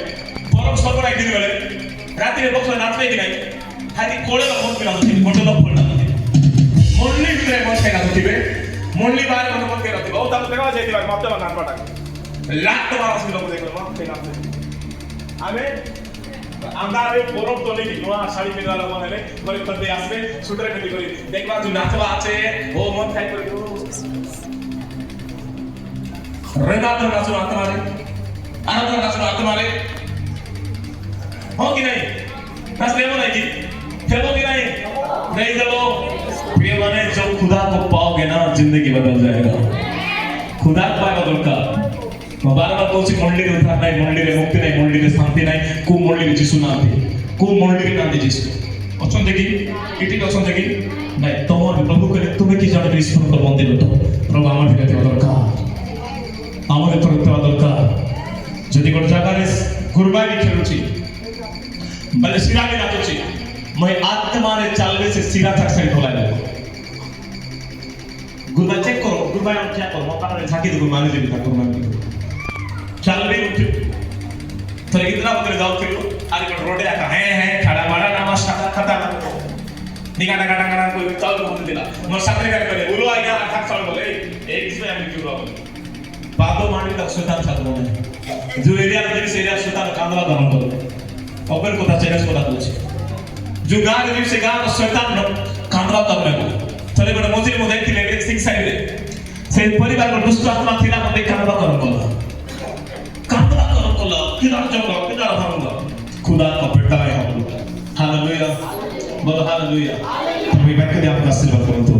বরং সর্বরা একদিন বেলে রাত্রে বক্সে নাচবে কি নাই খালি কোড়ে বা মন কিনা হচ্ছে কোটে লোক পড়না মরলি ভিতরে মন কেনা হচ্ছে মরলি বাইরে মন কেনা হচ্ছে ও তাহলে দেখা যায় দিবার মতে বানান পাটা লাখ তোমার আসলে লোক দেখো মন কেনা হচ্ছে আমি আমরা এই বরফ তলে কি নোয়া শাড়ি পিনলা লোক হলে বলে করতে আসবে সুটরে ফেলি করি দেখবা যে নাচবা আছে ও মন খাই করে রেদাত নাচো আত্মারে আনন্দ নাচো আত্মারে हो कि नहीं बस ले बोला जी चलो कि नहीं चलो प्रिय बने जब खुदा को पाओगे ना जिंदगी बदल जाएगा खुदा को पाएगा दरकार मैं बार-बार बोलছি মন্দিরে উদ্ধার নাই মন্দিরে মুক্তি নাই মন্দিরে শান্তি নাই কো মন্দিরে যিশু নামে কো মন্দিরে নামে যিশু অচন দেখি কিটি অচন দেখি নাই তোমার প্রভু করে তুমি কি জানো ঈশ্বর কর মন্দির তো প্রভু আমার ভিতরে দরকার আমাদের প্রত্যেক দরকার যদি কোন জায়গায় কুরবানি খেলুছি बल्ले सिरा के नाचो ची मैं आत्मा ने चालवे से सिरा तक से ढोला दे गुरबा चेक करो गुरबा हम क्या करो मौका ने झाकी दे गुरबानी जी था गुरबानी चालवे उठ तो इतना उधर जाओ करो आरे को रोडे आका है खड़ा बड़ा नामा शाखा खाता निगाना गाना गाना कोई चाल बोल दिला मोर साथरे कर करे उलो आया ठाक चाल बोले एक इसमें हम क्यों बोल बातो मानी तक सुतान छात्र बोले जो एरिया में से एरिया सुतान कांदला धरम बोले ओपन কথা চ্যালেঞ্জ কথা বলছি जो गांव में से गांव शैतान कांदरा करने को चले बड़े मस्जिद में देखते हैं सिंह साइड से परिवार में दुष्ट आत्मा थिला मते कांदरा करो किधर जाओ किधर भागूंगा खुदा का बेटा है हम हालेलुया बोलो हालेलुया हम बैठ के आपका आशीर्वाद करो तो